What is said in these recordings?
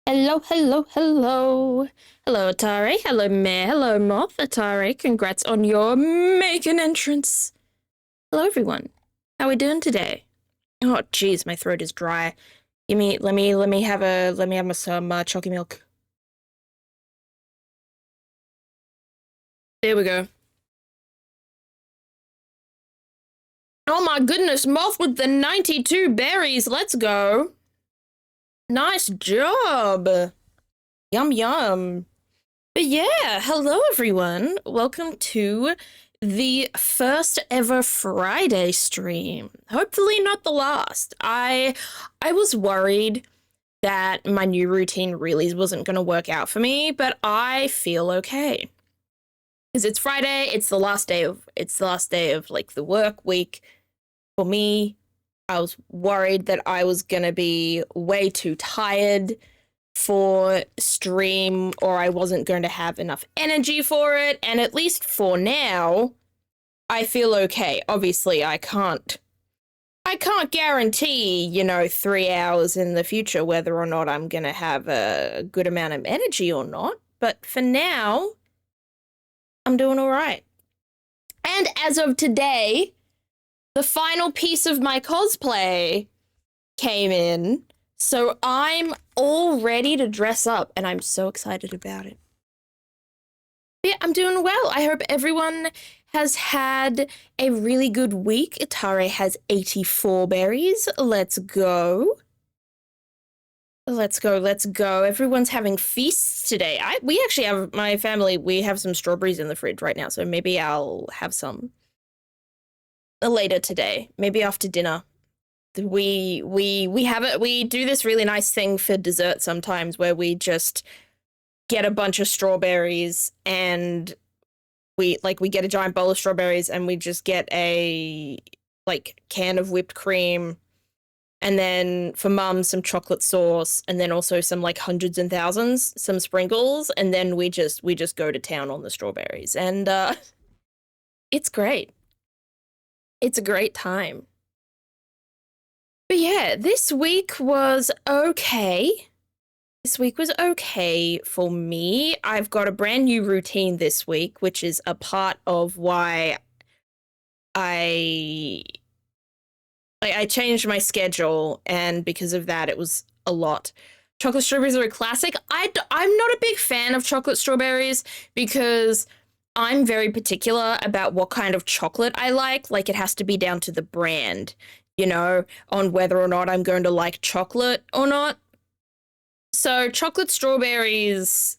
Hello, hello, hello. Hello, Atari. Hello, Mare. Hello, Moth. Atari, congrats on your making entrance. Hello, everyone. How we doing today? Oh, jeez, my throat is dry. Let me have some chalky milk. There we go. Oh my goodness, Moth with the 92 berries. Let's go. Nice job. Yum, yum. But yeah, hello everyone. Welcome to the first ever Friday stream. Hopefully not the last. I was worried that my new routine really wasn't going to work out for me, but I feel okay. Cuz it's Friday, it's the last day of like the work week for me. I was worried that I was going to be way too tired for stream, or I wasn't going to have enough energy for it, and at least for now I feel okay. Obviously I can't guarantee, 3 hours in the future whether or not I'm going to have a good amount of energy or not, but for now I'm doing all right. And as of today, the final piece of my cosplay came in, so I'm all ready to dress up, and I'm so excited about it. Yeah, I'm doing well. I hope everyone has had a really good week. Atare has 84 berries. Let's go. Let's go, let's go. Everyone's having feasts today. We actually have, my family, we have some strawberries in the fridge right now, so maybe I'll have some later today, maybe after dinner. We do this really nice thing for dessert sometimes where we just get a bunch of strawberries and we get a giant bowl of strawberries and we just get a can of whipped cream, and then for mum some chocolate sauce, and then also some hundreds and thousands, some sprinkles, and then we just go to town on the strawberries, and it's great. It's a great time. But yeah, this week was okay. This week was okay for me. I've got a brand new routine this week, which is a part of why I changed my schedule, and because of that, it was a lot. Chocolate strawberries are a classic. I'm not a big fan of chocolate strawberries because I'm very particular about what kind of chocolate I like. Like, it has to be down to the brand, on whether or not I'm going to like chocolate or not. So chocolate strawberries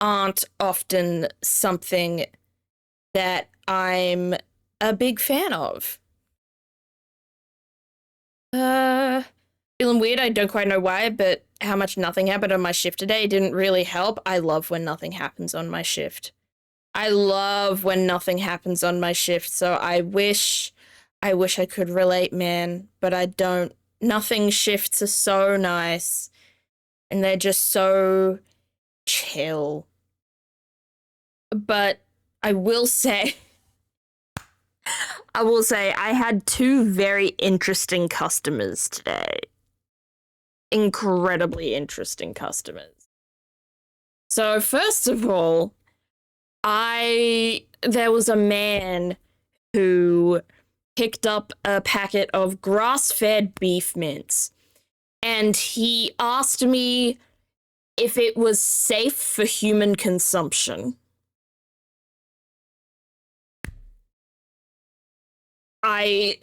aren't often something that I'm a big fan of. Feeling weird, I don't quite know why, but how much nothing happened on my shift today didn't really help. I love when nothing happens on my shift. I love when nothing happens on my shift, so I wish I could relate, man, but I don't. Nothing shifts are so nice, and they're just so chill. But I will say I had two very interesting customers today. Incredibly interesting customers. So first of all, there was a man who picked up a packet of grass-fed beef mince, and he asked me if it was safe for human consumption. How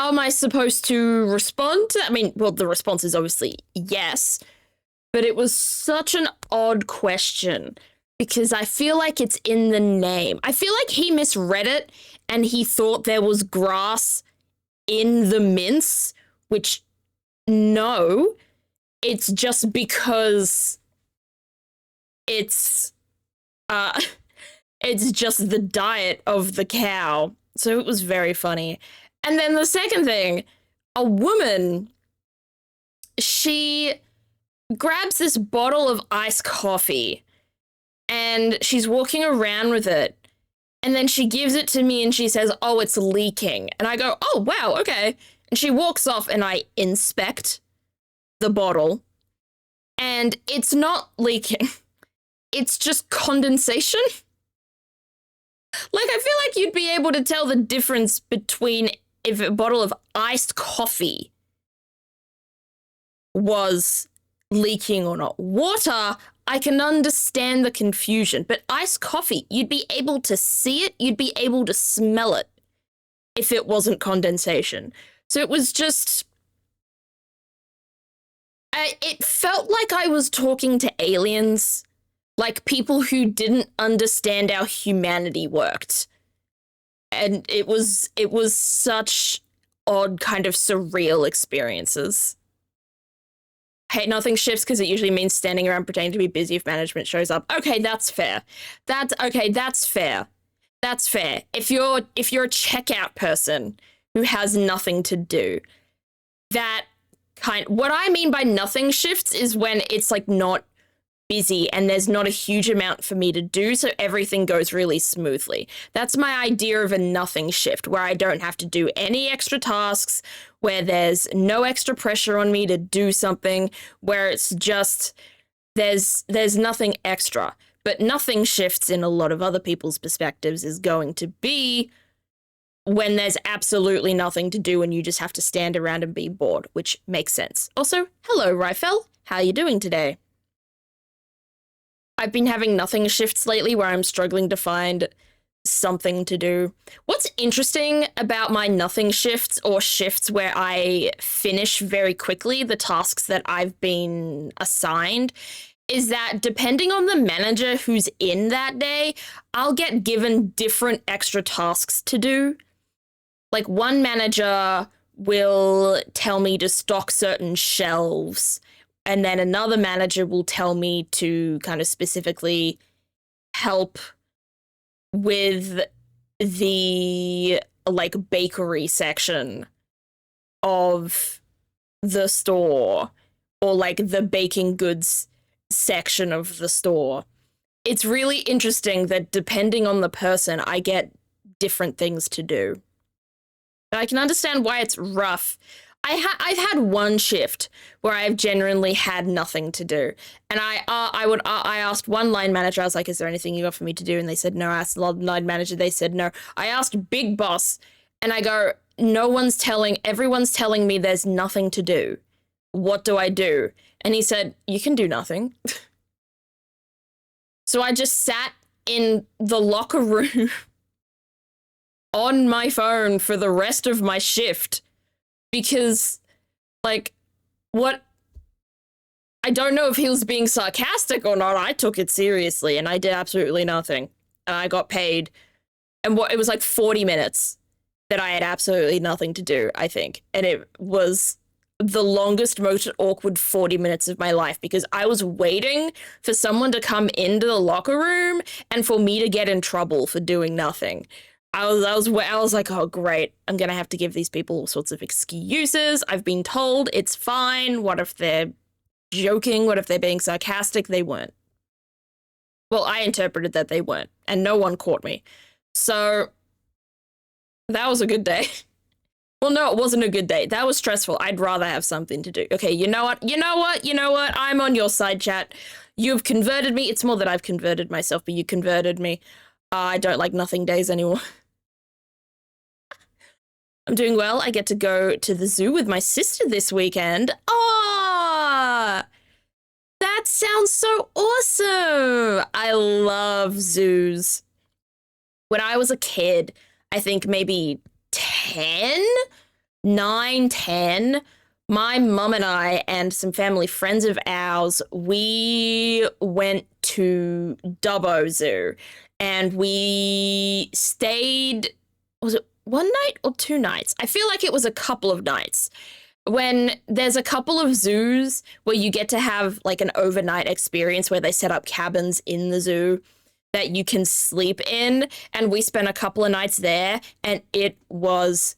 am I supposed to respond? I mean, well, the response is obviously yes, but it was such an odd question because I feel like it's in the name. I feel like he misread it and he thought there was grass in the mince, which no, it's just because it's just the diet of the cow. So it was very funny. And then the second thing, a woman, she grabs this bottle of iced coffee and she's walking around with it. And then she gives it to me and she says, "Oh, it's leaking." And I go, "Oh, wow, okay." And she walks off and I inspect the bottle and it's not leaking. It's just condensation. Like, I feel like you'd be able to tell the difference between if a bottle of iced coffee was leaking or not. Water, I can understand the confusion, but iced coffee, you'd be able to see it, you'd be able to smell it if it wasn't condensation. So it was just... it felt like I was talking to aliens, like people who didn't understand how humanity worked. And it was such odd, kind of surreal experiences. Hate nothing shifts because it usually means standing around pretending to be busy if management shows up. Okay, that's fair. That's fair. That's fair. If you're a checkout person who has nothing to do, what I mean by nothing shifts is when it's like not busy and there's not a huge amount for me to do, so everything goes really smoothly. That's my idea of a nothing shift, where I don't have to do any extra tasks, where there's no extra pressure on me to do something, where it's just there's nothing extra. But nothing shifts in a lot of other people's perspectives is going to be when there's absolutely nothing to do and you just have to stand around and be bored, which makes sense. Also, hello, Ryfel. How are you doing today? I've been having nothing shifts lately where I'm struggling to find something to do. What's interesting about my nothing shifts, or shifts where I finish very quickly the tasks that I've been assigned, is that depending on the manager who's in that day, I'll get given different extra tasks to do. Like, one manager will tell me to stock certain shelves, and then another manager will tell me to kind of specifically help with the, like, bakery section of the store, or, like, the baking goods section of the store. It's really interesting that depending on the person, I get different things to do. But I can understand why it's rough. I've had one shift where I've genuinely had nothing to do, and I asked one line manager, I was like, is there anything you got for me to do? And they said no. I asked the line manager, they said no. I asked Big Boss, and I go, everyone's telling me there's nothing to do. What do I do? And he said, you can do nothing. So I just sat in the locker room on my phone for the rest of my shift. Because, like, what? I don't know if he was being sarcastic or not. I took it seriously, and I did absolutely nothing. And I got paid. And it was like 40 minutes that I had absolutely nothing to do, I think. And it was the longest, most awkward 40 minutes of my life, because I was waiting for someone to come into the locker room and for me to get in trouble for doing nothing. I was like, oh, great. I'm going to have to give these people all sorts of excuses. I've been told it's fine. What if they're joking? What if they're being sarcastic? They weren't. Well, I interpreted that they weren't, and no one caught me. So that was a good day. Well, no, it wasn't a good day. That was stressful. I'd rather have something to do. Okay, you know what? I'm on your side, chat. You've converted me. It's more that I've converted myself, but you converted me. I don't like nothing days anymore. I'm doing well. I get to go to the zoo with my sister this weekend. Ah, that sounds so awesome. I love zoos. When I was a kid, I think maybe 9, 10, my mum and I and some family friends of ours, we went to Dubbo Zoo, and we stayed, was it one night or 2 nights? I feel like it was a couple of nights. When there's a couple of zoos where you get to have like an overnight experience where they set up cabins in the zoo that you can sleep in, and we spent a couple of nights there, and it was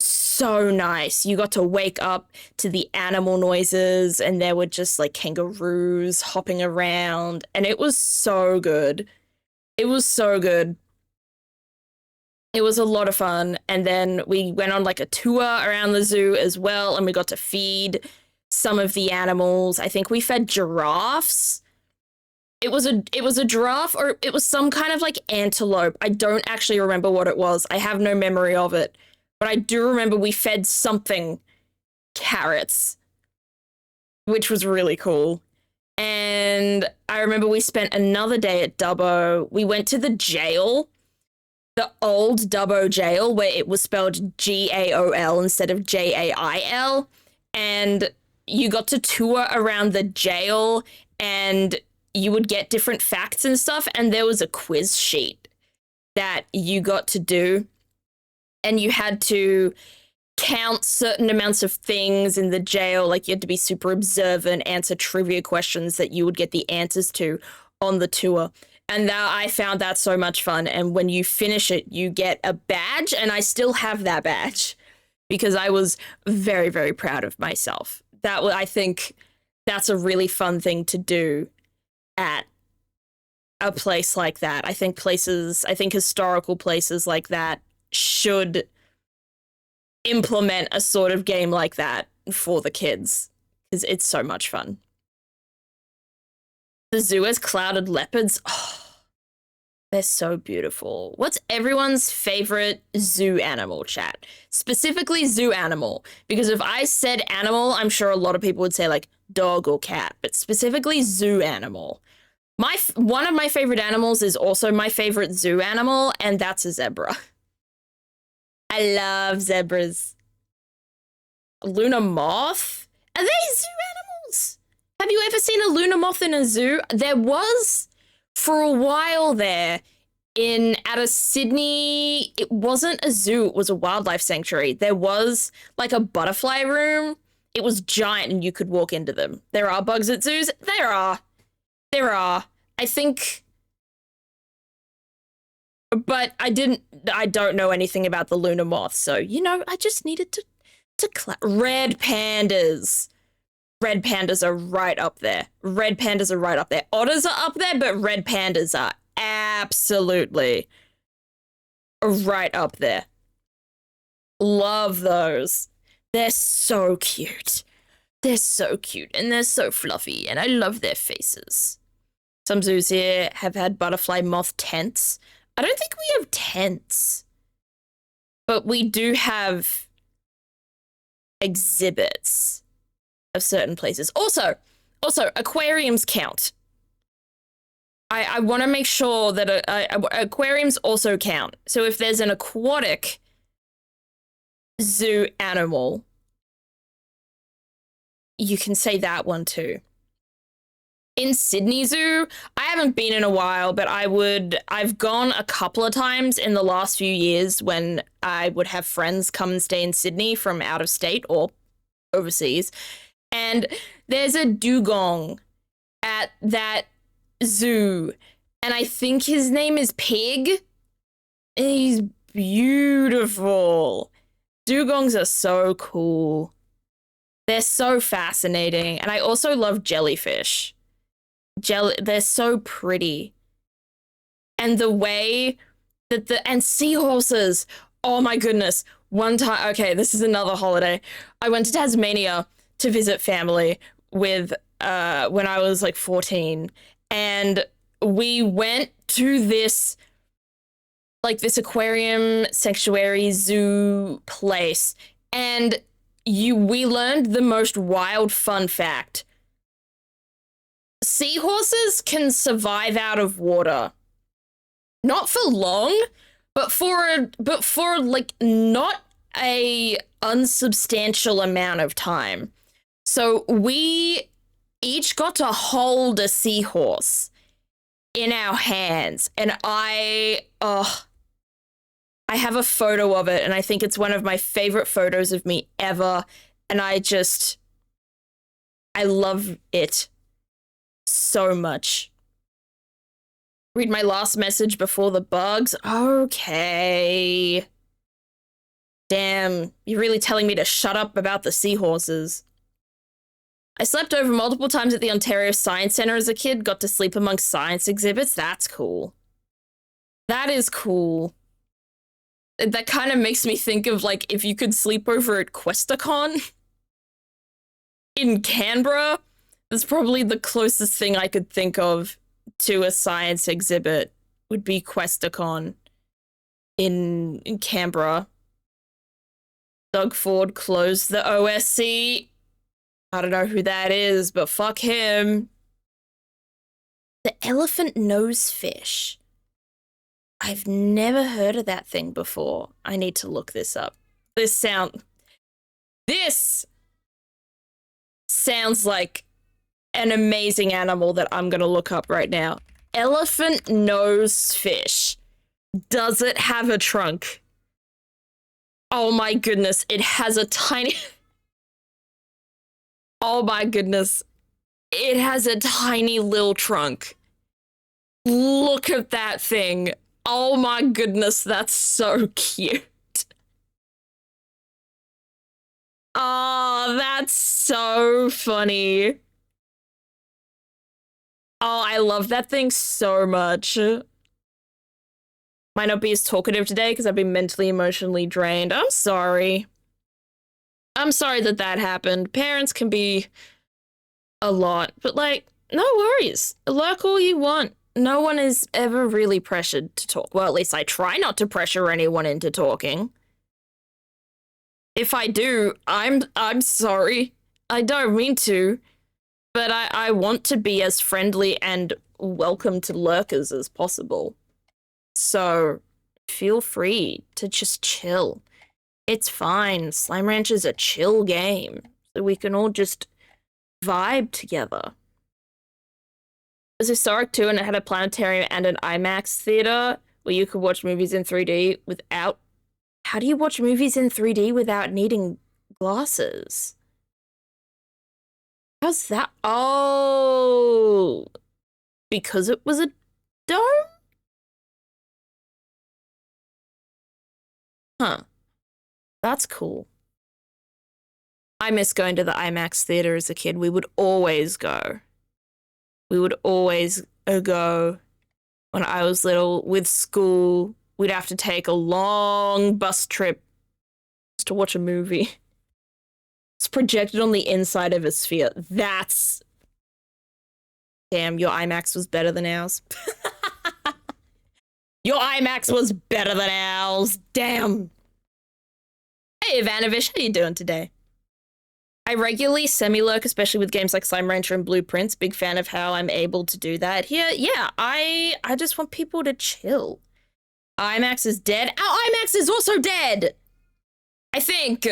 so nice. You got to wake up to the animal noises, and there were just like kangaroos hopping around, and it was so good. It was so good. It was a lot of fun. And then we went on like a tour around the zoo as well, and we got to feed some of the animals. I think we fed giraffes. It was a giraffe, or it was some kind of like antelope. I don't actually remember what it was. I have no memory of it. But I do remember we fed something carrots, which was really cool. And I remember we spent another day at Dubbo. We went to the jail, the old Dubbo jail, where it was spelled Gaol instead of Jail. And you got to tour around the jail, and you would get different facts and stuff. And there was a quiz sheet that you got to do. And you had to count certain amounts of things in the jail. Like, you had to be super observant, answer trivia questions that you would get the answers to on the tour. And I found that so much fun. And when you finish it, you get a badge. And I still have that badge because I was very, very proud of myself. I think that's a really fun thing to do at a place like that. I think historical places like that should implement a sort of game like that for the kids, because it's so much fun. The zoo has clouded leopards. Oh, they're so beautiful. What's everyone's favorite zoo animal, chat? Specifically zoo animal, because if I said animal, I'm sure a lot of people would say like dog or cat, but specifically zoo animal. One of my favorite animals is also my favorite zoo animal, and that's a zebra. I love zebras. Luna moth? Are they zoo animals? Have you ever seen a Luna moth in a zoo? There was, for a while there, at a Sydney, it wasn't a zoo, it was a wildlife sanctuary. There was like a butterfly room. It was giant and you could walk into them. There are bugs at zoos? There are. I think, but I don't know anything about the Luna moth, so, I just needed to red pandas. Red pandas are right up there. Otters are up there, but red pandas are absolutely right up there. Love those. They're so cute. And they're so fluffy, and I love their faces. Some zoos here have had butterfly moth tents. I don't think we have tents, but we do have exhibits of certain places. Also, aquariums count. I want to make sure that aquariums also count. So if there's an aquatic zoo animal, you can say that one too. In Sydney Zoo, I haven't been in a while, but I've gone a couple of times in the last few years when I would have friends come and stay in Sydney from out of state or overseas. And there's a dugong at that zoo, and I think his name is Pig. And he's beautiful. Dugongs are so cool. They're so fascinating. And I also love jellyfish. They're so pretty. And the way that and seahorses. Oh my goodness. One time, okay, this is another holiday. I went to Tasmania to visit family with when I was like 14, and we went to this aquarium sanctuary zoo place, and we learned the most wild fun fact. Seahorses can survive out of water. Not for long, but for like not a unsubstantial amount of time. So we each got to hold a seahorse in our hands, and I have a photo of it, and I think it's one of my favorite photos of me ever, and I love it so much. Read my last message before the bugs. Okay. Damn, you're really telling me to shut up about the seahorses. I slept over multiple times at the Ontario Science Centre as a kid, got to sleep amongst science exhibits. That's cool. That is cool. That kind of makes me think of, like, if you could sleep over at Questacon. in Canberra, that's probably the closest thing I could think of to a science exhibit would be Questacon in Canberra. Doug Ford closed the OSC. I don't know who that is, but fuck him. The elephant nose fish. I've never heard of that thing before. I need to look this up. This sounds like an amazing animal that I'm gonna look up right now. Elephant nose fish. Does it have a trunk? Oh my goodness, it has a tiny... Oh my goodness. It has a tiny little trunk. Look at that thing. Oh my goodness, that's so cute. Oh, that's so funny. Oh, I love that thing so much. Might not be as talkative today because I've been mentally, emotionally drained. I'm sorry. I'm sorry that that happened. Parents can be a lot, but like, no worries. Lurk all you want. No one is ever really pressured to talk. Well, at least I try not to pressure anyone into talking. If I do, I'm sorry. I don't mean to, but I want to be as friendly and welcome to lurkers as possible. So feel free to just chill. It's fine. Slime Ranch is a chill game, so we can all just vibe together. It was historic too, and it had a planetarium and an IMAX theater where you could watch movies in 3D without... How do you watch movies in 3D without needing glasses? How's that? Oh, because it was a dome? Huh. That's cool. I miss going to the IMAX theater as a kid. We would always go. We would always go when I was little with school. We'd have to take a long bus trip to watch a movie. It's projected on the inside of a sphere. That's... Damn, your IMAX was better than ours. Your IMAX was better than ours. Damn. Hey, Ivanovish, how you doing today? I regularly semi-lurk, especially with games like Slime Rancher and Blueprints. Big fan of how I'm able to do that here. Yeah, I just want people to chill. IMAX is dead. Our IMAX is also dead! I think.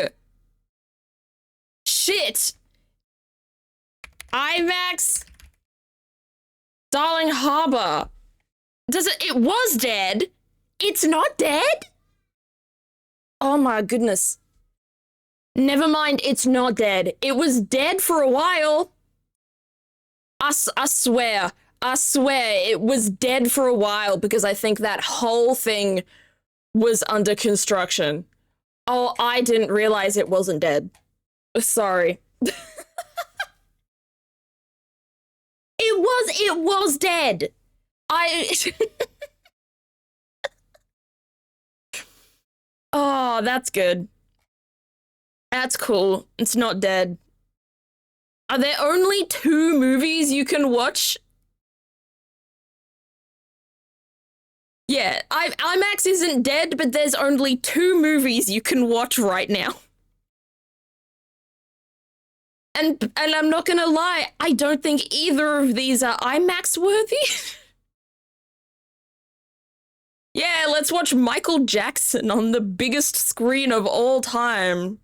Shit. IMAX Darling Harbor. It was dead. It's not dead? Oh my goodness. Never mind, it's not dead. It was dead for a while. I swear it was dead for a while because I think that whole thing was under construction. Oh, I didn't realize it wasn't dead. Sorry. It was dead. Oh, that's good. That's cool. It's not dead. Are there only 2 movies you can watch? Yeah, IMAX isn't dead, but there's only 2 movies you can watch right now. And I'm not gonna lie, I don't think either of these are IMAX worthy. Yeah, let's watch Michael Jackson on the biggest screen of all time.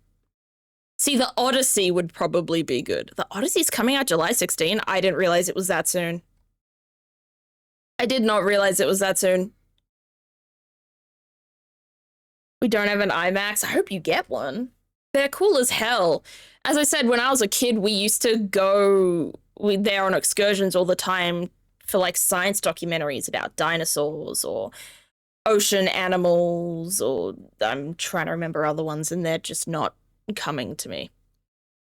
See, the Odyssey would probably be good. The Odyssey's coming out July 16. I didn't realize it was that soon. I did not realize it was that soon. We don't have an IMAX. I hope you get one. They're cool as hell. As I said, when I was a kid, we used to go there on excursions all the time for like science documentaries about dinosaurs or ocean animals, or I'm trying to remember other ones and they're just not coming to me.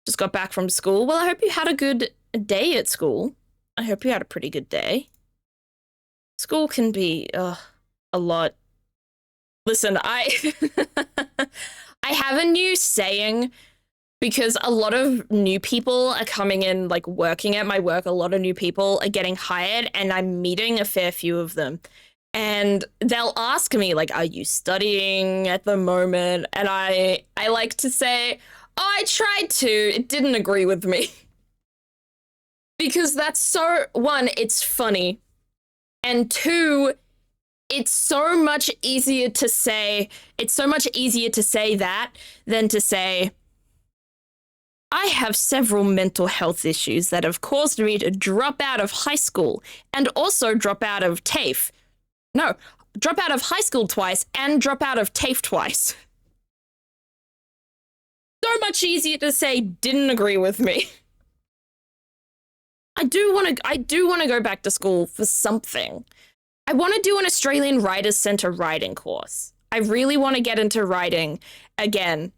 Just got back from school. Well, I hope you had a good day at school. I hope you had a pretty good day. School can be a lot. Listen, I I have a new saying because a lot of new people are coming in, like working at my work. A lot of new people are getting hired, and I'm meeting a fair few of them. And they'll ask me, like, are you studying at the moment? And I like to say, oh, I tried to. It didn't agree with me. Because that's so, one, it's funny. And two, it's so much easier to say that than to say, I have several mental health issues that have caused me to drop out of high school and also drop out of TAFE. No, drop out of high school twice and drop out of TAFE twice. So much easier to say didn't agree with me. I do want to go back to school for something. I want to do an Australian Writers Centre writing course. I really want to get into writing again.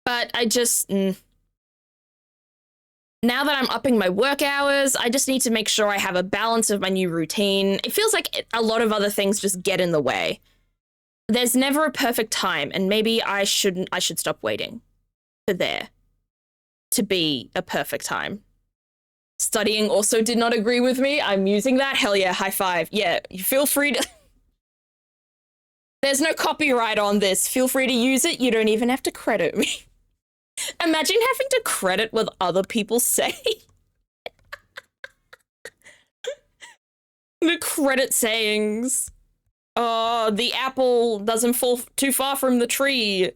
But I just, now that I'm upping my work hours, I just need to make sure I have a balance of my new routine. It feels like a lot of other things just get in the way. There's never a perfect time, and maybe I should stop waiting for there to be a perfect time. Studying also did not agree with me. I'm using that. Hell yeah, high five. Yeah, you feel free to... There's no copyright on this. Feel free to use it. You don't even have to credit me. Imagine having to credit what other people say. The credit sayings. Oh, the apple doesn't fall too far from the tree.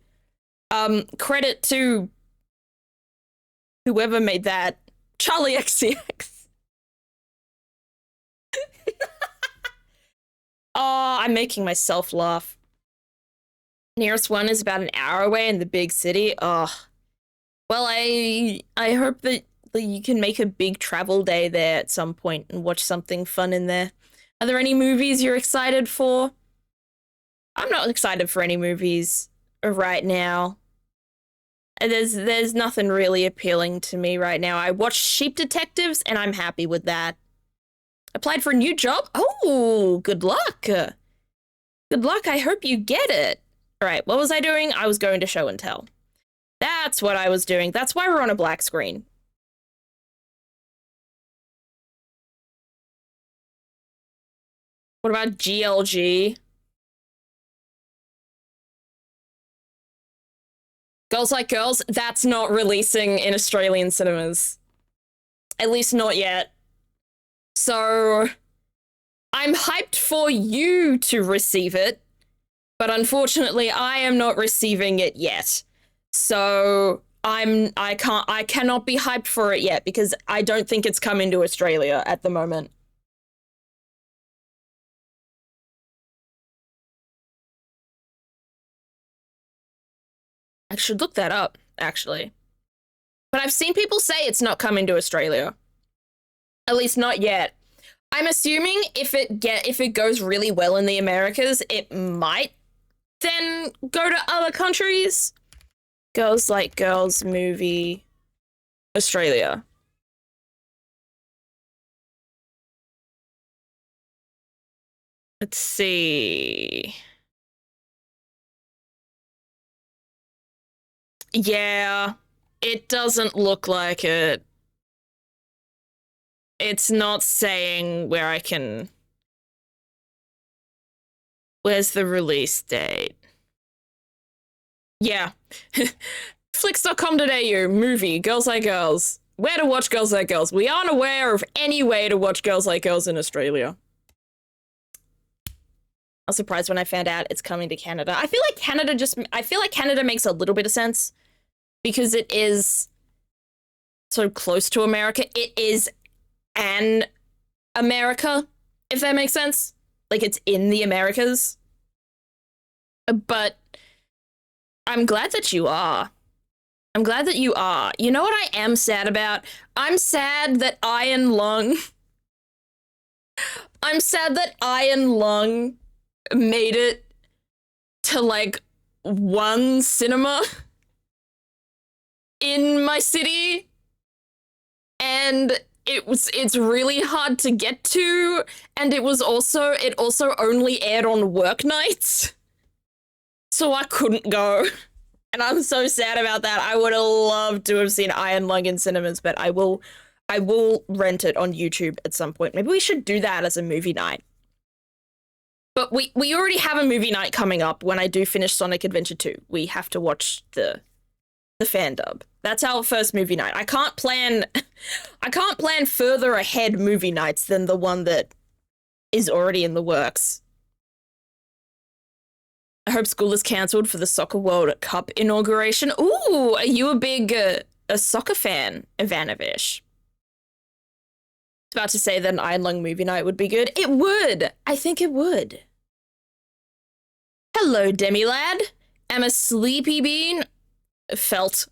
Credit to whoever made that. Charlie XCX. Oh, I'm making myself laugh. Nearest one is about an hour away in the big city. Oh. Well, I hope that you can make a big travel day there at some point and watch something fun in there. Are there any movies you're excited for? I'm not excited for any movies right now. There's nothing really appealing to me right now. I watched Sheep Detectives and I'm happy with that. Applied for a new job? Oh, good luck. Good luck. I hope you get it. All right, what was I doing? I was going to show and tell. That's what I was doing. That's why we're on a black screen. What about GLG? Girls Like Girls? That's not releasing in Australian cinemas. At least not yet. So I'm hyped for you to receive it, but unfortunately I am not receiving it yet. So I cannot be hyped for it yet because I don't think it's coming to Australia at the moment. I should look that up, actually. But I've seen people say it's not coming to Australia. At least not yet. I'm assuming if it goes really well in the Americas, it might then go to other countries. Girls Like Girls movie, Australia. Let's see. Yeah, it doesn't look like it. It's not saying where I can... Where's the release date? Yeah. Flix.com.au, movie, Girls Like Girls. Where to watch Girls Like Girls. We aren't aware of any way to watch Girls Like Girls in Australia. I was surprised when I found out it's coming to Canada. I feel like Canada makes a little bit of sense because it is so close to America. It is an America, if that makes sense. Like, it's in the Americas. But I'm glad that you are. I'm glad that you are. You know what I am sad about? I'm sad that Iron Lung... I'm sad that Iron Lung made it to, like, one cinema in my city. And it's really hard to get to, and it also only aired on work nights. So I couldn't go. And I'm so sad about that. I would have loved to have seen Iron Lung in cinemas, but I will rent it on YouTube at some point. Maybe we should do that as a movie night. But we already have a movie night coming up when I do finish Sonic Adventure 2. We have to watch the fan dub. That's our first movie night. I can't plan further ahead movie nights than the one that is already in the works. I hope school is cancelled for the Soccer World Cup inauguration. Ooh, are you a big a soccer fan, Ivanovish? About to say that an Iron Lung movie night would be good. It would. I think it would. Hello, Demilad. I'm a sleepy bean. Felt.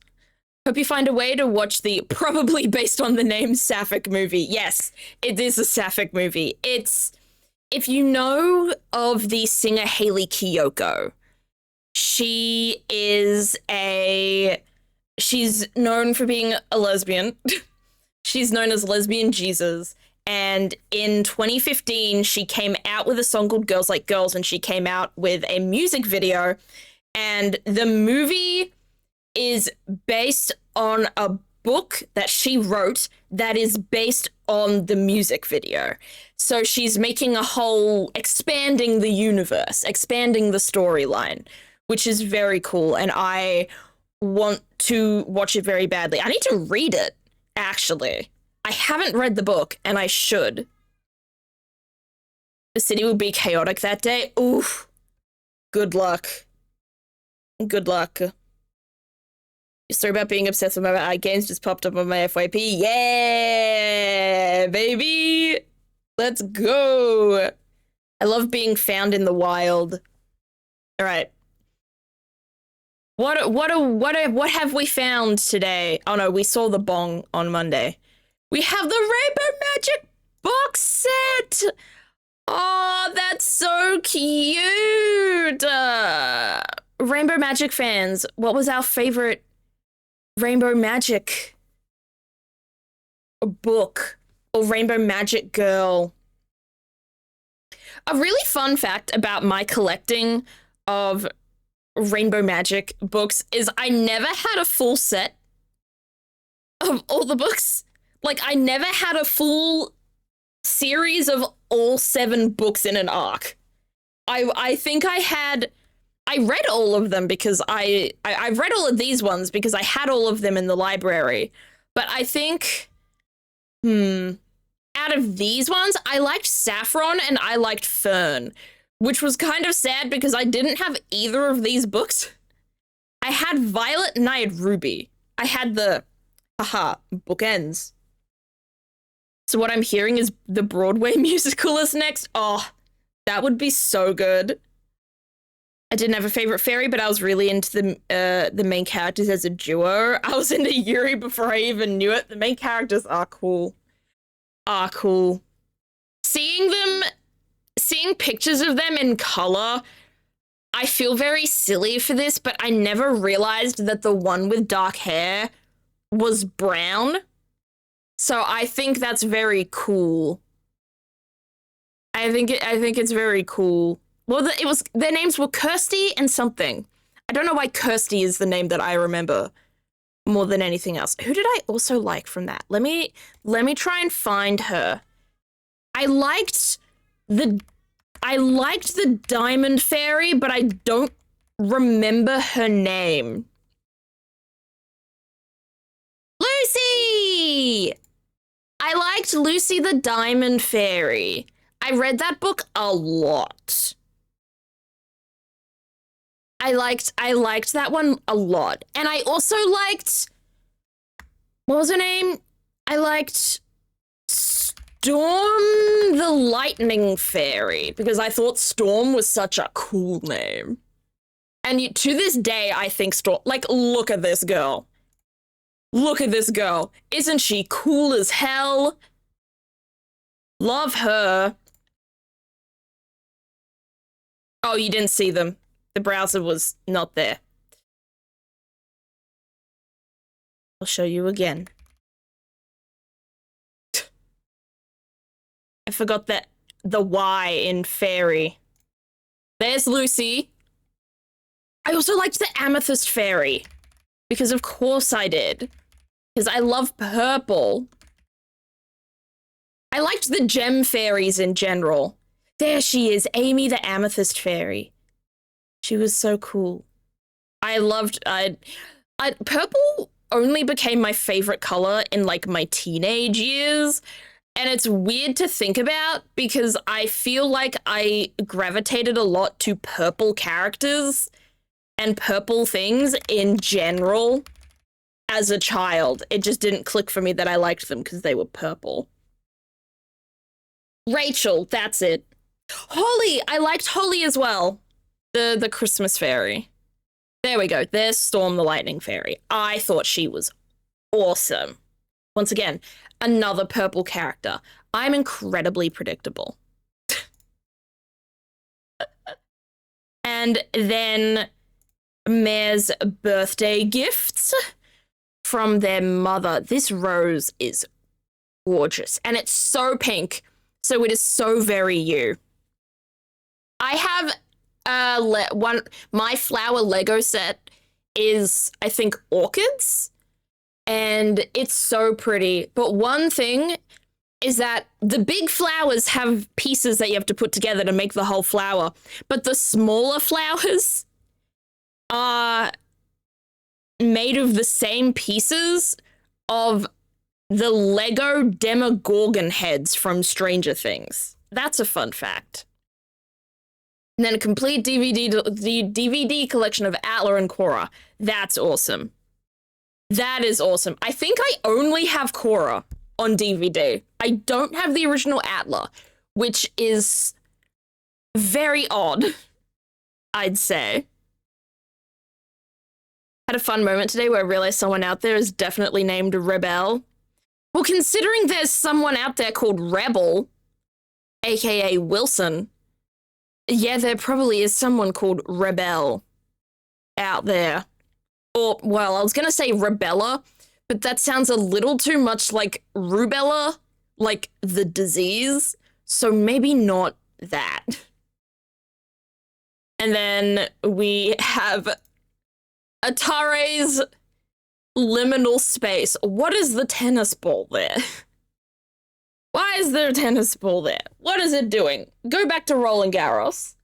Hope you find a way to watch the probably based on the name Sapphic movie. Yes, it is a Sapphic movie. It's, if you know of the singer Hayley Kiyoko, she's known for being a lesbian. She's known as Lesbian Jesus. And in 2015, she came out with a song called Girls Like Girls, and she came out with a music video. And the movie is based on a book that she wrote that is based on the music video. So she's making a whole, expanding the universe, expanding the storyline, which is very cool. And I want to watch it very badly. I need to read it, actually. I haven't read the book, and I should. The city will be chaotic that day. Oof. Good luck. Good luck. Your story about being obsessed with mobile games just popped up on my FYP. Yeah, baby. Let's go. I love being found in the wild. All right. What have we found today? Oh no, we saw the bong on Monday. We have the Rainbow Magic box set. Oh, that's so cute. Rainbow Magic fans, what was our favorite Rainbow Magic book or Rainbow Magic girl? A really fun fact about my collecting of Rainbow Magic books is I never had a full set of all the books. Like, I never had a full series of all 7 books in an arc. I think I read all of them because I read all of these ones because I had all of them in the library. But I think, out of these ones, I liked Saffron and I liked Fern, which was kind of sad because I didn't have either of these books. I had Violet and I had Ruby. I had the, bookends. So what I'm hearing is the Broadway musical is next. Oh, that would be so good. I didn't have a favorite fairy, but I was really into the main characters as a duo. I was into Yuri before I even knew it. The main characters are cool. Seeing pictures of them in color, I feel very silly for this, but I never realized that the one with dark hair was brown. So I think that's very cool. I think it's very cool. Well, their names were Kirsty and something. I don't know why Kirsty is the name that I remember more than anything else. Who did I also like from that? Let me try and find her. I liked the Diamond Fairy, but I don't remember her name. Lucy! I liked Lucy the Diamond Fairy. I read that book a lot. I liked that one a lot. And I also liked, what was her name? I liked Storm the Lightning Fairy because I thought Storm was such a cool name. And to this day, I think Storm, like, look at this girl. Look at this girl. Isn't she cool as hell? Love her. Oh, you didn't see them. The browser was not there. I'll show you again. I forgot that the Y in fairy. There's Lucy. I also liked the Amethyst Fairy, because of course I did. Because I love purple. I liked the gem fairies in general. There she is, Amy the Amethyst Fairy. She was so cool. I loved, purple only became my favorite color in like my teenage years. And it's weird to think about because I feel like I gravitated a lot to purple characters and purple things in general as a child. It just didn't click for me that I liked them because they were purple. Rachel, that's it. Holly, I liked Holly as well. The Christmas fairy. There we go. There's Storm the Lightning Fairy. I thought she was awesome. Once again, another purple character. I'm incredibly predictable. And then Mare's birthday gifts from their mother. This rose is gorgeous. And it's so pink. So it is so very you. I have my flower Lego set is, I think, orchids. And it's so pretty. But one thing is that the big flowers have pieces that you have to put together to make the whole flower. But the smaller flowers are made of the same pieces of the Lego Demogorgon heads from Stranger Things. That's a fun fact. And then a complete DVD collection of Atla and Korra. That's awesome. That is awesome. I think I only have Korra on DVD. I don't have the original Atla, which is very odd, I'd say. Had a fun moment today where I realized someone out there is definitely named Rebel. Well, considering there's someone out there called Rebel, aka Wilson, yeah, there probably is someone called Rebel out there. Or, well, I was gonna say Rebella, but that sounds a little too much like rubella, like the disease, so maybe not that. And then we have Atare's liminal space. What is the tennis ball there? Why is there a tennis ball there? What is it doing? Go back to Roland Garros.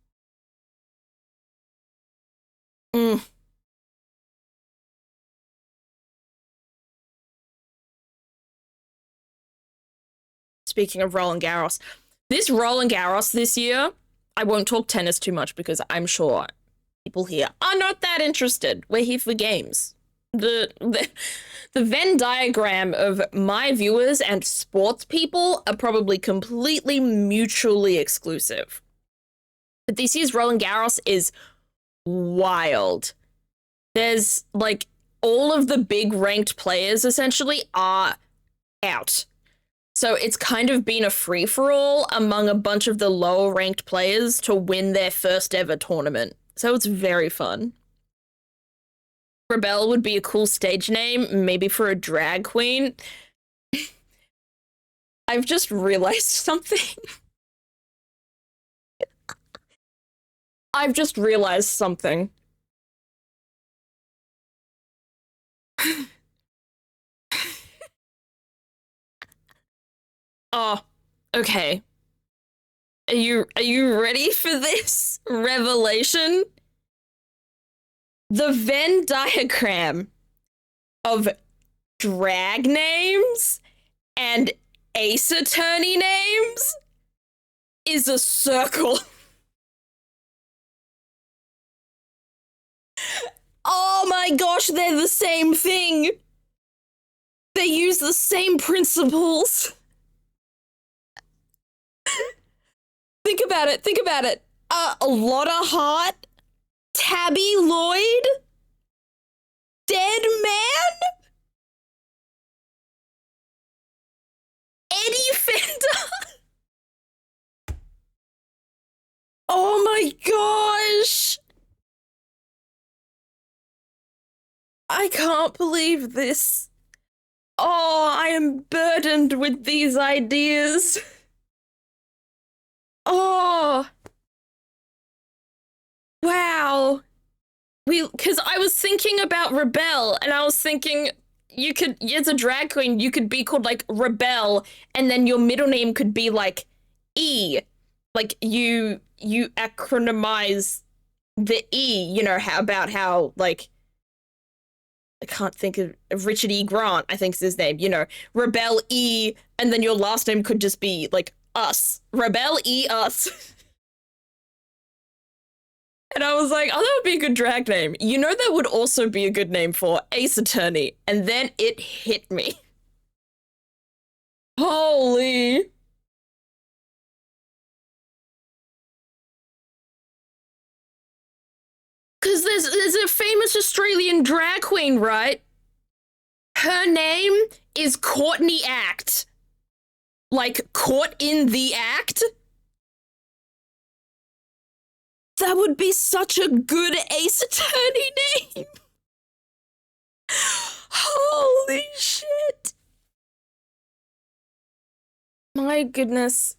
Speaking of Roland Garros, this Roland Garros this year, I won't talk tennis too much because I'm sure people here are not that interested. We're here for games. The Venn diagram of my viewers and sports people are probably completely mutually exclusive. But this year's Roland Garros is wild. There's like all of the big ranked players essentially are out. So it's kind of been a free-for-all among a bunch of the lower ranked players to win their first ever tournament. So it's very fun. Rebel would be a cool stage name, maybe for a drag queen. I've just realized something. I've just realized something. Oh, okay. Are you ready for this revelation? The Venn diagram of drag names and Ace Attorney names is a circle. Oh my gosh, they're the same thing. They use the same principles. Think about it. Lotta Hart, Tabby Lloyd, Dead Man, Eddie Fender. Oh my gosh. I can't believe this. Oh, I am burdened with these ideas. Oh. Wow. because I was thinking about Rebel, and I was thinking you could, as a drag queen, you could be called like Rebel, and then your middle name could be like E, like you acronymize the E, you know, how like I can't think of Richard E. Grant, I think is his name, you know, Rebel E, and then your last name could just be like Us, Rebel E Us. And I was like, oh, that would be a good drag name. You know, that would also be a good name for Ace Attorney. And then it hit me. Holy. Because there's a famous Australian drag queen, right? Her name is Courtney Act. Like, caught in the act? That would be such a good Ace Attorney name. Holy shit. My goodness.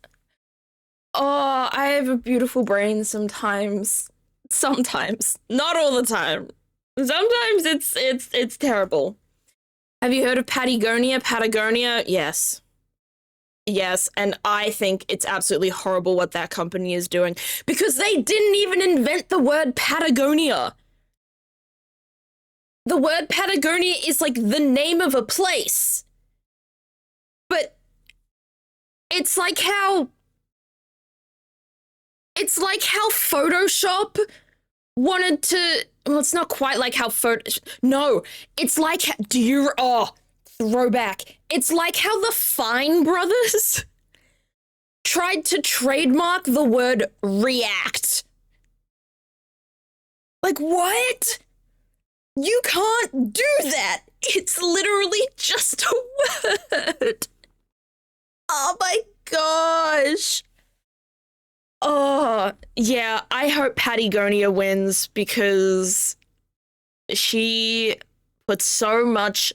Oh, I have a beautiful brain sometimes. Sometimes. Not all the time. Sometimes it's terrible. Have you heard of Patagonia? Patagonia? Yes. Yes, and I think it's absolutely horrible what that company is doing because they didn't even invent the word Patagonia. The word Patagonia is like the name of a place. But it's like how Photoshop wanted to, well, it's not quite like how no, it's like, throwback. It's like how the Fine Brothers tried to trademark the word react. Like, what? You can't do that. It's literally just a word. Oh my gosh. Oh, yeah, I hope Patagonia wins because she put so much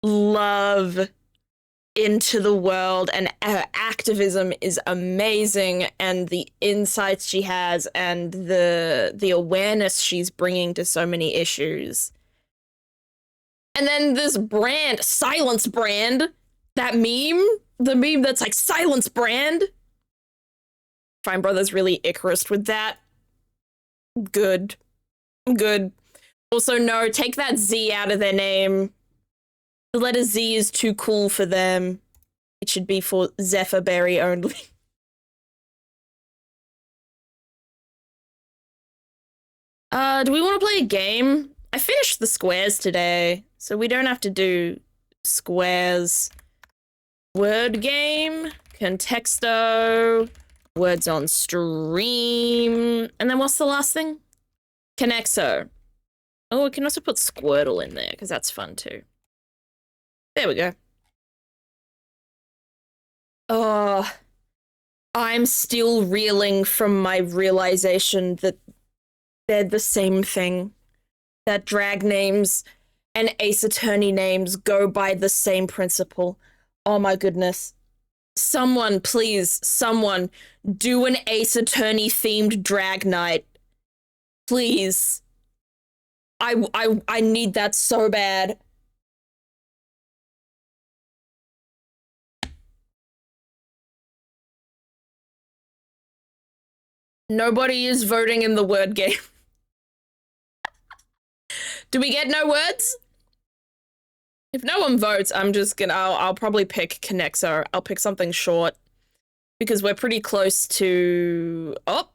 love into the world and her activism is amazing, and the insights she has and the awareness she's bringing to so many issues. And then this brand, Silence Brand, that meme, the meme that's like Silence Brand. Fine Brothers really Icarus with that. Good. Also, no, take that Z out of their name. The letter Z is too cool for them. It should be for Zephyr Berry only. Do we want to play a game? I finished the squares today, so we don't have to do squares. Word game, Contexto, words on stream, and then what's the last thing? Connexo. Oh, we can also put Squirtle in there, because that's fun too. There we go. Oh, I'm still reeling from my realization that they're the same thing. That drag names and Ace Attorney names go by the same principle. Oh my goodness. Someone, please, someone, do an Ace Attorney themed drag night. Please. I need that so bad. Nobody is voting in the word game. Do we get no words? If no one votes, I'm just gonna, I'll probably pick Connexo. I'll pick something short because we're pretty close to, oh,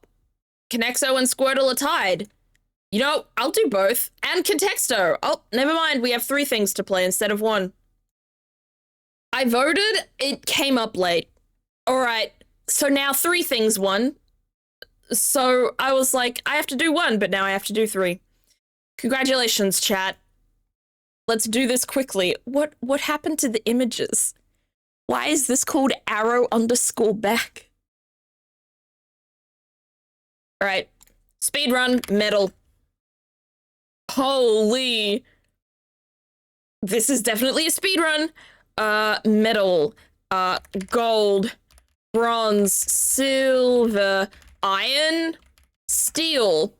Connexo and Squirtle are tied. You know, I'll do both. And Contexto. Oh, never mind. We have 3 things to play instead of 1. I voted. It came up late. All right. So now 3 things won. So I was like, I have to do 1, but now I have to do 3. Congratulations, chat. Let's do this quickly. What happened to the images? Why is this called arrow_back? All right. Speedrun, medal. Holy. This is definitely a speedrun. Medal. Gold. Bronze. Silver. Iron. Steel.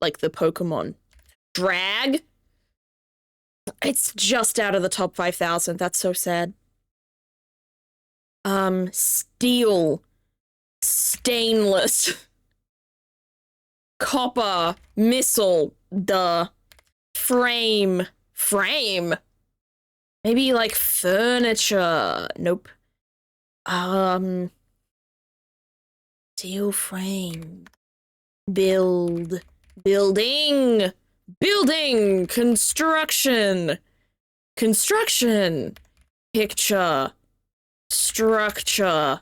like the Pokemon. Drag? It's just out of the top 5,000. That's so sad. Steel. Stainless. Copper. Missile. Duh. Frame. Frame? Maybe like furniture. Nope. Steel frame. Build. Building. Building. Construction. Construction. Picture. Structure.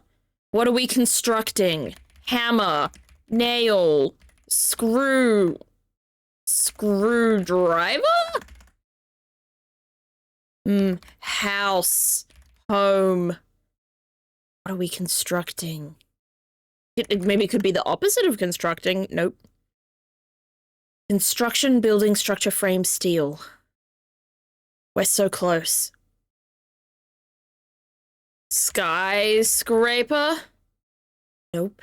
What are we constructing? Hammer. Nail. Screw. Screwdriver? House. Home. What are we constructing? It maybe could be the opposite of constructing. Nope. Construction, building, structure, frame, steel. We're so close. Skyscraper? Nope.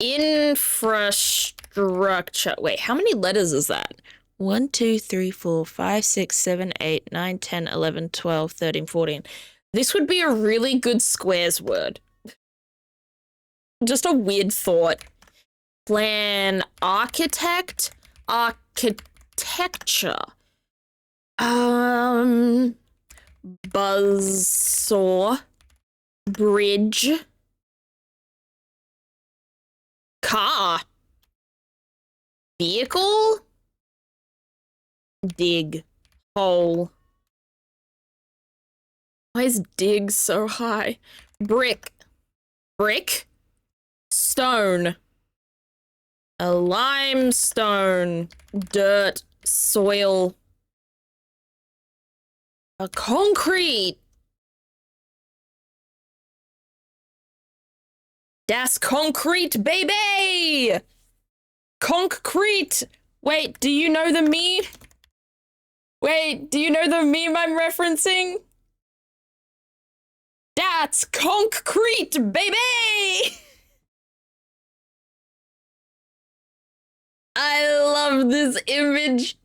Infrastructure. Wait, how many letters is that? 1, 2, 3, 4, 5, 6, 7, 8, 9, 10, 11, 12, 13, 14. This would be a really good squares word. Just a weird thought. Plan, architect, architecture. Buzzsaw, bridge, car, vehicle, dig, hole. Why is dig so high? Brick, brick, stone, a limestone, dirt, soil, a concrete. Das concrete, baby! Concrete! Wait, do you know the meme? Wait, do you know the meme I'm referencing? That's concrete, baby! I love this image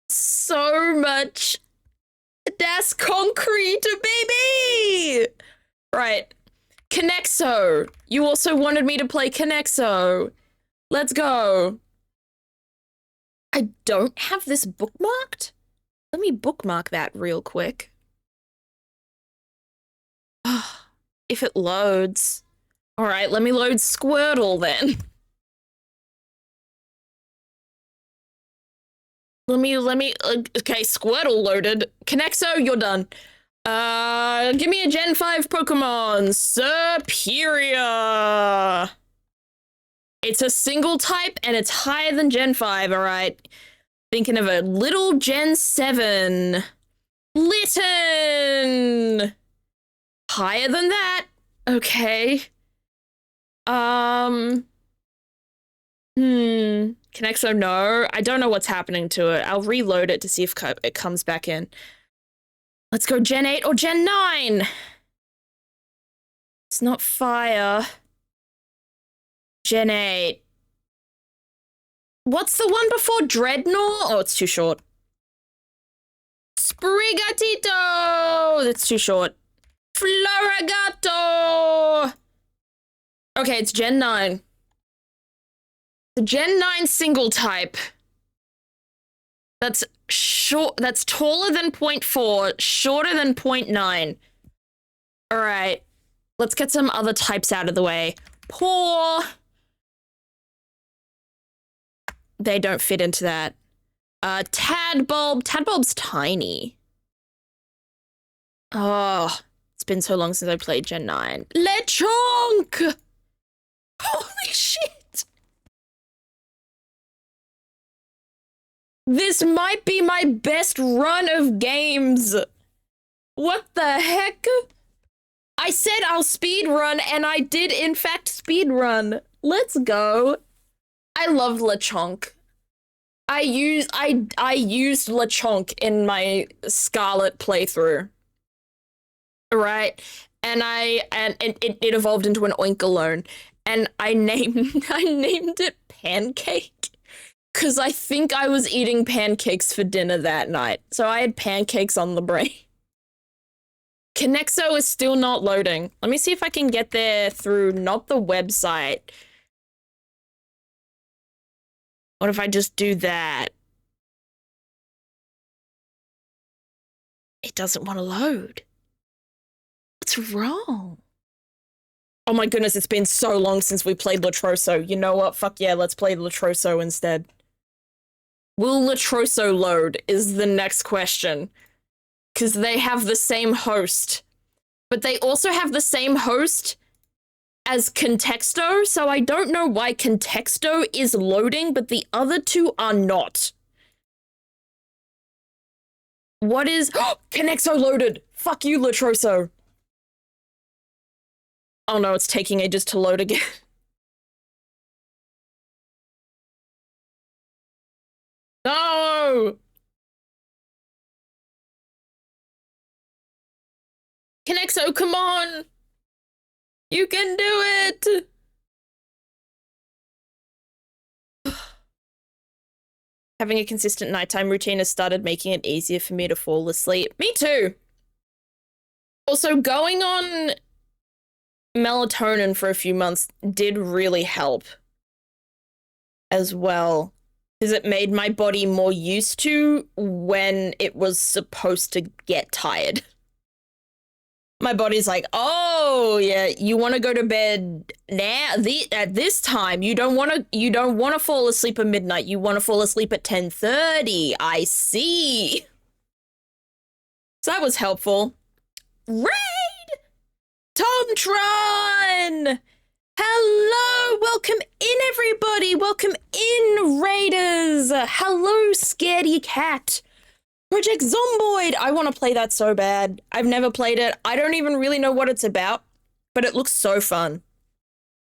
so much. Das concrete, baby! Right. Connexo. You also wanted me to play Connexo. Let's go. I don't have this bookmarked? Let me bookmark that real quick. If it loads. All right, let me load Squirtle then. Okay, Squirtle loaded. Connexo, you're done. Give me a Gen 5 Pokemon. Superior. It's a single type and it's higher than Gen 5, alright? Thinking of a little Gen 7. Litten. Higher than that. Okay. Connexo, no. I don't know what's happening to it. I'll reload it to see if it comes back in. Let's go Gen 8 or Gen 9. It's not fire. Gen 8. What's the one before Dreadnought? Oh, it's too short. Sprigatito! That's too short. Florigato! Okay, it's Gen 9. The Gen 9 single type. That's short. That's taller than 0.4, shorter than 0.9. All right, let's get some other types out of the way. Poor. They don't fit into that. Tadbulb. Tadbulb's tiny. Oh, it's been so long since I played Gen 9. Lechonk! Holy shit! This might be my best run of games. What the heck? I said I'll speedrun, and I did in fact speedrun. Let's go. I love Lechonk. I used Lechonk in my Scarlet playthrough. Right? And it evolved into an Oinkologne. And I named it pancake because I think I was eating pancakes for dinner that night. So I had pancakes on the brain. Conexo is still not loading. Let me see if I can get there through not the website. What if I just do that? It doesn't want to load. What's wrong? Oh my goodness, it's been so long since we played Latroso. You know what? Fuck yeah, let's play Latroso instead. Will Latroso load is the next question. Because they have the same host. But they also have the same host as Contexto, so I don't know why Contexto is loading, but the other two are not. What is... Oh, Conexo loaded! Fuck you, Latroso! Oh no, it's taking ages to load again. No! Conexo, come on! You can do it! Having a consistent nighttime routine has started making it easier for me to fall asleep. Me too! Also, going on melatonin for a few months did really help as well, because it made my body more used to when it was supposed to get tired. My body's like, oh yeah, you want to go to bed now at this time. You don't want to fall asleep at midnight. You want to fall asleep at 10:30. I see. So that was helpful. Raid! Tomtron! Hello! Welcome in, everybody! Welcome in, Raiders! Hello, Scaredy Cat! Project Zomboid! I want to play that so bad. I've never played it. I don't even really know what it's about, but it looks so fun.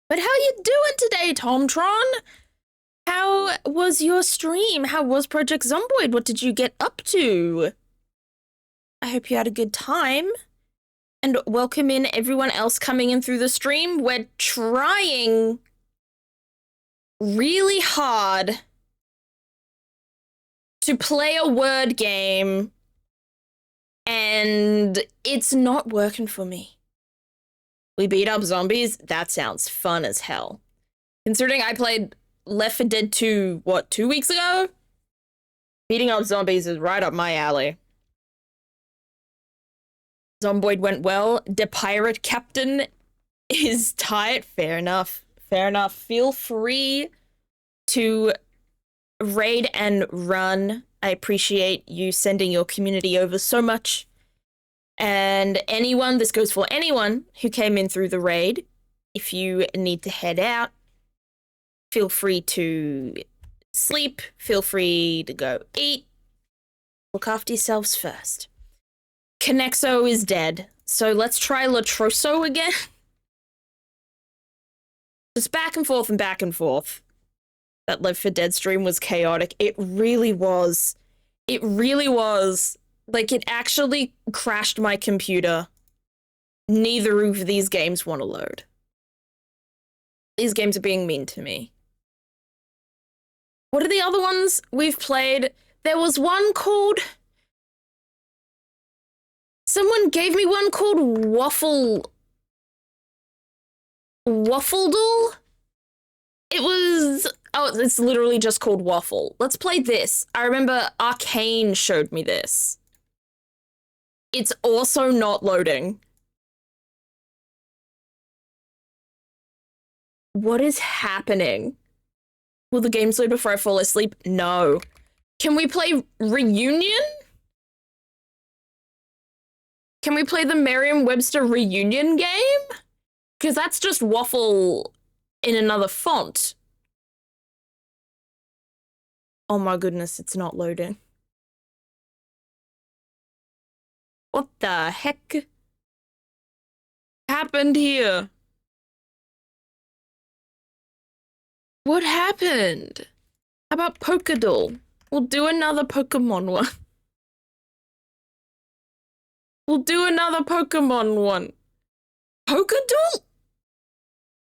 But how you doing today, Tomtron? How was your stream? How was Project Zomboid? What did you get up to? I hope you had a good time. And welcome in everyone else coming in through the stream. We're trying really hard to play a word game, and it's not working for me. We beat up zombies? That sounds fun as hell. Considering I played Left 4 Dead 2, what, 2 weeks ago? Beating up zombies is right up my alley. Zomboid went well. The pirate captain is tight. Fair enough. Fair enough. Feel free to raid and run. I appreciate you sending your community over so much. And anyone, this goes for anyone who came in through the raid, if you need to head out, feel free to sleep, feel free to go eat. Look after yourselves first. Conexo is dead, so let's try Latroso again. Just back and forth and back and forth. That Left 4 Dead stream was chaotic. It really was. It really was. Like, it actually crashed my computer. Neither of these games want to load. These games are being mean to me. What are the other ones we've played? There was one called... Someone gave me one called Waffledle? It was... Oh, it's literally just called Waffle. Let's play this. I remember Arcane showed me this. It's also not loading. What is happening? Will the games load before I fall asleep? No. Can we play Reunion? Can we play the Merriam-Webster Reunion game? Because that's just Waffle in another font. Oh my goodness, it's not loading. What the heck happened here? What happened? How about Pokédoll? We'll do another Pokemon one. We'll do another Pokemon one. Pokédoll?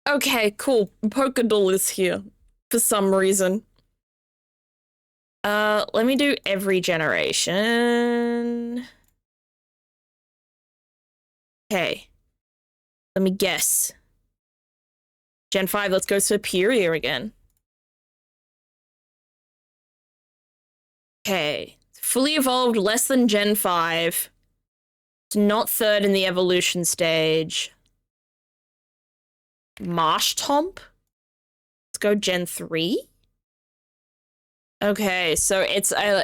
Okay, cool. Pokédoll is here. for some reason. Let me do every generation. Okay. Let me guess. Gen 5, let's go Superior again. Okay. Fully evolved, less than Gen 5. It's not third in the evolution stage. Marshtomp? Let's go Gen 3. Okay, so it's an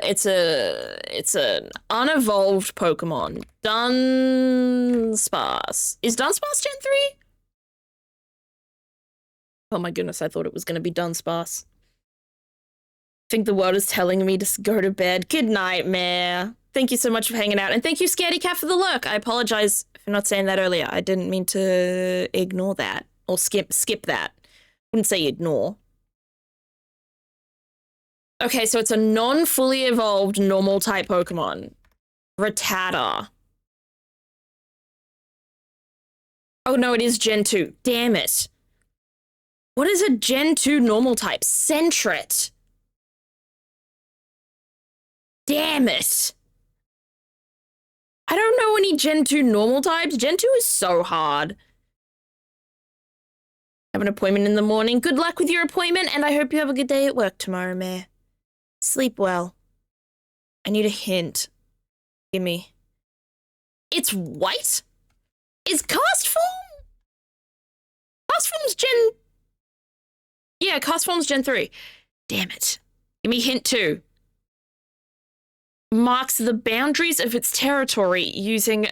unevolved Pokemon. Dunsparce. Is Dunsparce Gen 3? Oh my goodness, I thought it was going to be Dunsparce. I think the world is telling me to go to bed. Good night, Mare. Thank you so much for hanging out. And thank you, Scaredy Cat, for the lurk. I apologize for not saying that earlier. I didn't mean to ignore that. Or skip that. Wouldn't say ignore. Okay, so it's a non-fully evolved normal type Pokemon. Rattata. Oh no, it is Gen 2. Damn it. What is a Gen 2 normal type? Sentret. Damn it. I don't know any Gen 2 normal types. Gen 2 is so hard. Have an appointment in the morning. Good luck with your appointment, and I hope you have a good day at work tomorrow, Mare. Sleep well. I need a hint. Gimme. It's white? Is Castform? Castform's Gen... Yeah, Castform's Gen 3. Damn it. Give me hint 2. Marks the boundaries of its territory using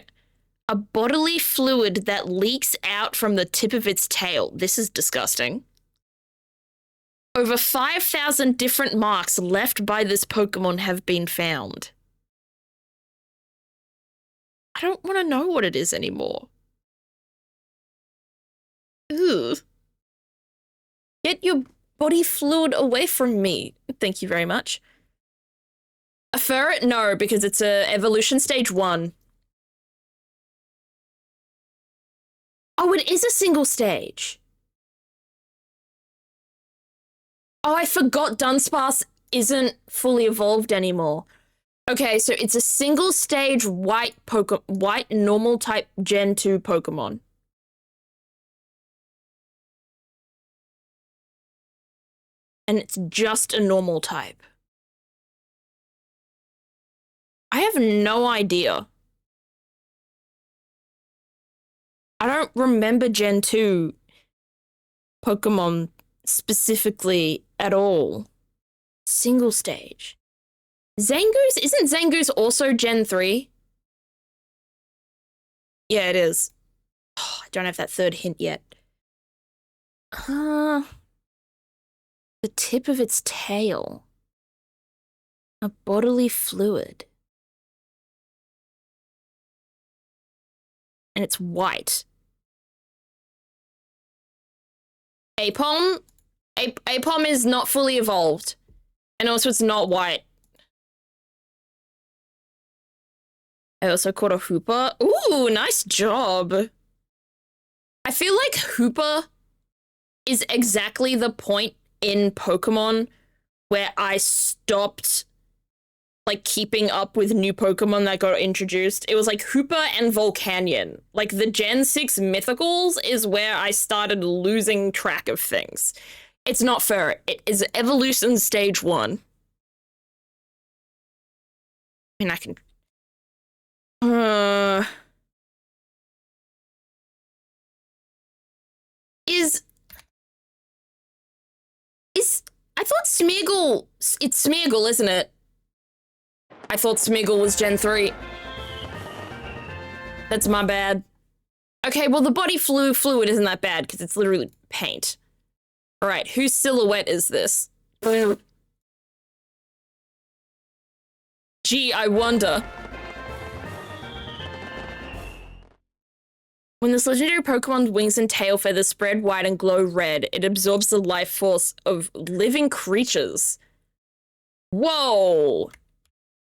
a bodily fluid that leaks out from the tip of its tail. This is disgusting. Over 5,000 different marks left by this Pokemon have been found. I don't want to know what it is anymore. Ugh. Get your body fluid away from me. Thank you very much. A ferret? No, because it's a evolution stage 1. Oh, it is a single stage. Oh, I forgot Dunsparce isn't fully evolved anymore. Okay, so it's a single stage white normal type Gen 2 Pokemon. And it's just a normal type. I have no idea. I don't remember Gen 2 Pokemon specifically at all. Single stage. Zangoose? Isn't Zangoose also Gen 3? Yeah, it is. Oh, I don't have that third hint yet. The tip of its tail. A bodily fluid. And it's white. Apom? Apom is not fully evolved. And also it's not white. I also caught a Hooper. Ooh, nice job. I feel like Hooper is exactly the point in Pokemon where I stopped like keeping up with new Pokemon that got introduced. It was like Hooper and Volcanion. Like the Gen 6 Mythicals is where I started losing track of things. It's not fair. It is evolution stage 1. I mean, I can... I thought Smeargle... It's Smeargle, isn't it? I thought Smeargle was Gen 3. That's my bad. Okay, well, the body fluid isn't that bad because it's literally paint. All right, whose silhouette is this? Gee, I wonder. When this legendary Pokemon's wings and tail feathers spread wide and glow red, it absorbs the life force of living creatures. Whoa!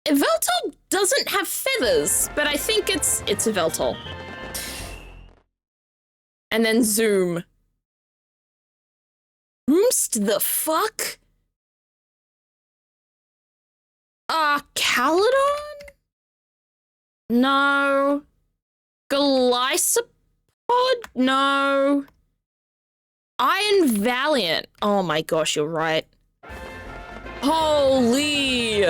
Yveltal doesn't have feathers, but I think it's a Yveltal. And then zoom. Whomst the fuck? Caledon? No. Glycopod? No. Iron Valiant. Oh my gosh, you're right. Holy!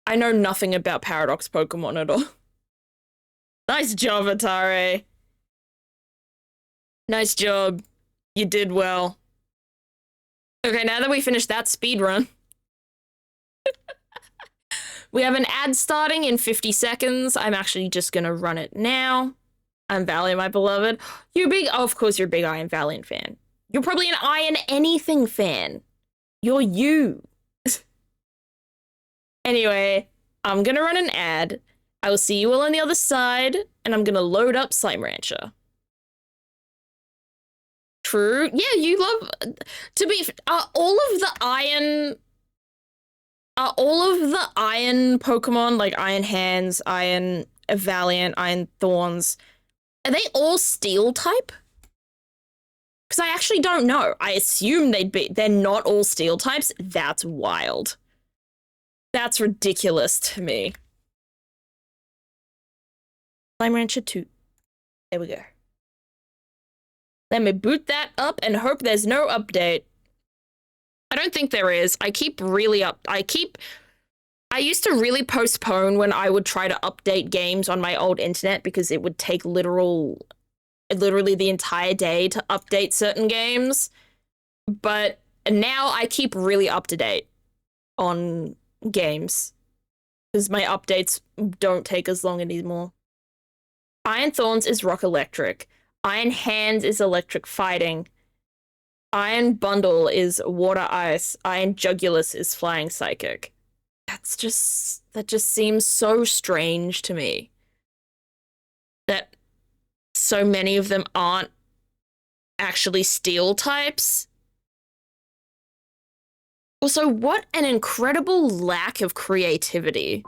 I know nothing about Paradox Pokemon at all. Nice job, Atare. Nice job. You did well. Okay, now that we finished that speed run, we have an ad starting in 50 seconds. I'm actually just gonna run it now. I'm Valiant, my beloved. Oh, of course you're a big Iron Valiant fan. You're probably an Iron Anything fan. You're you. Anyway, I'm gonna run an ad. I will see you all on the other side, and I'm gonna load up Slime Rancher. True. Yeah, you love... To be... all of the Iron Pokemon, like Iron Hands, Iron Valiant, Iron Thorns, are they all Steel type? Because I actually don't know. I assume they're not all Steel types. That's wild. That's ridiculous to me. Slime Rancher 2. There we go. Let me boot that up and hope there's no update. I don't think there is. I used to really postpone when I would try to update games on my old internet because it would take literally the entire day to update certain games. But now I keep really up to date on games because my updates don't take as long anymore. Iron Thorns is Rock Electric. Iron Hands is Electric Fighting. Iron Bundle is Water Ice. Iron Jugulus is Flying Psychic. That just seems so strange to me. That so many of them aren't actually Steel types. Also, what an incredible lack of creativity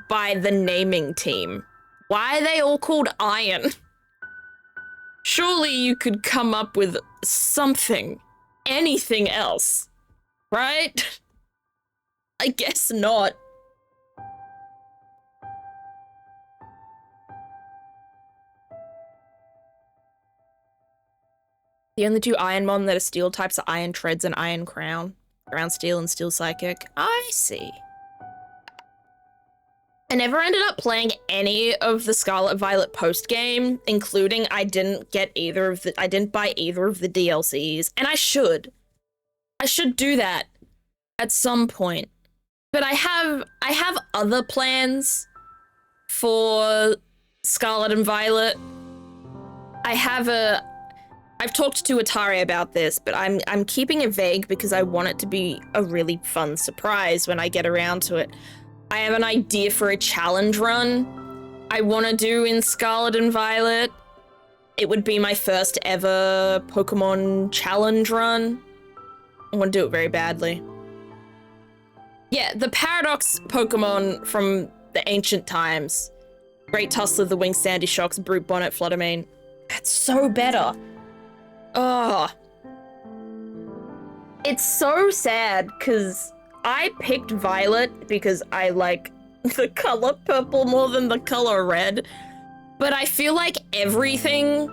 by the naming team. Why are they all called Iron? Surely you could come up with something, anything else, right? I guess not. The only two Ironmon that are Steel types are Iron Treads and Iron Crown. Ground Steel and Steel Psychic. I see. I never ended up playing any of the Scarlet Violet post-game, including I didn't buy either of the DLCs, and I should. I should do that at some point. But I have other plans for Scarlet and Violet. I've talked to Atari about this, but I'm keeping it vague because I want it to be a really fun surprise when I get around to it. I have an idea for a challenge run I want to do in Scarlet and Violet. It would be my first ever Pokemon challenge run. I want to do it very badly. Yeah, the Paradox Pokemon from the ancient times. Great Tussler, the Winged Sandy Shocks, Brute Bonnet, Fluttermane. That's so better. Oh. It's so sad, because I picked Violet because I like the color purple more than the color red. But I feel like everything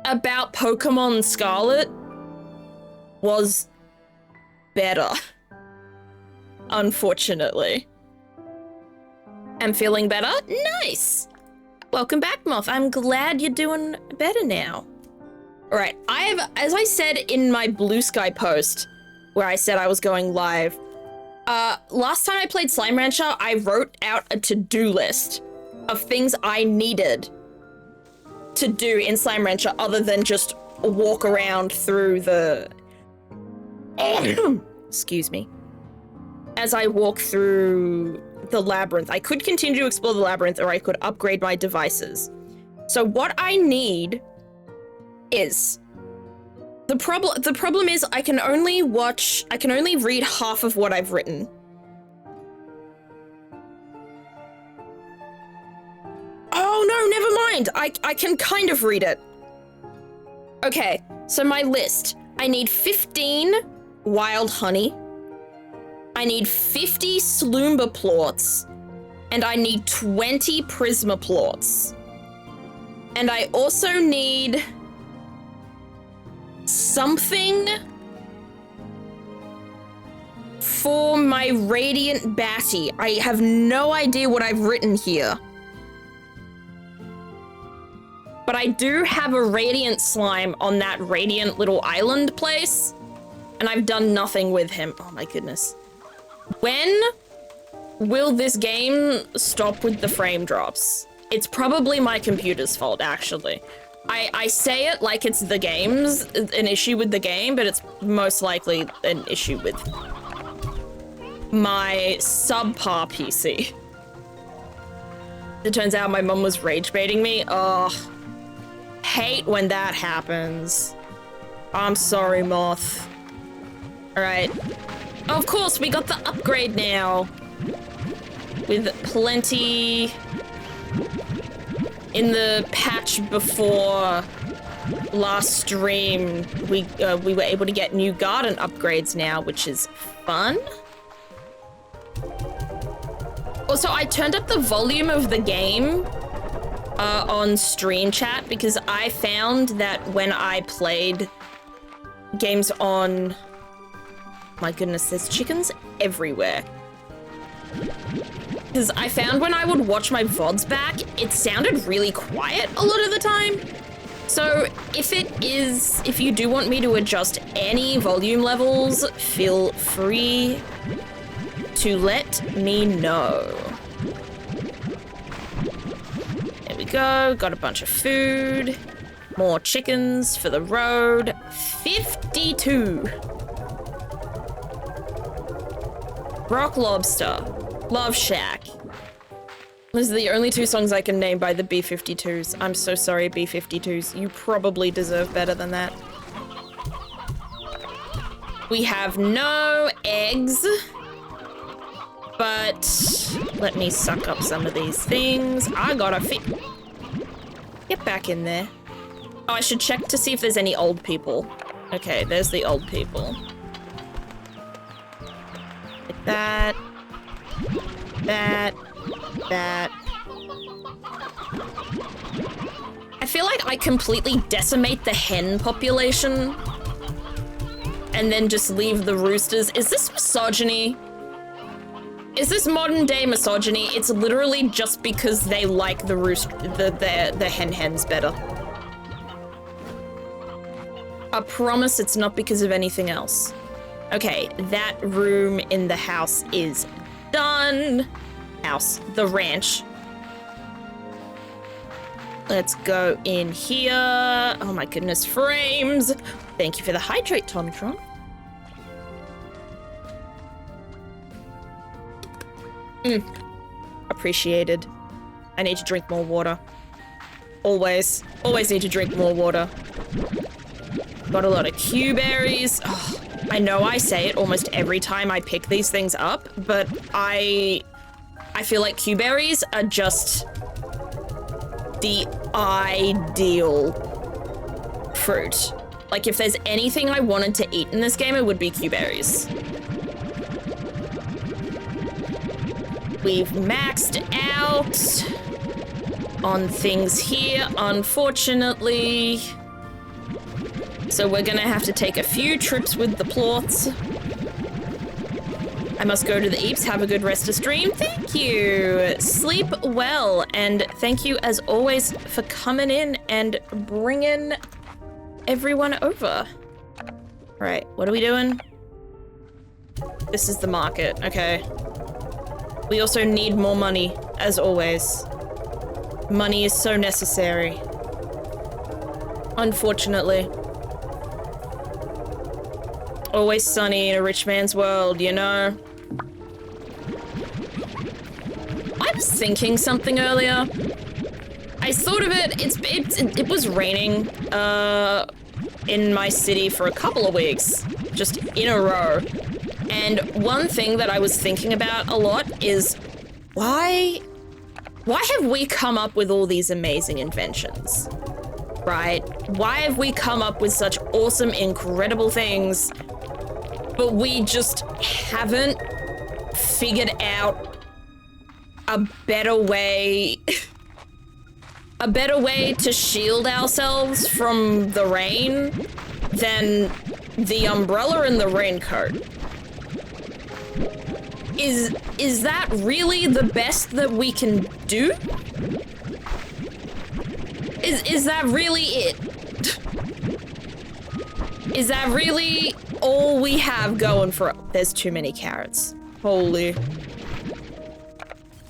about Pokemon Scarlet was better. Unfortunately. I'm feeling better? Nice! Welcome back, Moth. I'm glad you're doing better now. Alright, as I said in my Blue Sky post, where I said I was going live, last time I played Slime Rancher, I wrote out a to-do list of things I needed to do in Slime Rancher other than just walk around through the... Excuse me. As I walk through the labyrinth. I could continue to explore the labyrinth, or I could upgrade my devices. So what I need is... The problem is I can only read half of what I've written. Oh no, never mind. I can kind of read it. Okay, so my list. I need 15 wild honey. I need 50 Sloomba plorts. And I need 20 Prisma plorts. And I also need something for my Radiant Batty. I have no idea what I've written here. But I do have a Radiant Slime on that Radiant little island place. And I've done nothing with him. Oh my goodness. When will this game stop with the frame drops? It's probably my computer's fault, actually. I say it like it's the game's, an issue with the game, but it's most likely an issue with my subpar PC. It turns out my mum was rage baiting me. Ugh. Hate when that happens. I'm sorry, Moth. Alright. Of course, we got the upgrade now. With plenty... In the patch before last stream, we were able to get new garden upgrades now, which is fun. Also, I turned up the volume of the game on stream chat because I found that when I played games on... My goodness, there's chickens everywhere. Because I found when I would watch my VODs back, it sounded really quiet a lot of the time. So if you do want me to adjust any volume levels, feel free to let me know. There we go, got a bunch of food. More chickens for the road. 52. Rock Lobster. Love Shack. Those are the only two songs I can name by the B-52s. I'm so sorry, B-52s. You probably deserve better than that. We have no eggs. But let me suck up some of these things. I gotta fit. Get back in there. Oh, I should check to see if there's any old people. Okay, there's the old people. Like that. That. I feel like I completely decimate the hen population and then just leave the roosters. Is this misogyny? Is this modern day misogyny? It's literally just because they like the the hens better. I promise it's not because of anything else. Okay, that room in the house is done. The ranch. Let's go in here. Oh my goodness, frames. Thank you for the hydrate, Tomtron. Appreciated. I need to drink more water. Always need to drink more water. Got a lot of Q berries. Oh, I know I say it almost every time I pick these things up, but I feel like Q berries are just the ideal fruit. Like, if there's anything I wanted to eat in this game, it would be Q berries. We've maxed out on things here, unfortunately. So we're gonna have to take a few trips with the plorts. I must go to the Eeps. Have a good rest of stream. Thank you. Sleep well. And thank you, as always, for coming in and bringing everyone over. Right, what are we doing? This is the market. Okay. We also need more money, as always. Money is so necessary. Unfortunately. Always sunny in a rich man's world, you know? I was thinking something earlier. I thought of it, it was raining in my city for a couple of weeks, just in a row. And one thing that I was thinking about a lot is why have we come up with all these amazing inventions? right? Why have we come up with such awesome, incredible things, but we just haven't figured out a better way to shield ourselves from the rain than the umbrella and the raincoat? Is that really the best that we can do? Is that really it? Is that really all we have going for it? There's too many carrots. Holy.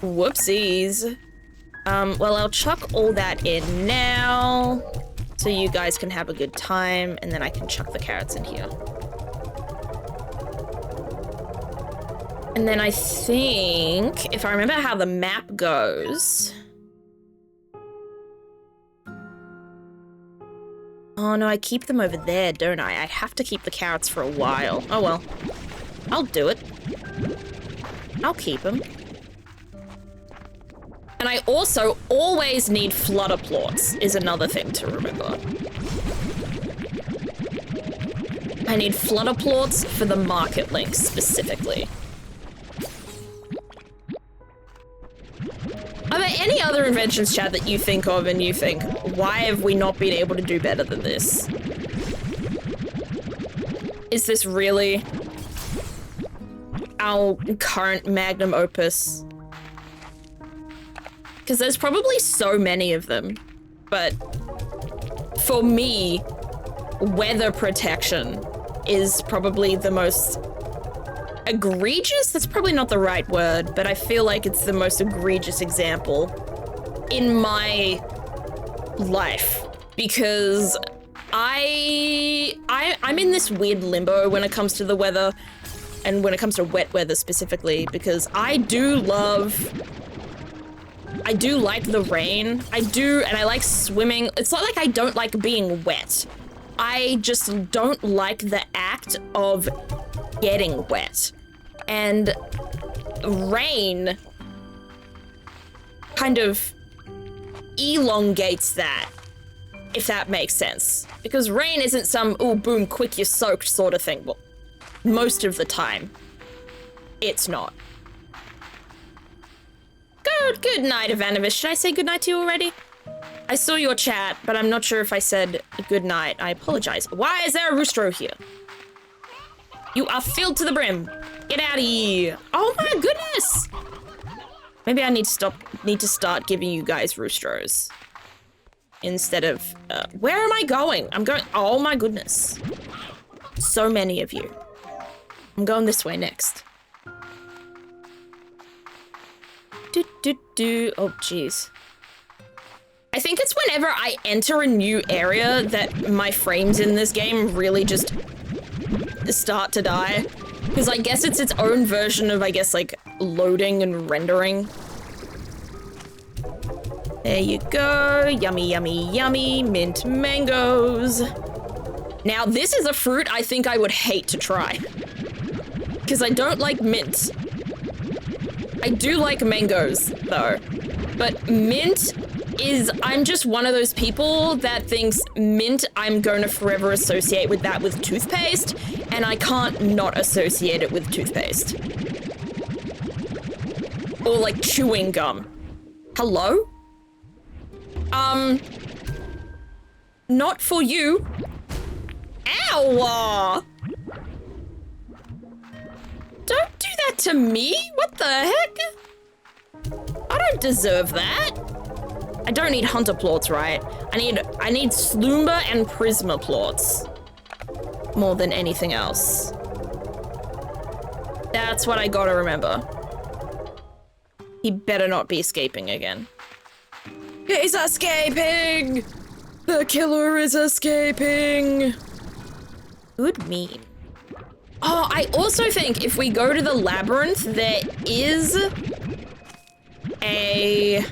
Whoopsies. Well, I'll chuck all that in now so you guys can have a good time, and then I can chuck the carrots in here. And then I think, if I remember how the map goes... Oh no, I keep them over there, don't I? I have to keep the carrots for a while. Oh well. I'll do it. I'll keep them. And I also always need flutter plorts, is another thing to remember. I need flutter plorts for the market links specifically. Are there any other inventions, chat, that you think of and you think, why have we not been able to do better than this? Is this really our current magnum opus? Because there's probably so many of them, but for me, weather protection is probably the most egregious? That's probably not the right word, but I feel like it's the most egregious example in my life, because I'm in this weird limbo when it comes to the weather, and when it comes to wet weather specifically, because I do like the rain. I do, and I like swimming. It's not like I don't like being wet. I just don't like the act of getting wet. And rain kind of elongates that, if that makes sense. Because rain isn't some, ooh, boom, quick, you're soaked sort of thing. Well, most of the time, it's not. Good night, Ivanovic. Should I say good night to you already? I saw your chat, but I'm not sure if I said good night. I apologize. Why is there a roostro here? You are filled to the brim. Get out of here. Oh my goodness. Maybe I need to start giving you guys roostros. Instead of, where am I going? I'm going, oh my goodness. So many of you. I'm going this way next. Oh, jeez. I think it's whenever I enter a new area that my frames in this game really just start to die. Because I guess it's its own version of, I guess, like, loading and rendering. There you go. Yummy, yummy, yummy. Mint mangoes. Now, this is a fruit I think I would hate to try. Because I don't like mint. I do like mangoes, though. But mint is, I'm just one of those people that thinks mint, I'm going to forever associate with that with toothpaste, and I can't not associate it with toothpaste. Or like chewing gum. Hello? Not for you. Ow! Don't do that to me! What the heck? I don't deserve that. I don't need hunter plorts, right? I need Sloomba and Prisma plorts. More than anything else. That's what I gotta remember. He better not be escaping again. He's escaping! The killer is escaping! Good meme. Oh, I also think if we go to the labyrinth, there is a...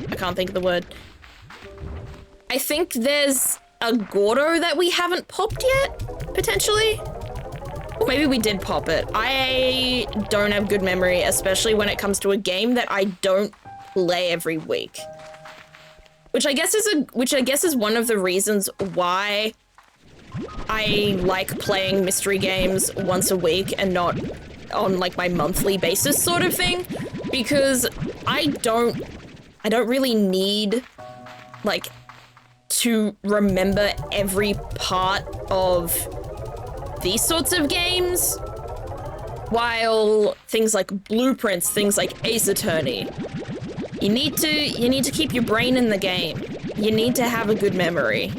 I can't think of the word. I think there's a Gordo that we haven't popped yet, potentially. Or maybe we did pop it. I don't have good memory, especially when it comes to a game that I don't play every week. which I guess is one of the reasons why I like playing mystery games once a week and not on like my monthly basis sort of thing, because I don't really need like to remember every part of these sorts of games, while things like Blueprints, things like Ace Attorney, you need to keep your brain in the game. You need to have a good memory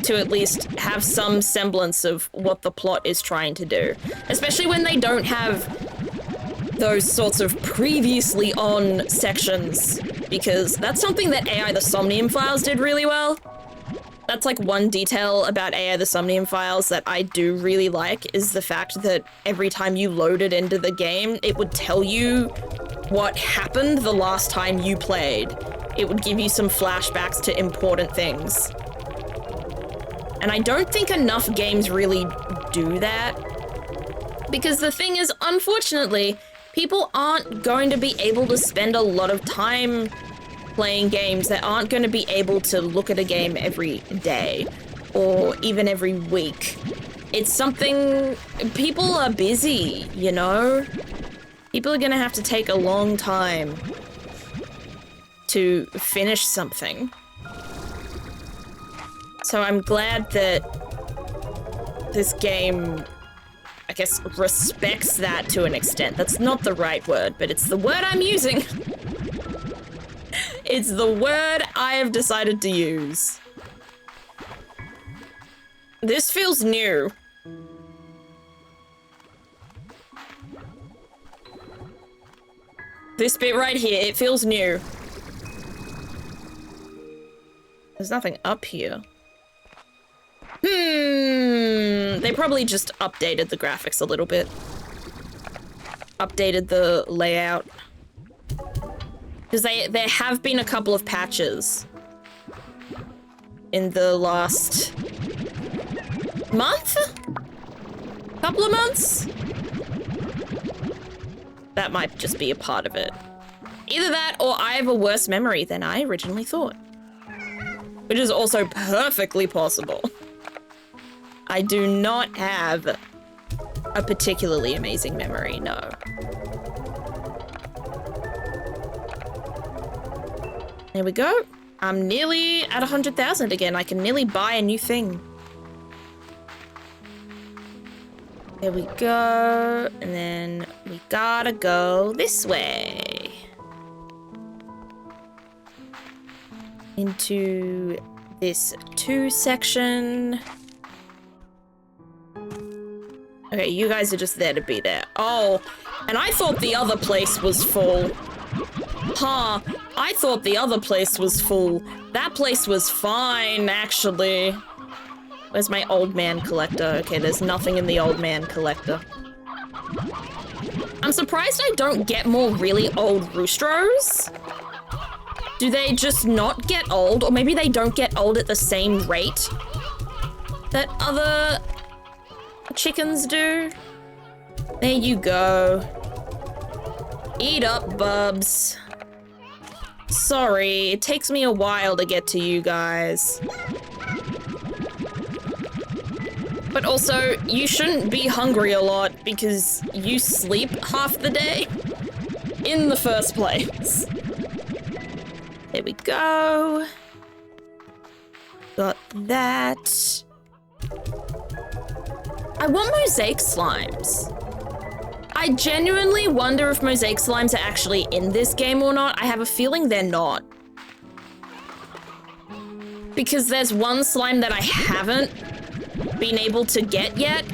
to at least have some semblance of what the plot is trying to do, especially when they don't have those sorts of previously on sections, because that's something that AI the Somnium Files did really well. That's like one detail about AI the Somnium Files that I do really like, is the fact that every time you loaded into the game, it would tell you what happened the last time you played. It would give you some flashbacks to important things. And I don't think enough games really do that, because the thing is, unfortunately, people aren't going to be able to spend a lot of time playing games. They aren't going to be able to look at a game every day or even every week. It's something, people are busy, you know? People are going to have to take a long time to finish something. So I'm glad that this game, I guess, respects that to an extent. That's not the right word, but it's the word I'm using. It's the word I have decided to use. This feels new. This bit right here, it feels new. There's nothing up here. They probably just updated the graphics a little bit. Updated the layout. Because there have been a couple of patches in the last month? Couple of months? That might just be a part of it. Either that or I have a worse memory than I originally thought. Which is also perfectly possible. I do not have a particularly amazing memory, no. There we go. I'm nearly at 100,000 again. I can nearly buy a new thing. There we go. And then we gotta go this way. Into this 2 section. Okay, you guys are just there to be there. Oh, and I thought the other place was full. Huh, I thought the other place was full. That place was fine, actually. Where's my old man collector? Okay, there's nothing in the old man collector. I'm surprised I don't get more really old roostros. Do they just not get old? Or maybe they don't get old at the same rate that other chickens do? There you go. Eat up, bubs. Sorry, it takes me a while to get to you guys. But also, you shouldn't be hungry a lot because you sleep half the day in the first place. There we go. Got that. I want mosaic slimes. I genuinely wonder if mosaic slimes are actually in this game or not. I have a feeling they're not. Because there's one slime that I haven't been able to get yet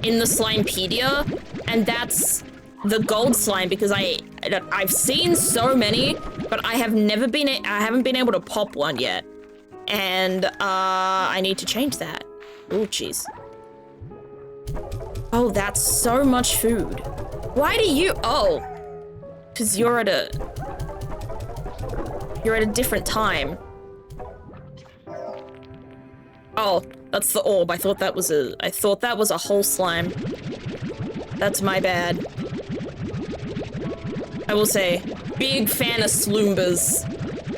in the Slimepedia, and that's the gold slime, because I've seen so many, but I haven't been able to pop one yet. And I need to change that. Oh, jeez. Oh, that's so much food. Why do you... Oh. Because you're at a different time. Oh, that's the orb. I thought that was a whole slime. That's my bad. I will say, big fan of Sloombas.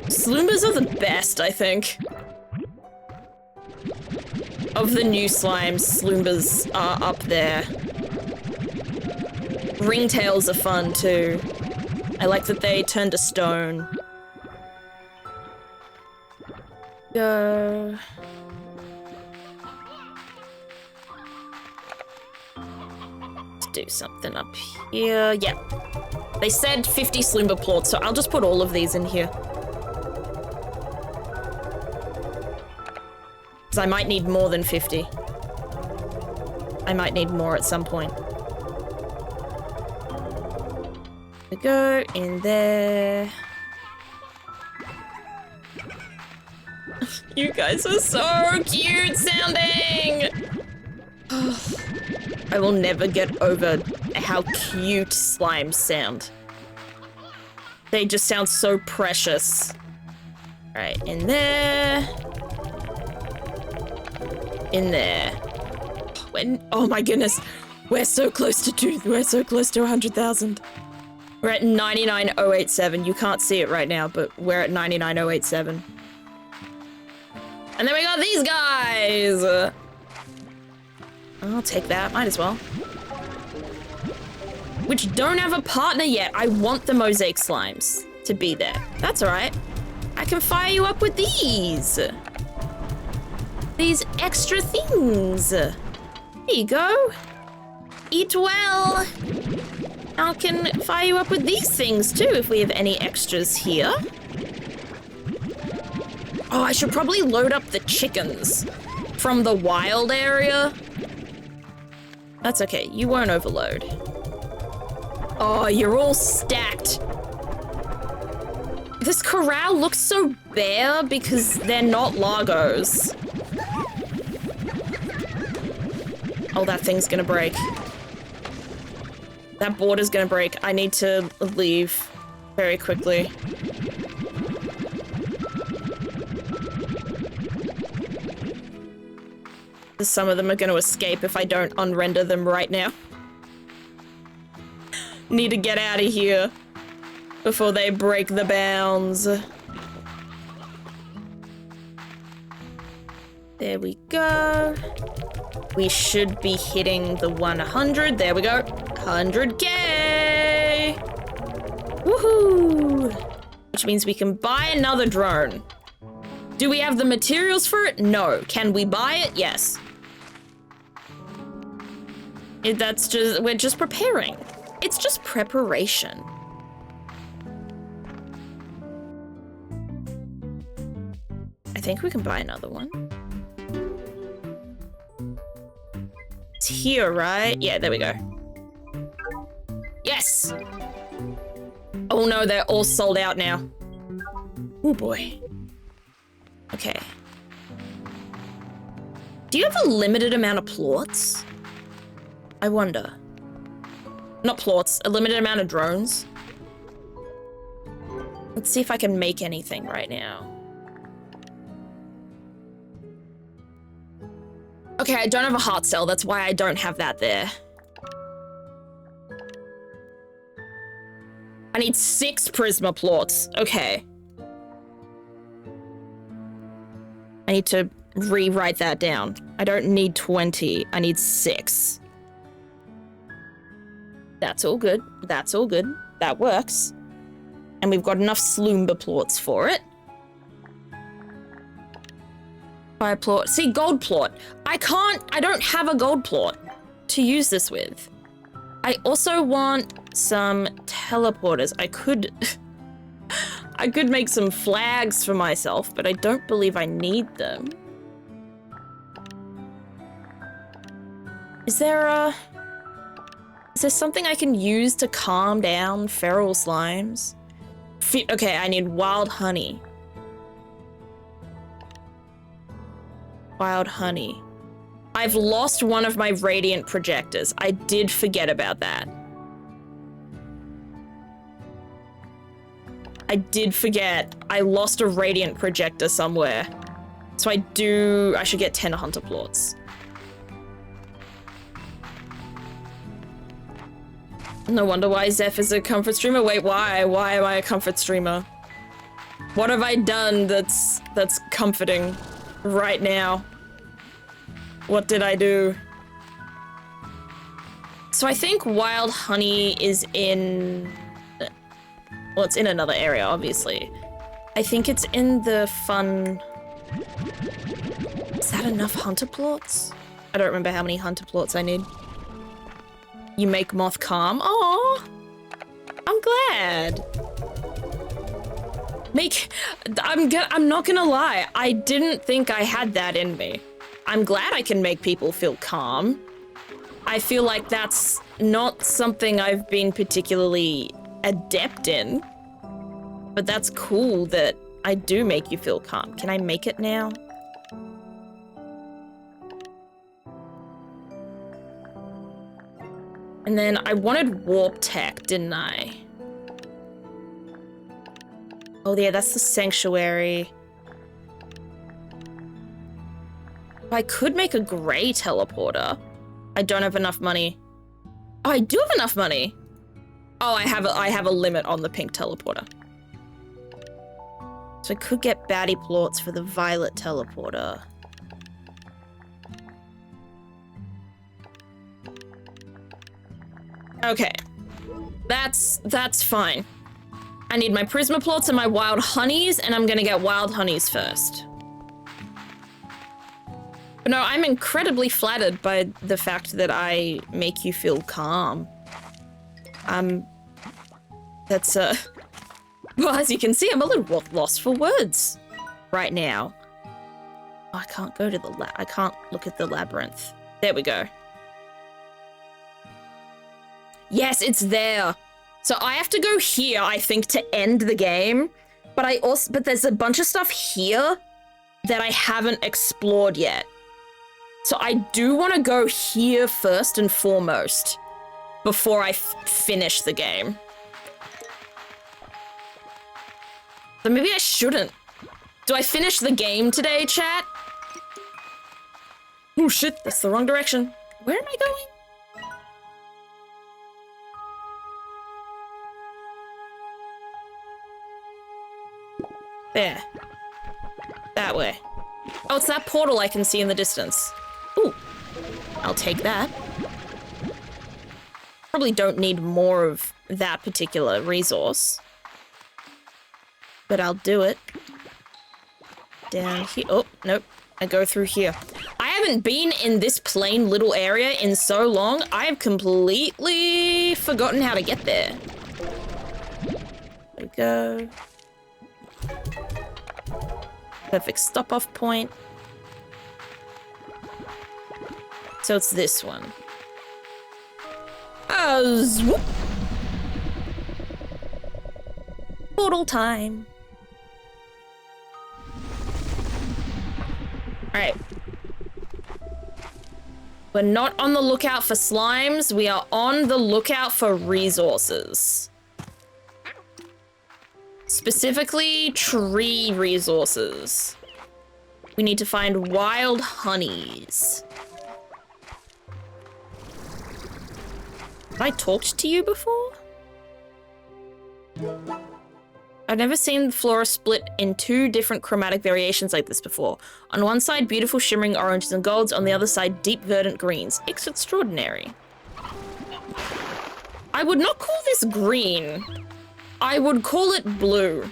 Sloombas are the best, I think. Of the new slimes, Sloombas are up there. Ringtails are fun too. I like that they turn to stone. Go. Let's do something up here. Yeah. They said 50 Sloomba plorts, so I'll just put all of these in here. Because I might need more than 50. I might need more at some point. We go in there. You guys are so cute sounding! I will never get over how cute slimes sound. They just sound so precious. Right, in there. In there. Oh my goodness. We're so close to 100,000. We're at 99,087. You can't see it right now, but we're at 99,087. And then we got these guys! I'll take that, might as well. Which don't have a partner yet. I want the mosaic slimes to be there. That's all right. I can fire you up with these. These extra things. Here you go. Eat well. I can fire you up with these things too if we have any extras here. Oh, I should probably load up the chickens from the wild area. That's okay, you won't overload. Oh, you're all stacked. This corral looks so bare because they're not Largos. Oh, that thing's gonna break. That border's gonna break. I need to leave very quickly. Some of them are going to escape if I don't unrender them right now. Need to get out of here before they break the bounds. There we go. We should be hitting the 100. There we go. 100K! Woohoo! Which means we can buy another drone. Do we have the materials for it? No. Can we buy it? Yes. We're just preparing. It's just preparation. I think we can buy another one. It's here, right? Yeah, there we go. Yes! Oh no, they're all sold out now. Oh boy. Okay. Do you have a limited amount of plorts? I wonder. Not plorts, a limited amount of drones. Let's see if I can make anything right now. Okay, I don't have a heart cell, that's why I don't have that there. I need 6 Prisma plorts. Okay. I need to rewrite that down. I don't need 20, I need 6. That's all good. That's all good. That works. And we've got enough Sloomba plorts for it. Fire plort. See, gold plort. I don't have a gold plort to use this with. I also want some teleporters. I could make some flags for myself, but I don't believe I need them. Is there something I can use to calm down feral slimes? Okay, I need wild honey. Wild honey. I've lost one of my radiant projectors. I did forget about that. I did forget. I lost a radiant projector somewhere. So I should get 10 hunter plorts. No wonder why Zeph is a comfort streamer. Wait, why? Why am I a comfort streamer? What have I done that's comforting right now? What did I do? So I think wild honey is in... Well, it's in another area, obviously. I think it's in the fun... Is that enough hunter plorts? I don't remember how many hunter plorts I need. You make moth calm. Aww. I'm glad. I'm not gonna lie. I didn't think I had that in me. I'm glad I can make people feel calm. I feel like that's not something I've been particularly adept in. But that's cool that I do make you feel calm. Can I make it now? And then I wanted warp tech, didn't I? Oh yeah, that's the sanctuary. I could make a gray teleporter. I don't have enough money. Oh, I do have enough money. Oh, I have a limit on the pink teleporter. So I could get baddie plorts for the violet teleporter. Okay. That's fine. I need my prisma plorts and my wild honeys, and I'm gonna get wild honeys first. But no, I'm incredibly flattered by the fact that I make you feel calm. That's, well, as you can see, I'm a little lost for words right now. Oh, I can't go to the I can't look at the labyrinth. There we go. Yes, it's there. So I have to go here, I think, to end the game. But there's a bunch of stuff here that I haven't explored yet. So I do want to go here first and foremost before I finish the game. So maybe I shouldn't. Do I finish the game today, chat? Oh shit, that's the wrong direction. Where am I going? There. That way. Oh, it's that portal I can see in the distance. Ooh. I'll take that. Probably don't need more of that particular resource. But I'll do it. Down here. Oh, nope. I go through here. I haven't been in this plain little area in so long, I have completely forgotten how to get there. There we go. Perfect stop-off point. So it's this one. Swoop. Portal time. Alright. We're not on the lookout for slimes, we are on the lookout for resources. Specifically, tree resources. We need to find wild honeys. Have I talked to you before? I've never seen the flora split in two different chromatic variations like this before. On one side, beautiful shimmering oranges and golds. On the other side, deep verdant greens. It's extraordinary. I would not call this green. I would call it blue.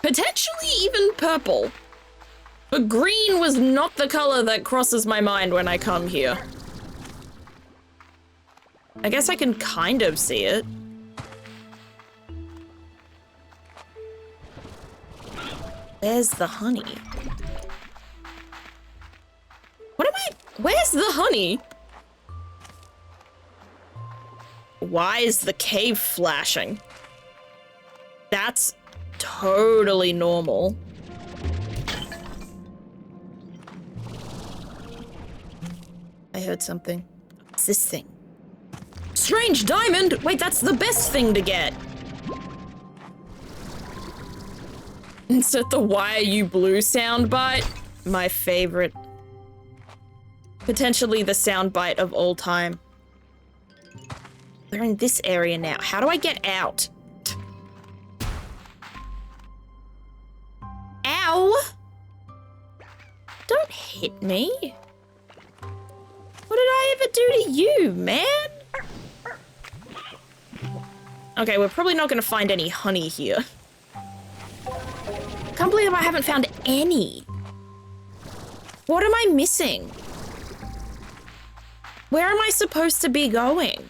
Potentially even purple. But green was not the color that crosses my mind when I come here. I guess I can kind of see it. Where's the honey? Where's the honey? Why is the cave flashing? That's totally normal. I heard something. What's this thing? Strange diamond! Wait, that's the best thing to get! Insert the "why are you blue" soundbite. My favorite. Potentially the soundbite of all time. We're in this area now. How do I get out? hit me? What did I ever do to you, man? Okay, we're probably not gonna find any honey here. Can't believe I haven't found any. What am I missing? Where am I supposed to be going?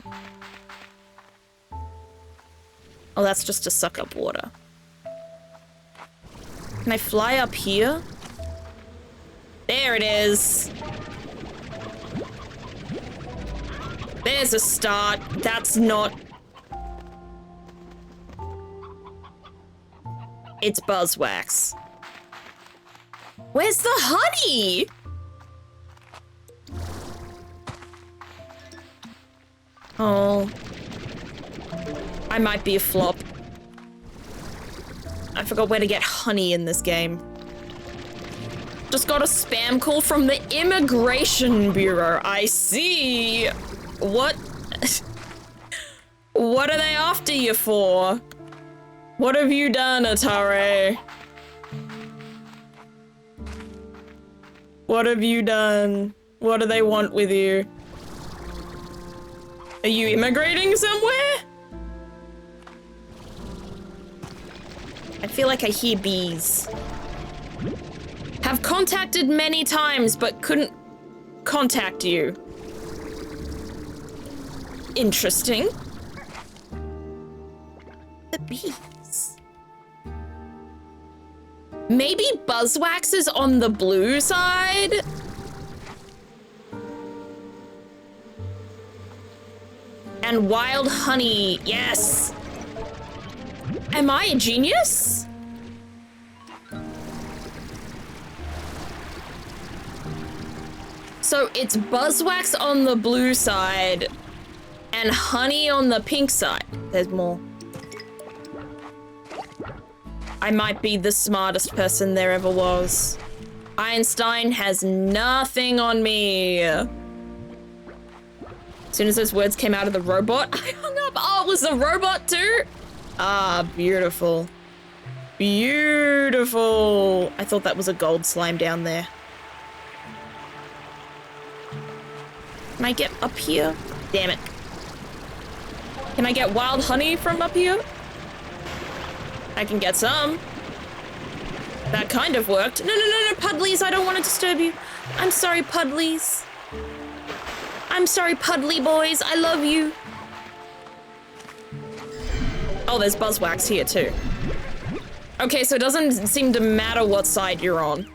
Oh, that's just to suck up water. Can I fly up here? There it is. There's a start. That's not... It's Buzzwax. Where's the honey? Oh. I might be a flop. I forgot where to get honey in this game. Just got a spam call from the Immigration Bureau. I see. What? What are they after you for? What have you done, Atare? What have you done? What do they want with you? Are you immigrating somewhere? I feel like I hear bees. Have contacted many times, but couldn't contact you. Interesting. The bees. Maybe Buzzwax is on the blue side? And wild honey, yes. Am I a genius? So it's Buzzwax on the blue side and honey on the pink side. There's more. I might be the smartest person there ever was. Einstein has nothing on me. As soon as those words came out of the robot, I hung up. Oh, it was a robot too? Ah, beautiful. Beautiful. I thought that was a gold slime down there. Can I get up here? Damn it. Can I get wild honey from up here? I can get some. That kind of worked. No, Pudleys, I don't want to disturb you. I'm sorry, Pudleys. I'm sorry, Pudley boys, I love you. Oh, there's Buzzwax here too. Okay, so it doesn't seem to matter what side you're on.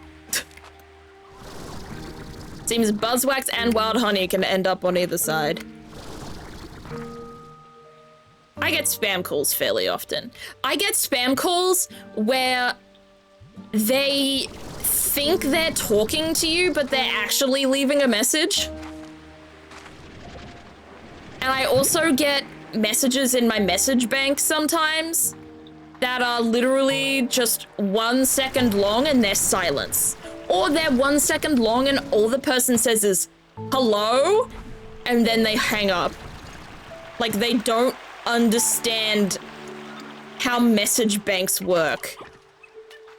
Seems Buzzwax and wild honey can end up on either side. I get spam calls fairly often. I get spam calls where they think they're talking to you, but they're actually leaving a message. And I also get messages in my message bank sometimes that are literally just 1 second long and they're silence. Or they're 1 second long and all the person says is, hello? And then they hang up. Like they don't understand how message banks work.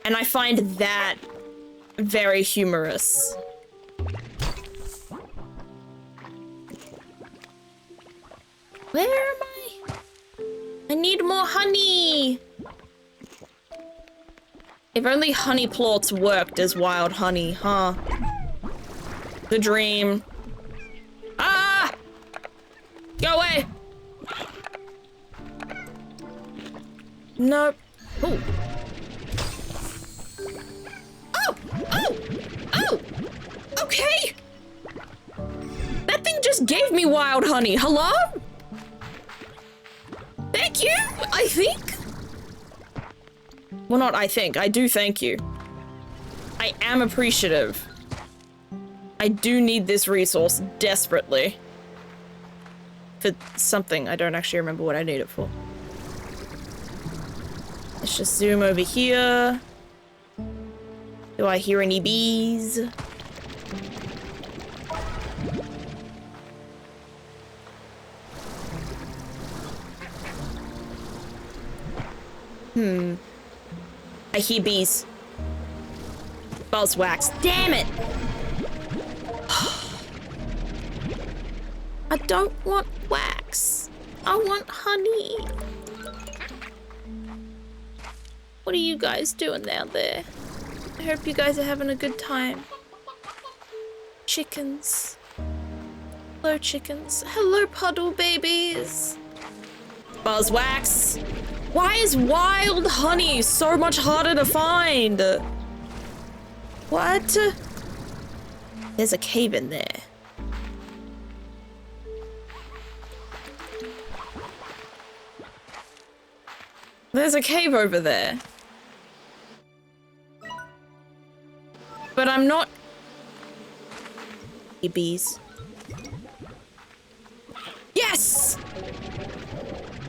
And I find that very humorous. Where am I? I need more honey. If only honey plorts worked as wild honey, huh? The dream. Ah! Go away! Nope. Ooh. Oh! Okay! That thing just gave me wild honey. Hello? Thank you, I think. Well, not I think. I do thank you. I am appreciative. I do need this resource desperately. For something. I don't actually remember what I need it for. Let's just zoom over here. Do I hear any bees? I hear bees. Buzzwax. Damn it! I don't want wax. I want honey. What are you guys doing out there? I hope you guys are having a good time. Chickens. Hello, chickens. Hello, puddle babies. Buzzwax. Why is wild honey so much harder to find? What? There's a cave in there. There's a cave over there. But I'm not... Bees. Yes!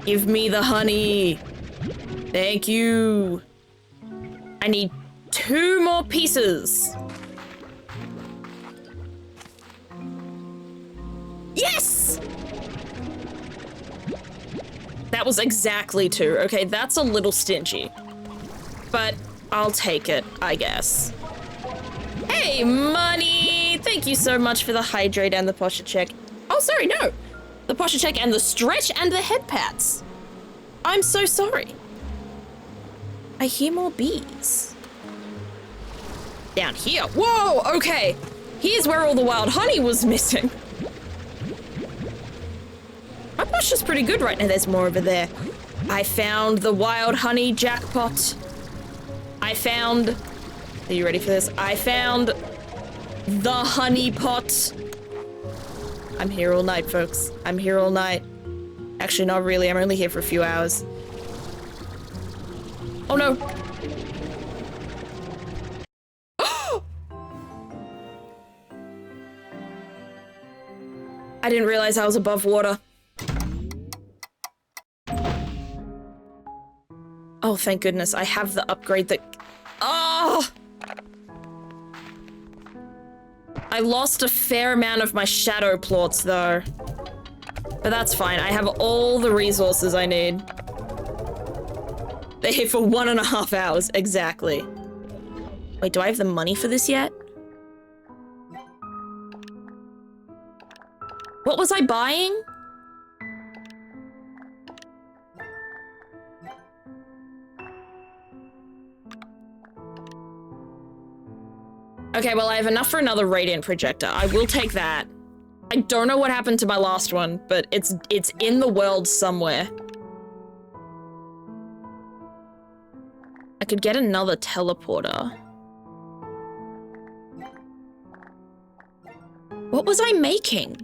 Give me the honey. Thank you. I need 2 more pieces. Yes! That was exactly 2. Okay, that's a little stingy. But I'll take it, I guess. Hey, money! Thank you so much for the hydrate and the posture check. Oh, sorry, no. The posture check and the stretch and the head pats. I'm so sorry. I hear more bees. Down here. Whoa, okay. Here's where all the wild honey was missing. My posture's pretty good right now. There's more over there. I found the wild honey jackpot. I found... Are you ready for this? I found the honey pot. I'm here all night, folks. I'm here all night. Actually, not really. I'm only here for a few hours. Oh, no. I didn't realize I was above water. Oh, thank goodness. I have the upgrade that... Oh! I lost a fair amount of my shadow plots, though. But that's fine. I have all the resources I need. They're here for 1.5 hours. Exactly. Wait, do I have the money for this yet? What was I buying? Okay, well, I have enough for another radiant projector. I will take that. I don't know what happened to my last one, but it's in the world somewhere. I could get another teleporter. What was I making?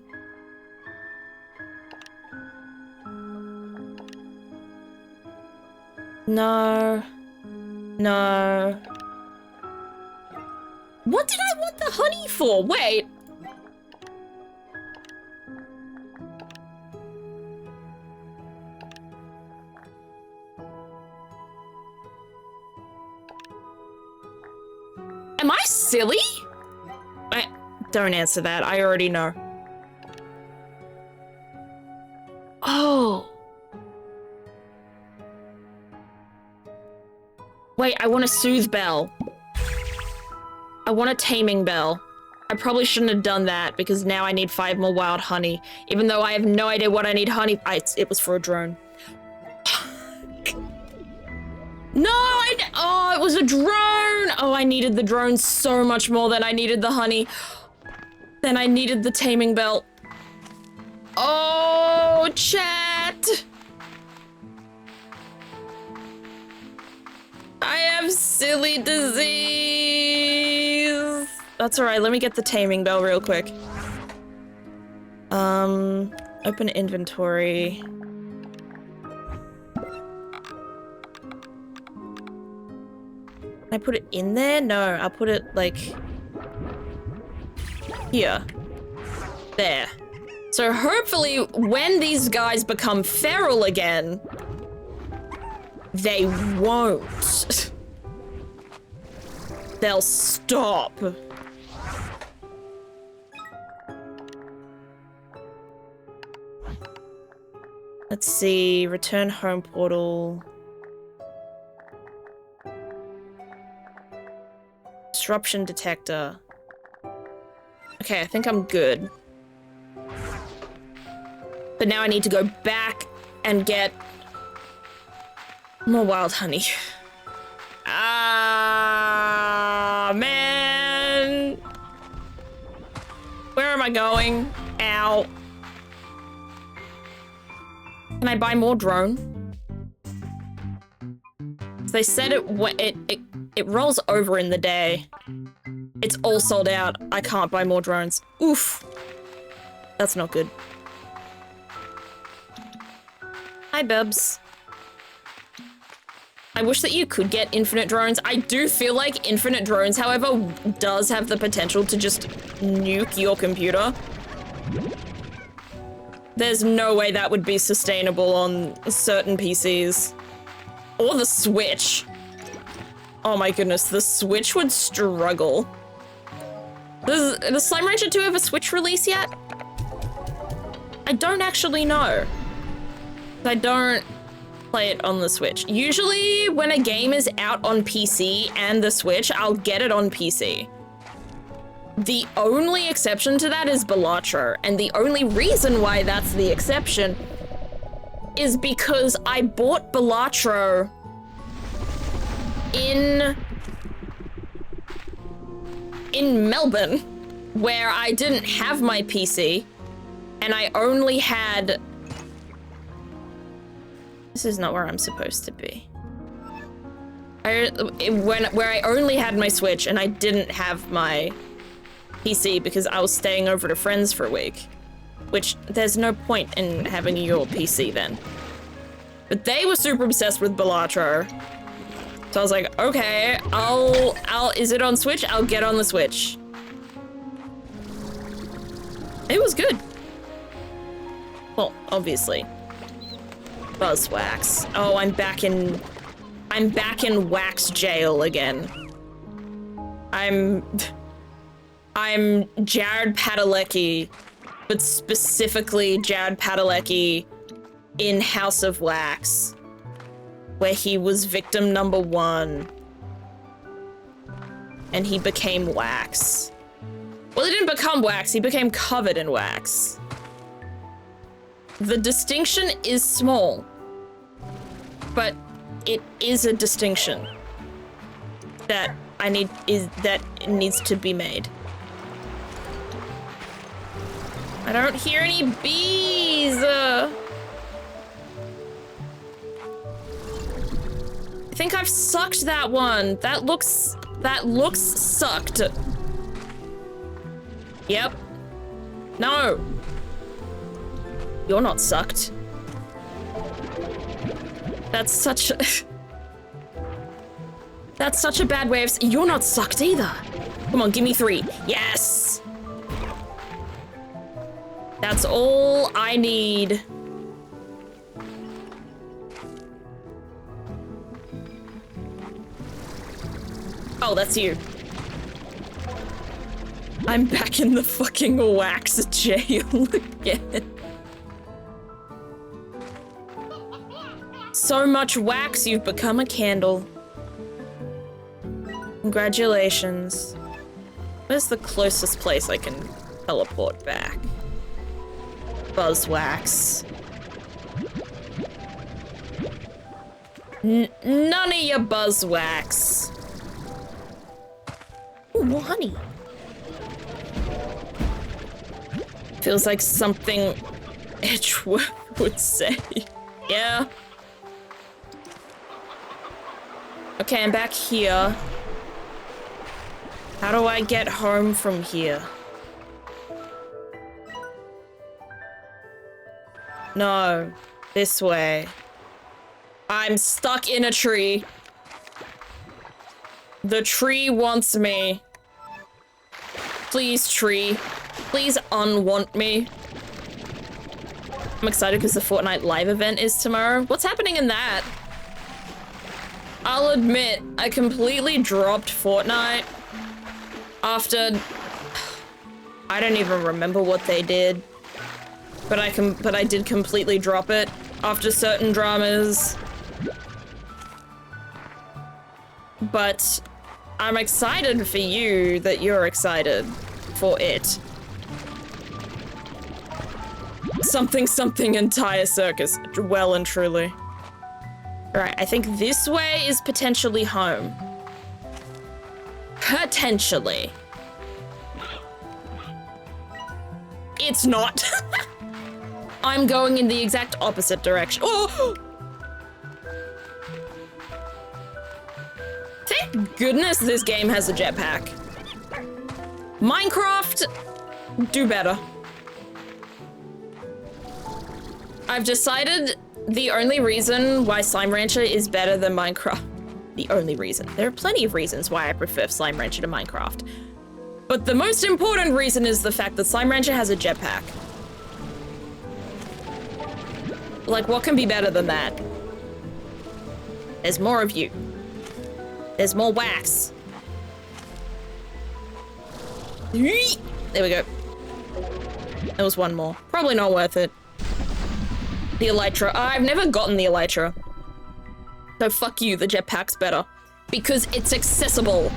No. No. What did I want the honey for? Wait. Am I silly? Don't answer that. I already know. Oh. Wait, I want a soothe bell. I want a taming bell. I probably shouldn't have done that because now I need 5 more wild honey. Even though I have no idea what I need honey. It was for a drone. No, oh, it was a drone. Oh, I needed the drone so much more than I needed the honey. Then I needed the taming bell. Oh, chat. I have silly disease. That's all right. Let me get the taming bell real quick. Open inventory. Can I put it in there? No, I'll put it like here. There. So hopefully when these guys become feral again, they won't. They'll stop. Let's see, return home portal. Disruption detector. Okay, I think I'm good. But now I need to go back and get more wild honey. Ah, man. Where am I going? Ow. Can I buy more drone? They said it rolls over in the day. It's all sold out. I can't buy more drones. Oof. That's not good. Hi, Bubs. I wish that you could get infinite drones. I do feel like infinite drones, however, does have the potential to just nuke your computer. There's no way that would be sustainable on certain PCs. Or the Switch. Oh my goodness, the Switch would struggle. Does Slime Rancher 2 have a Switch release yet? I don't actually know. I don't play it on the Switch. Usually when a game is out on PC and the Switch, I'll get it on PC. The only exception to that is Balatro, and the only reason why that's the exception is because I bought Balatro in Melbourne, where I didn't have my PC, and I only had... This is not where I'm supposed to be. Where I only had my Switch and I didn't have my PC because I was staying over to friends for a week, which there's no point in having your PC then. But they were super obsessed with Balatro. So I was like, okay, is it on Switch? I'll get on the Switch. It was good. Well, obviously. Buzzwax. Oh, I'm back in wax jail again. I'm Jared Padalecki, but specifically Jared Padalecki in House of Wax, where he was victim number 1 and he became wax. Well, he didn't become wax, he became covered in wax. The distinction is small, but it is a distinction that needs to be made. I don't hear any bees. I think I've sucked that one. That looks sucked. Yep. No. You're not sucked. That's such a... That's such a bad way of... You're not sucked either. Come on, give me 3. Yes! That's all I need. Oh, that's you. I'm back in the fucking wax jail again. So much wax, you've become a candle. Congratulations. Where's the closest place I can teleport back? Buzzwax. None of your buzzwax. Ooh, more honey. Feels like something Edgeworth would say. Yeah. Okay, I'm back here. How do I get home from here? No, this way. I'm stuck in a tree. The tree wants me. Please, tree. Please unwant me. I'm excited because the Fortnite live event is tomorrow. What's happening in that? I'll admit, I completely dropped Fortnite after... I don't even remember what they did. But I did completely drop it after certain dramas. But I'm excited for you that you're excited for it. something something entire circus. Well and truly. Alright, I think this way is potentially home. Potentially. It's not. I'm going in the exact opposite direction. Oh! Thank goodness this game has a jetpack. Minecraft, do better. I've decided the only reason why Slime Rancher is better than Minecraft. The only reason. There are plenty of reasons why I prefer Slime Rancher to Minecraft. But the most important reason is the fact that Slime Rancher has a jetpack. Like, what can be better than that? There's more of you. There's more wax. There we go. There was one more. Probably not worth it. The Elytra. I've never gotten the Elytra. So fuck you, the jetpack's better. Because it's accessible.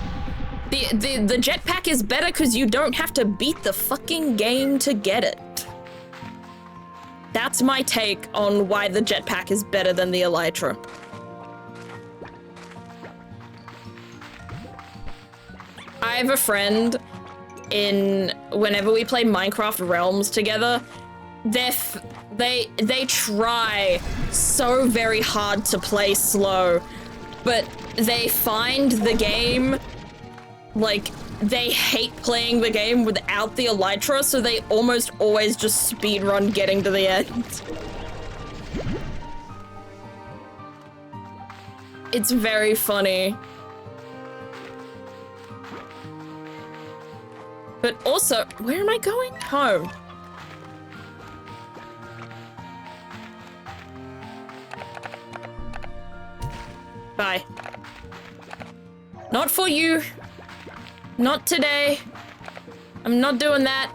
The jetpack is better because you don't have to beat the fucking game to get it. That's my take on why the jetpack is better than the Elytra. I have a friend whenever we play Minecraft Realms together, they try so very hard to play slow, but they find the game, like, they hate playing the game without the Elytra, so they almost always just speedrun getting to the end. It's very funny. But also, where am I going? Home. Bye. Not for you. Not today. I'm not doing that.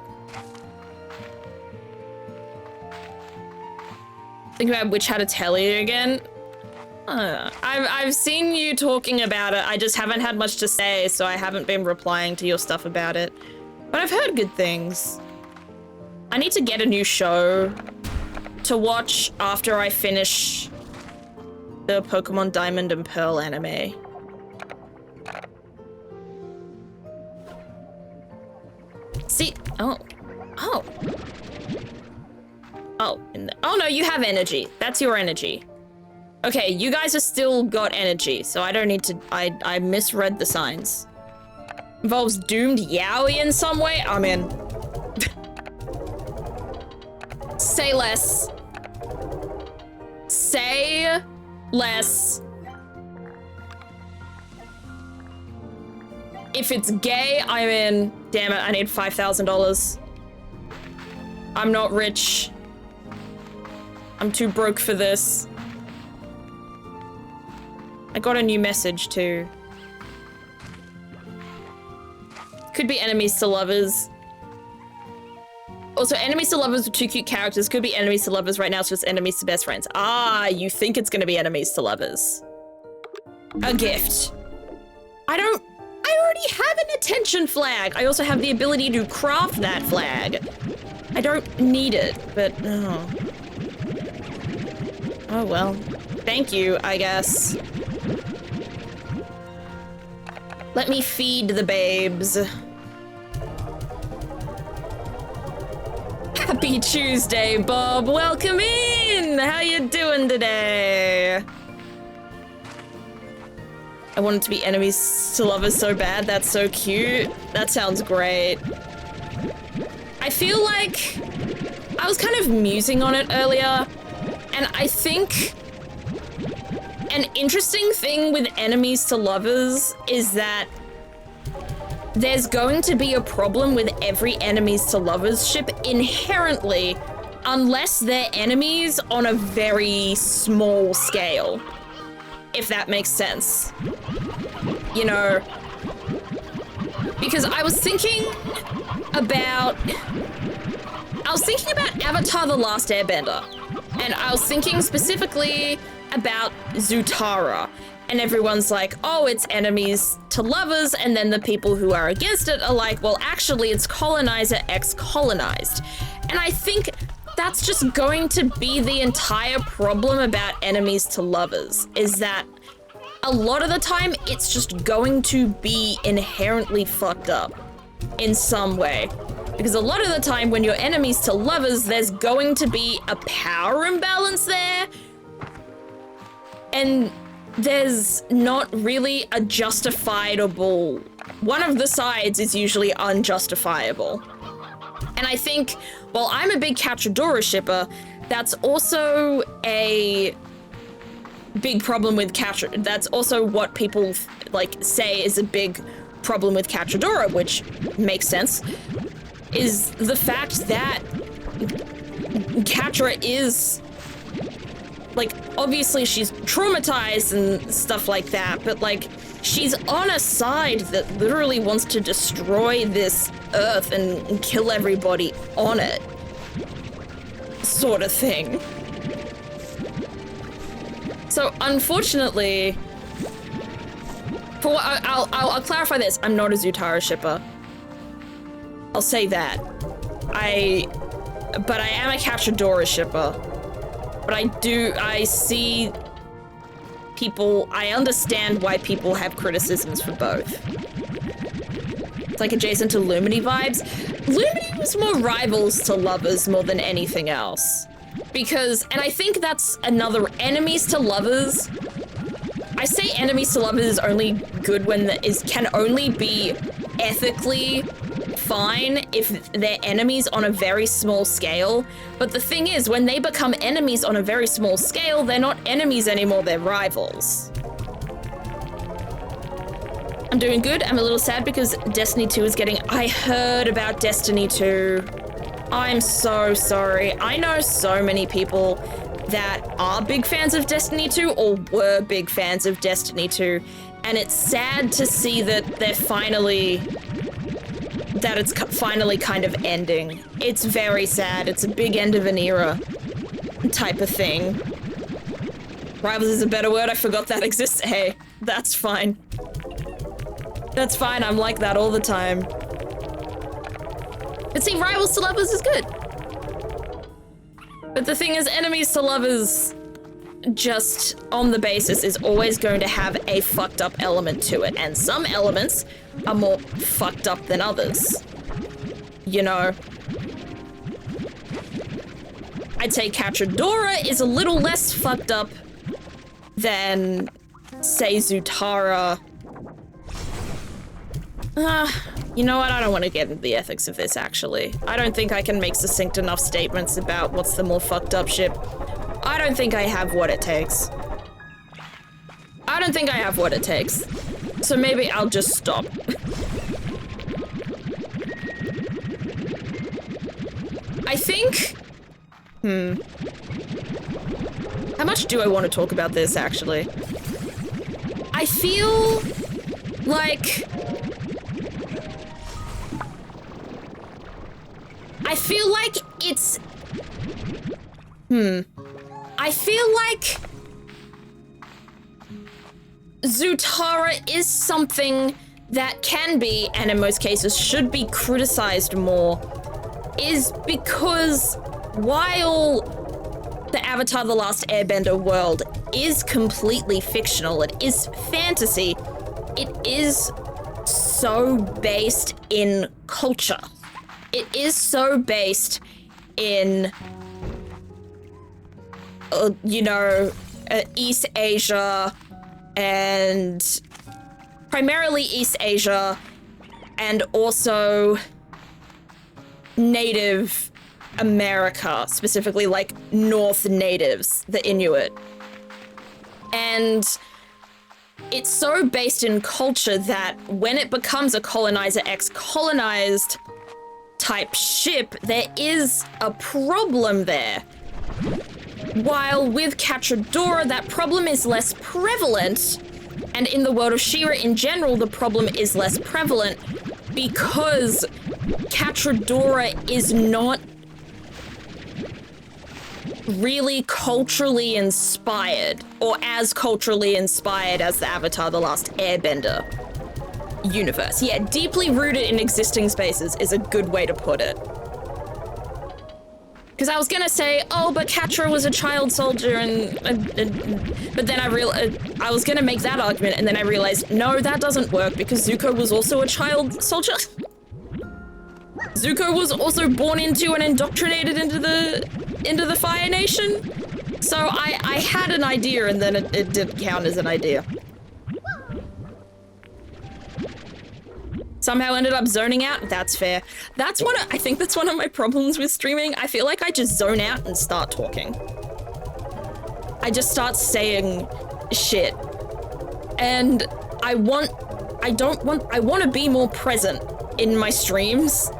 Think about which how to tell you again. I've seen you talking about it. I just haven't had much to say, so I haven't been replying to your stuff about it. But I've heard good things. I need to get a new show to watch after I finish the Pokemon Diamond and Pearl anime. See, oh no, you have energy. That's your energy. Okay, you guys are still got energy, so I don't need to, I misread the signs. Involves doomed Yowie in some way? I'm in. Say less. Say less. If it's gay, I'm in. Damn it, I need $5,000. I'm not rich. I'm too broke for this. I got a new message too. Could be enemies to lovers. Also, enemies to lovers with two cute characters. Could be enemies to lovers. Right now it's just enemies to best friends. Ah, you think it's gonna be enemies to lovers. A gift. I already have an attention flag. I also have the ability to craft that flag. I don't need it, but oh. Oh well. Thank you, I guess. Let me feed the babes. Happy Tuesday, Bob. Welcome in. How you doing today? I want it to be enemies to lovers so bad. That's so cute. That sounds great. I feel like I was kind of musing on it earlier, and I think an interesting thing with enemies to lovers is that there's going to be a problem with every enemies to lovers ship inherently, unless they're enemies on a very small scale, if that makes sense. You know, because I was thinking about Avatar: The Last Airbender, and I was thinking specifically about Zutara, and everyone's like, oh, it's enemies to lovers, and then the people who are against it are like, well, actually, it's colonizer x colonized. And I think that's just going to be the entire problem about enemies to lovers, is that a lot of the time it's just going to be inherently fucked up in some way. Because a lot of the time when you're enemies to lovers, there's going to be a power imbalance there, and there's not really a justifiable. One of the sides is usually unjustifiable. And I think, while I'm a big Cachadora shipper, that's also a big problem with Catra. That's also what people like say is a big problem with Cachadora, which makes sense, is the fact that Catra is, like, obviously she's traumatized and stuff like that, but like, she's on a side that literally wants to destroy this earth and kill everybody on it, sort of thing. So unfortunately, I'll clarify this. I'm not a Zutara shipper. I'll say that. But I am a Cachadora shipper. But I see people, I understand why people have criticisms for both. It's like adjacent to Lumini vibes. Lumini was more rivals to lovers more than anything else. Because, and I think that's another, enemies to lovers. I say enemies to lovers is only good when can only be ethically fine if they're enemies on a very small scale. But the thing is, when they become enemies on a very small scale, they're not enemies anymore, they're rivals. I'm doing good. I'm a little sad because Destiny 2 is getting... I heard about Destiny 2. I'm so sorry. I know so many people that are big fans of Destiny 2 or were big fans of Destiny 2, and it's sad to see that they're finally... that it's finally kind of ending. It's very sad. It's a big end of an era type of thing. Rivals is a better word. I forgot that exists. Hey, that's fine. That's fine. I'm like that all the time. But see, rivals to lovers is good. But the thing is, enemies to lovers, just on the basis, is always going to have a fucked up element to it. And some elements are more fucked up than others. You know? I'd say Cachadora is a little less fucked up than, say, Zutara. You know what? I don't want to get into the ethics of this, actually. I don't think I can make succinct enough statements about what's the more fucked up ship. I don't think I have what it takes. I don't think I have what it takes. So maybe I'll just stop. I think... How much do I want to talk about this, actually? I feel like... it's... I feel like Zutara is something that can be, and in most cases should be, criticized more, is because while the Avatar: The Last Airbender world is completely fictional, it is fantasy, it is so based in culture. It is so based in, you know, East Asia, and primarily East Asia, and also Native America, specifically like North Natives, the Inuit. And it's so based in culture that when it becomes a colonizer ex-colonized type ship, there is a problem there. While with Cachadora, that problem is less prevalent, and in the world of She-Ra in general, the problem is less prevalent because Cachadora is not really culturally inspired, or as culturally inspired as the Avatar: The Last Airbender universe. Yeah, deeply rooted in existing spaces is a good way to put it. Because I was gonna say, oh, but Catra was a child soldier, but then I was gonna make that argument, and then I realized, no, that doesn't work, because Zuko was also a child soldier. Zuko was also born into and indoctrinated into the Fire Nation. So I had an idea, and then it didn't count as an idea. Somehow ended up zoning out. That's fair. I think that's one of my problems with streaming. I feel like I just zone out and start talking. I just start saying shit. And I want to be more present in my streams.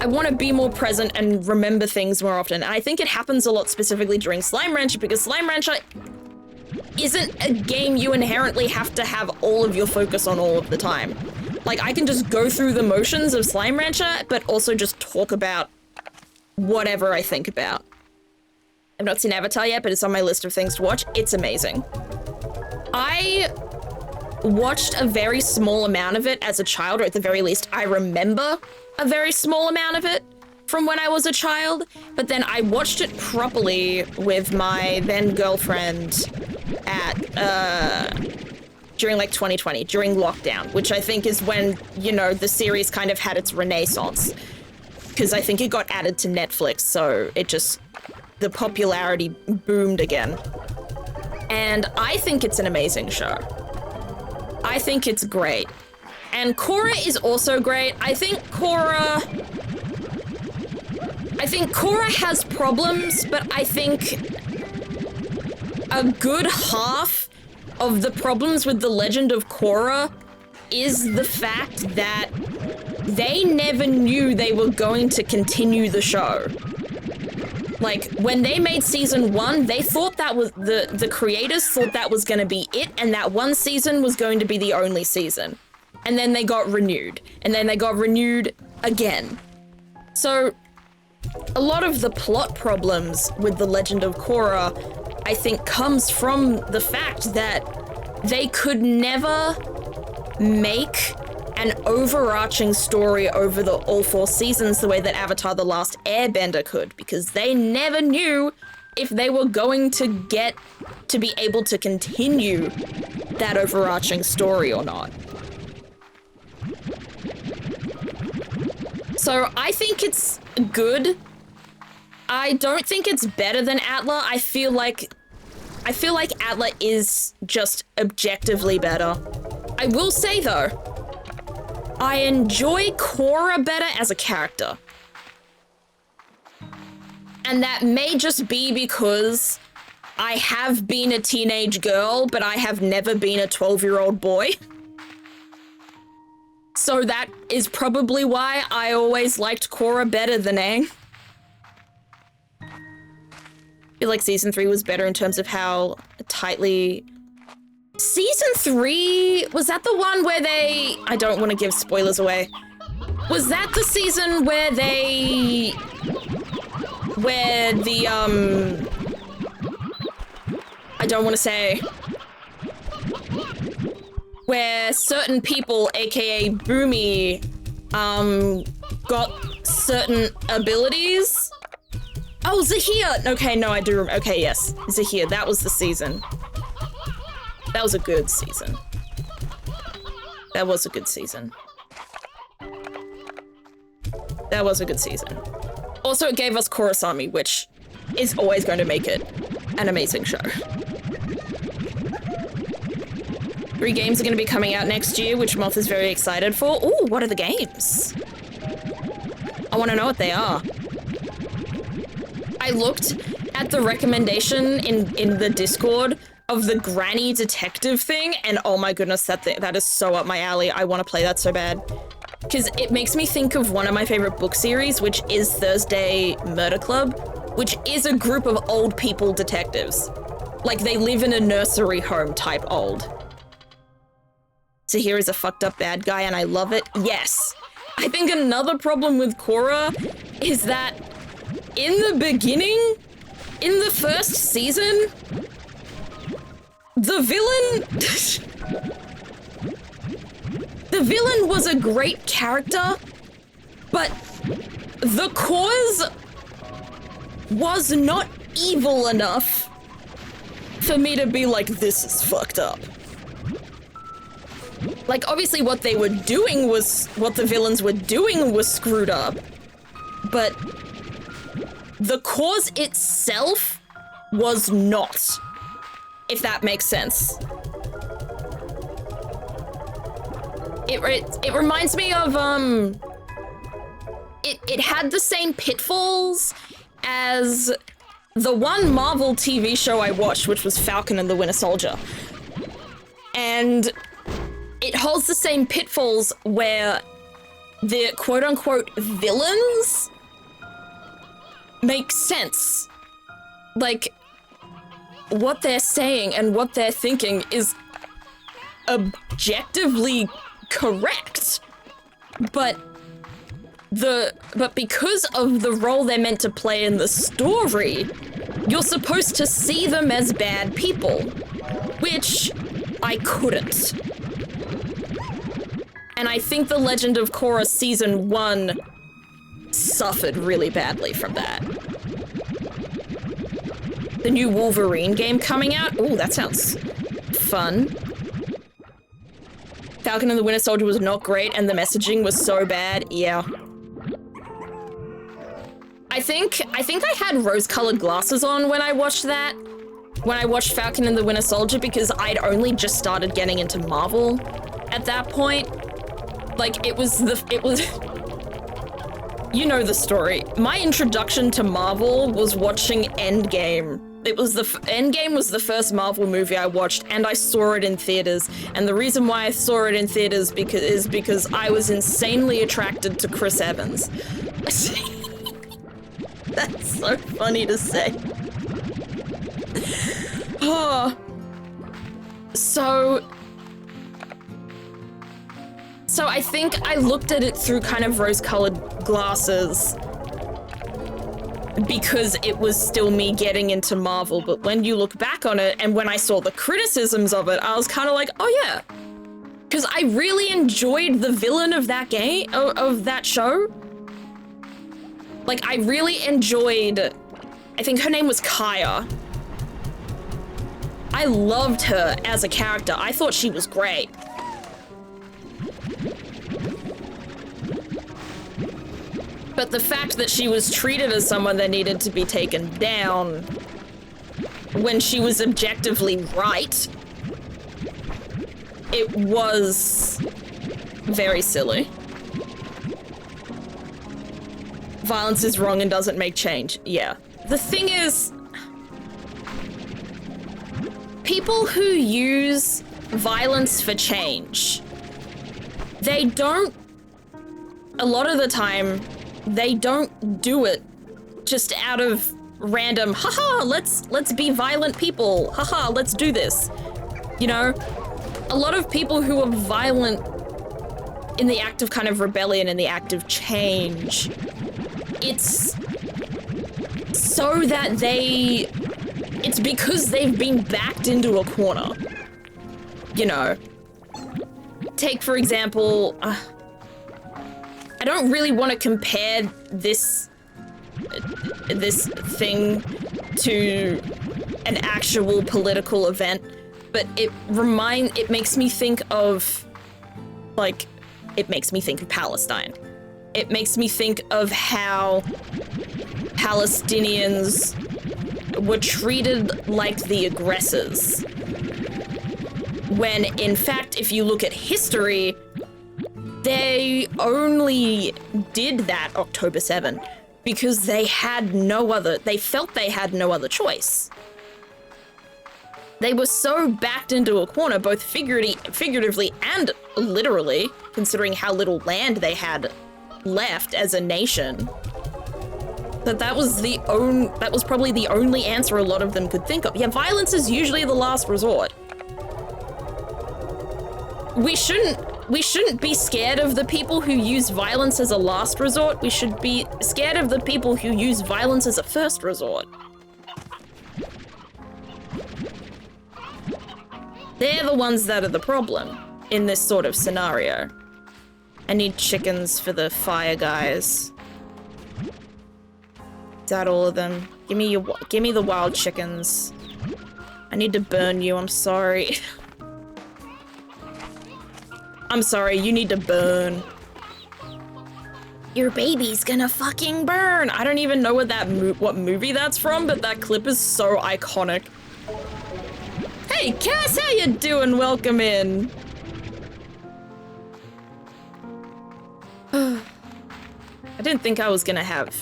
I want to be more present and remember things more often. And I think it happens a lot specifically during Slime Rancher, because Slime Rancher isn't a game you inherently have to have all of your focus on all of the time. Like, I can just go through the motions of Slime Rancher, but also just talk about whatever I think about. I've not seen Avatar yet, but it's on my list of things to watch. It's amazing. I watched a very small amount of it as a child, or at the very least, I remember a very small amount of it from when I was a child, but then I watched it properly with my then girlfriend during like 2020, during lockdown, which I think is when, you know, the series kind of had its renaissance, because I think it got added to Netflix, so the popularity boomed again. And I think it's an amazing show. I think it's great. And Korra is also great. I think Korra has problems, but I think a good half of the problems with The Legend of Korra is the fact that they never knew they were going to continue the show. Like, when they made season 1, they thought that was, the creators thought that was gonna be it, and that one season was going to be the only season. And then they got renewed, and then they got renewed again. So, a lot of the plot problems with The Legend of Korra, I think, comes from the fact that they could never make an overarching story over all 4 seasons the way that Avatar: The Last Airbender could, because they never knew if they were going to get to be able to continue that overarching story or not. So I think it's good. I don't think it's better than Atla. I feel like Atla is just objectively better. I will say though, I enjoy Korra better as a character. And that may just be because I have been a teenage girl, but I have never been a 12-year-old boy. So that is probably why I always liked Korra better than Aang. I feel like season 3 was better in terms of how tightly... Season 3, was that the one where they... I don't want to give spoilers away. Was that the season where they... Where the, I don't want to say... Where certain people, aka Boomy, got certain abilities? Oh, Zahir! Okay, no, I do remember. Okay, yes. Zahir, that was the season. That was a good season. That was a good season. That was a good season. Also, it gave us Korrasami, which is always going to make it an amazing show. 3 games are going to be coming out next year, which Moth is very excited for. Ooh, what are the games? I want to know what they are. I looked at the recommendation in the Discord of the Granny Detective thing, and oh my goodness, that is so up my alley. I want to play that so bad. Because it makes me think of one of my favorite book series, which is Thursday Murder Club, which is a group of old people detectives. Like, they live in a nursery home type old. Zahir is a fucked up bad guy and I love it. Yes. I think another problem with Korra is that in the beginning, in the first season, the villain was a great character, but the cause was not evil enough for me to be like, this is fucked up. Like, obviously what they were doing was, what the villains were doing was screwed up, but the cause itself was not, if that makes sense. It reminds me of, it had the same pitfalls as the one Marvel TV show I watched, which was Falcon and the Winter Soldier. And it holds the same pitfalls where the quote-unquote villains make sense. Like, what they're saying and what they're thinking is objectively correct, but because of the role they're meant to play in the story, you're supposed to see them as bad people, which I couldn't. And I think The Legend of Korra Season 1 suffered really badly from that. The new Wolverine game coming out? Ooh, that sounds fun. Falcon and the Winter Soldier was not great, and the messaging was so bad. Yeah. I think I had rose-colored glasses on when I watched that. When I watched Falcon and the Winter Soldier, because I'd only just started getting into Marvel at that point. Like, it was you know the story. My introduction to Marvel was watching Endgame. Endgame was the first Marvel movie I watched, and I saw it in theaters. And the reason why I saw it in theaters is because I was insanely attracted to Chris Evans. That's so funny to say. Oh. So I think I looked at it through kind of rose-colored glasses because it was still me getting into Marvel, but when you look back on it and when I saw the criticisms of it, I was kind of like, oh yeah. Because I really enjoyed the villain of that game, of that show. Like, I really enjoyed, I think her name was Kaya. I loved her as a character. I thought she was great. But the fact that she was treated as someone that needed to be taken down when she was objectively right, it was very silly. Violence is wrong and doesn't make change. Yeah. The thing is, people who use violence for change, they don't, a lot of the time, they don't do it just out of random, haha, let's be violent people, haha, let's do this. You know, a lot of people who are violent in the act of kind of rebellion, in the act of change, it's so that it's because they've been backed into a corner. You know, take for example, I don't really want to compare this thing to an actual political event, but it makes me think of, like, it makes me think of Palestine. It makes me think of how Palestinians were treated like the aggressors. When, in fact, if you look at history, they only did that October 7 because they felt they had no other choice. They were so backed into a corner, both figuratively and literally, considering how little land they had left as a nation, that was probably the only answer a lot of them could think of. Yeah, violence is usually the last resort. We shouldn't be scared of the people who use violence as a last resort. We should be scared of the people who use violence as a first resort. They're the ones that are the problem in this sort of scenario. I need chickens for the fire guys. picked out all of them. Give me the wild chickens. I need to burn you, I'm sorry. I'm sorry, you need to burn. Your baby's gonna fucking burn. I don't even know what movie that's from, but that clip is so iconic. Hey, Cass, how you doing? Welcome in. I didn't think I was gonna have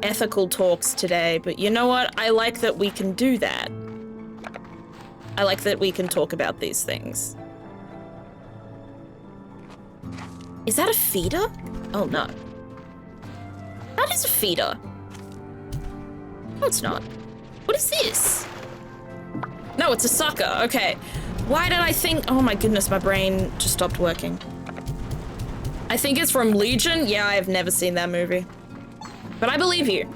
ethical talks today, but you know what? I like that we can do that. I like that we can talk about these things. Is that a feeder? Oh no. That is a feeder. No, it's not. What is this? No, it's a sucker. Okay. Why did I think? Oh my goodness, my brain just stopped working. I think it's from Legion. Yeah, I've never seen that movie. But I believe you.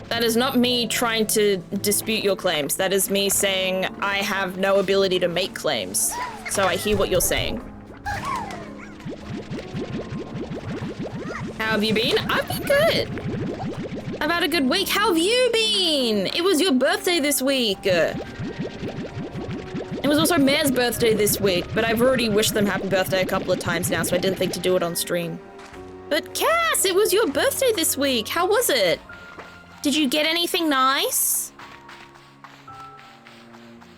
That is not me trying to dispute your claims. That is me saying I have no ability to make claims. So I hear what you're saying. How have you been? I've been good. I've had a good week. How have you been? It was your birthday this week. It was also Mare's birthday this week, but I've already wished them happy birthday a couple of times now, so I didn't think to do it on stream. But Cass, it was your birthday this week. How was it? Did you get anything nice?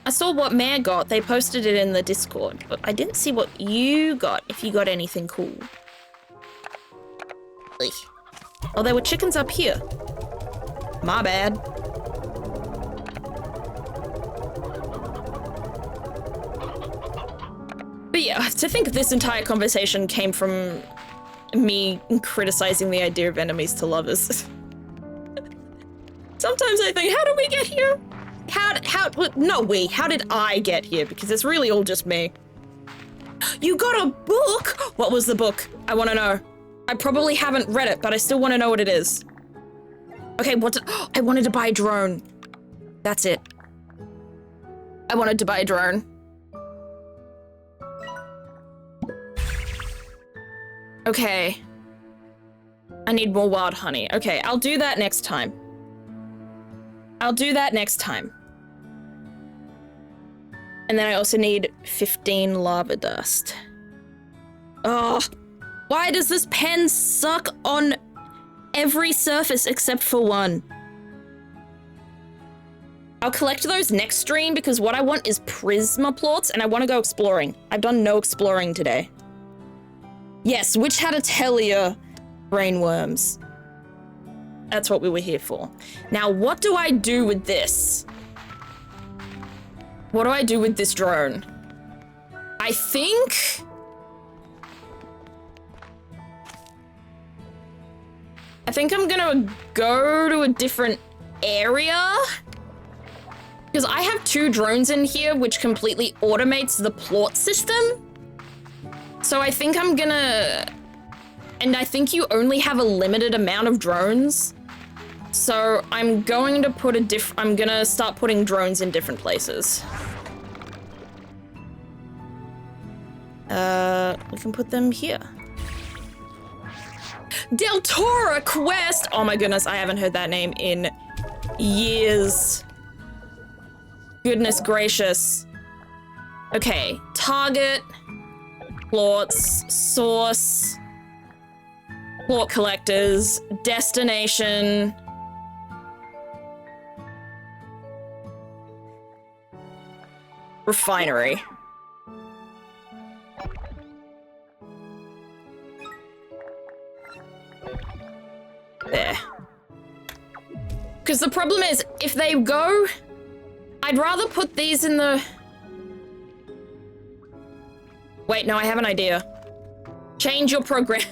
I saw what Mare got. They posted it in the Discord, but I didn't see what you got, if you got anything cool. Eek. Oh, there were chickens up here. My bad. But yeah, to think this entire conversation came from me criticizing the idea of enemies to lovers. Sometimes I think, how did we get here? How did I get here? Because it's really all just me. You got a book? What was the book? I want to know. I probably haven't read it, but I still want to know what it is. Okay, I wanted to buy a drone. That's it. I wanted to buy a drone. Okay. I need more wild honey. Okay, I'll do that next time. I'll do that next time. And then I also need 15 lava dust. Oh, why does this pen suck on every surface except for one? I'll collect those next stream because what I want is Prisma plots and I want to go exploring. I've done no exploring today. Yes, Witch Hat Atelier brainworms. That's what we were here for. Now, what do I do with this? What do I do with this drone? I think I'm gonna go to a different area. Because I have 2 drones in here, which completely automates the plot system. So I think I'm gonna... And I think you only have a limited amount of drones. So I'm going to put I'm gonna start putting drones in different places. We can put them here. Deltora Quest! Oh my goodness, I haven't heard that name in years. Goodness gracious. Okay, target, plots, source, plot collectors, destination. Refinery. There. Because the problem is, if they go... I'd rather put these in the... Wait, no, I have an idea. Change your program.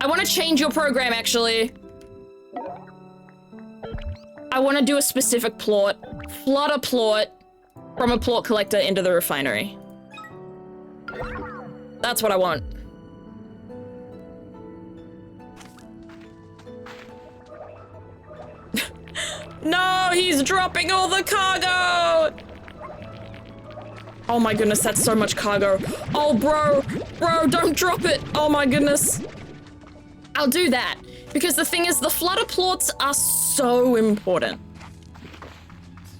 I want to change your program, actually. I want to do a specific plot. Flood a plot from a plot collector into the refinery. That's what I want. No, he's dropping all the cargo! Oh my goodness, that's so much cargo. Oh, bro, don't drop it. Oh my goodness. I'll do that. Because the thing is, the flutter plorts are so important.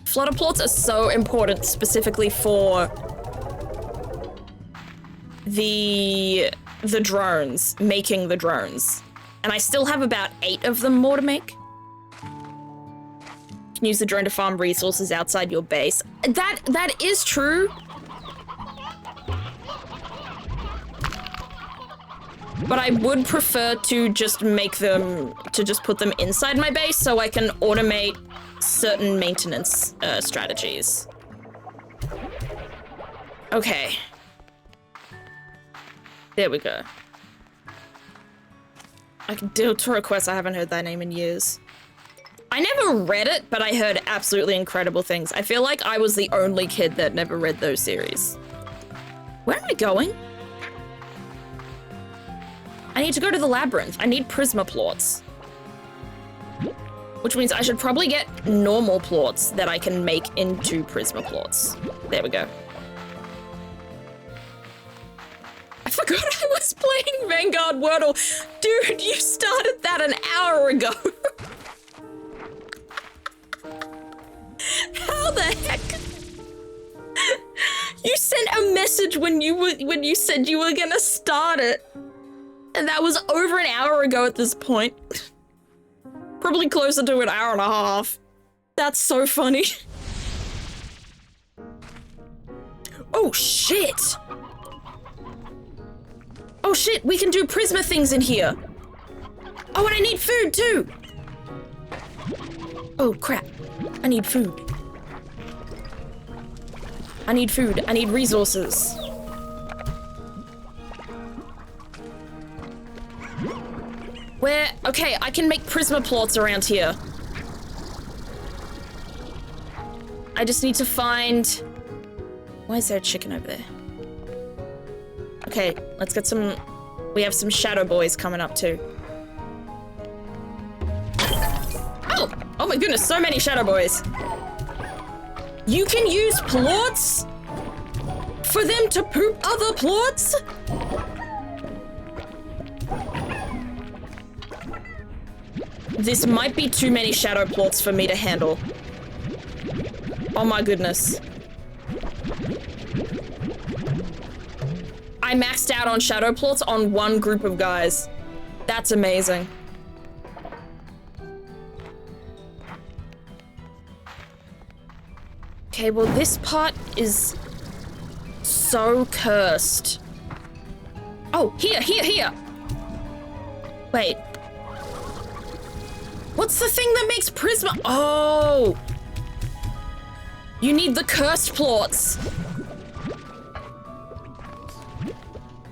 Flutter plorts are so important specifically for the drones, making the drones. And I still have about 8 of them more to make. You can use the drone to farm resources outside your base. That is true. But I would prefer to just make them, to just put them inside my base so I can automate certain maintenance strategies. Okay. There we go. I can do Tora Quest. I haven't heard that name in years. I never read it, but I heard absolutely incredible things. I feel like I was the only kid that never read those series. Where am I going? I need to go to the labyrinth. I need Prisma plorts. Which means I should probably get normal plorts that I can make into Prisma plorts. There we go. I forgot I was playing Vanguard Wordle. Dude, you started that an hour ago. How the heck? You sent a message when you said you were gonna start it. And that was over an hour ago at this point. Probably closer to an hour and a half. That's so funny. Oh shit! Oh shit, we can do Prisma things in here. Oh, and I need food too. Oh crap, I need food. I need food, I need resources. Where, okay, I can make Prisma plorts around here. I just need to find, why is there a chicken over there? Okay, let's get some, we have some shadow boys coming up too. Oh my goodness, so many shadow boys. You can use plorts for them to poop other plorts? This might be too many shadow plorts for me to handle. Oh my goodness. I maxed out on shadow plorts on one group of guys. That's amazing. Okay, well this part is so cursed. Oh, here. Wait. What's the thing that makes Prisma? Oh! You need the cursed plorts.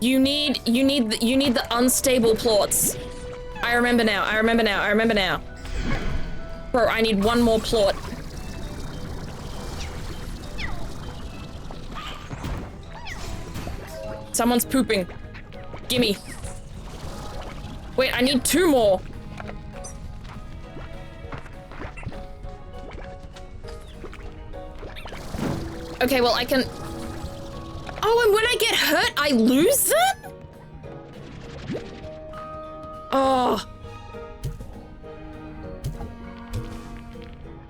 You need the unstable plorts. I remember now. Bro, I need one more plort. Someone's pooping. Gimme. Wait, I need 2 more. Okay, well, I can... Oh, and when I get hurt, I lose them? Oh.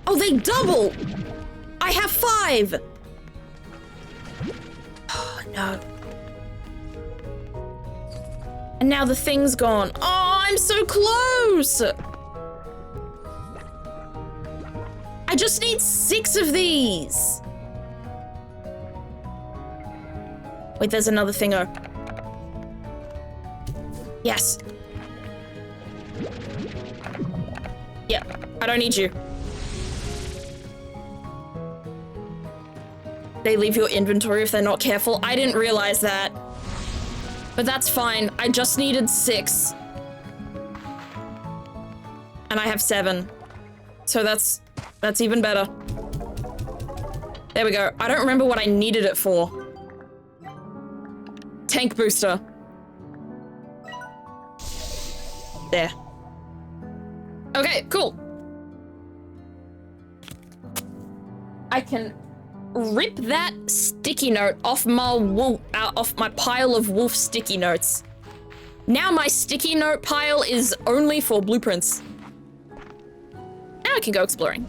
Oh, they double! I have 5! Oh, no. And now the thing's gone. Oh, I'm so close! I just need 6 of these. Wait, there's another thingo. Yes. Yeah, I don't need you. They leave your inventory if they're not careful. I didn't realize that. But that's fine. I just needed 6. And I have 7. So that's even better. There we go. I don't remember what I needed it for. Tank booster. There. Okay, cool. I can rip that sticky note off my pile of wolf sticky notes. Now my sticky note pile is only for blueprints. Now I can go exploring.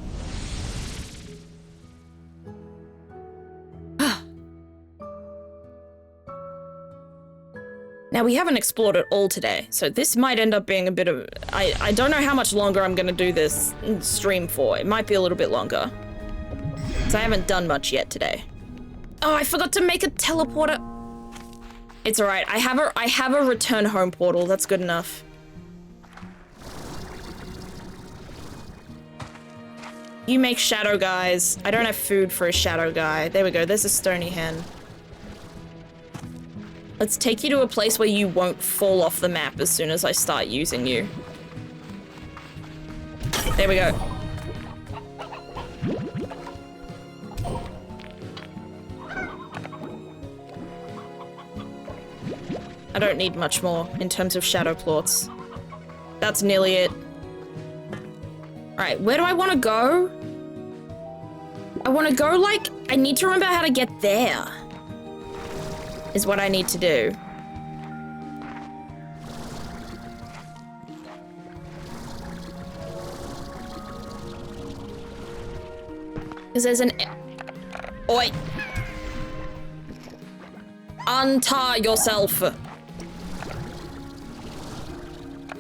Now, we haven't explored it all today, so this might end up being a bit of... I don't know how much longer I'm going to do this stream for. It might be a little bit longer. So I haven't done much yet today. Oh, I forgot to make a teleporter. It's all right. I have a return home portal. That's good enough. You make shadow guys. I don't have food for a shadow guy. There we go. There's a stony hen. Let's take you to a place where you won't fall off the map as soon as I start using you. There we go. I don't need much more in terms of shadow plorts. That's nearly it. Alright, where do I want to go? I want to go, like, I need to remember how to get there. Is what I need to do. Because there's an... Oi! Untie yourself!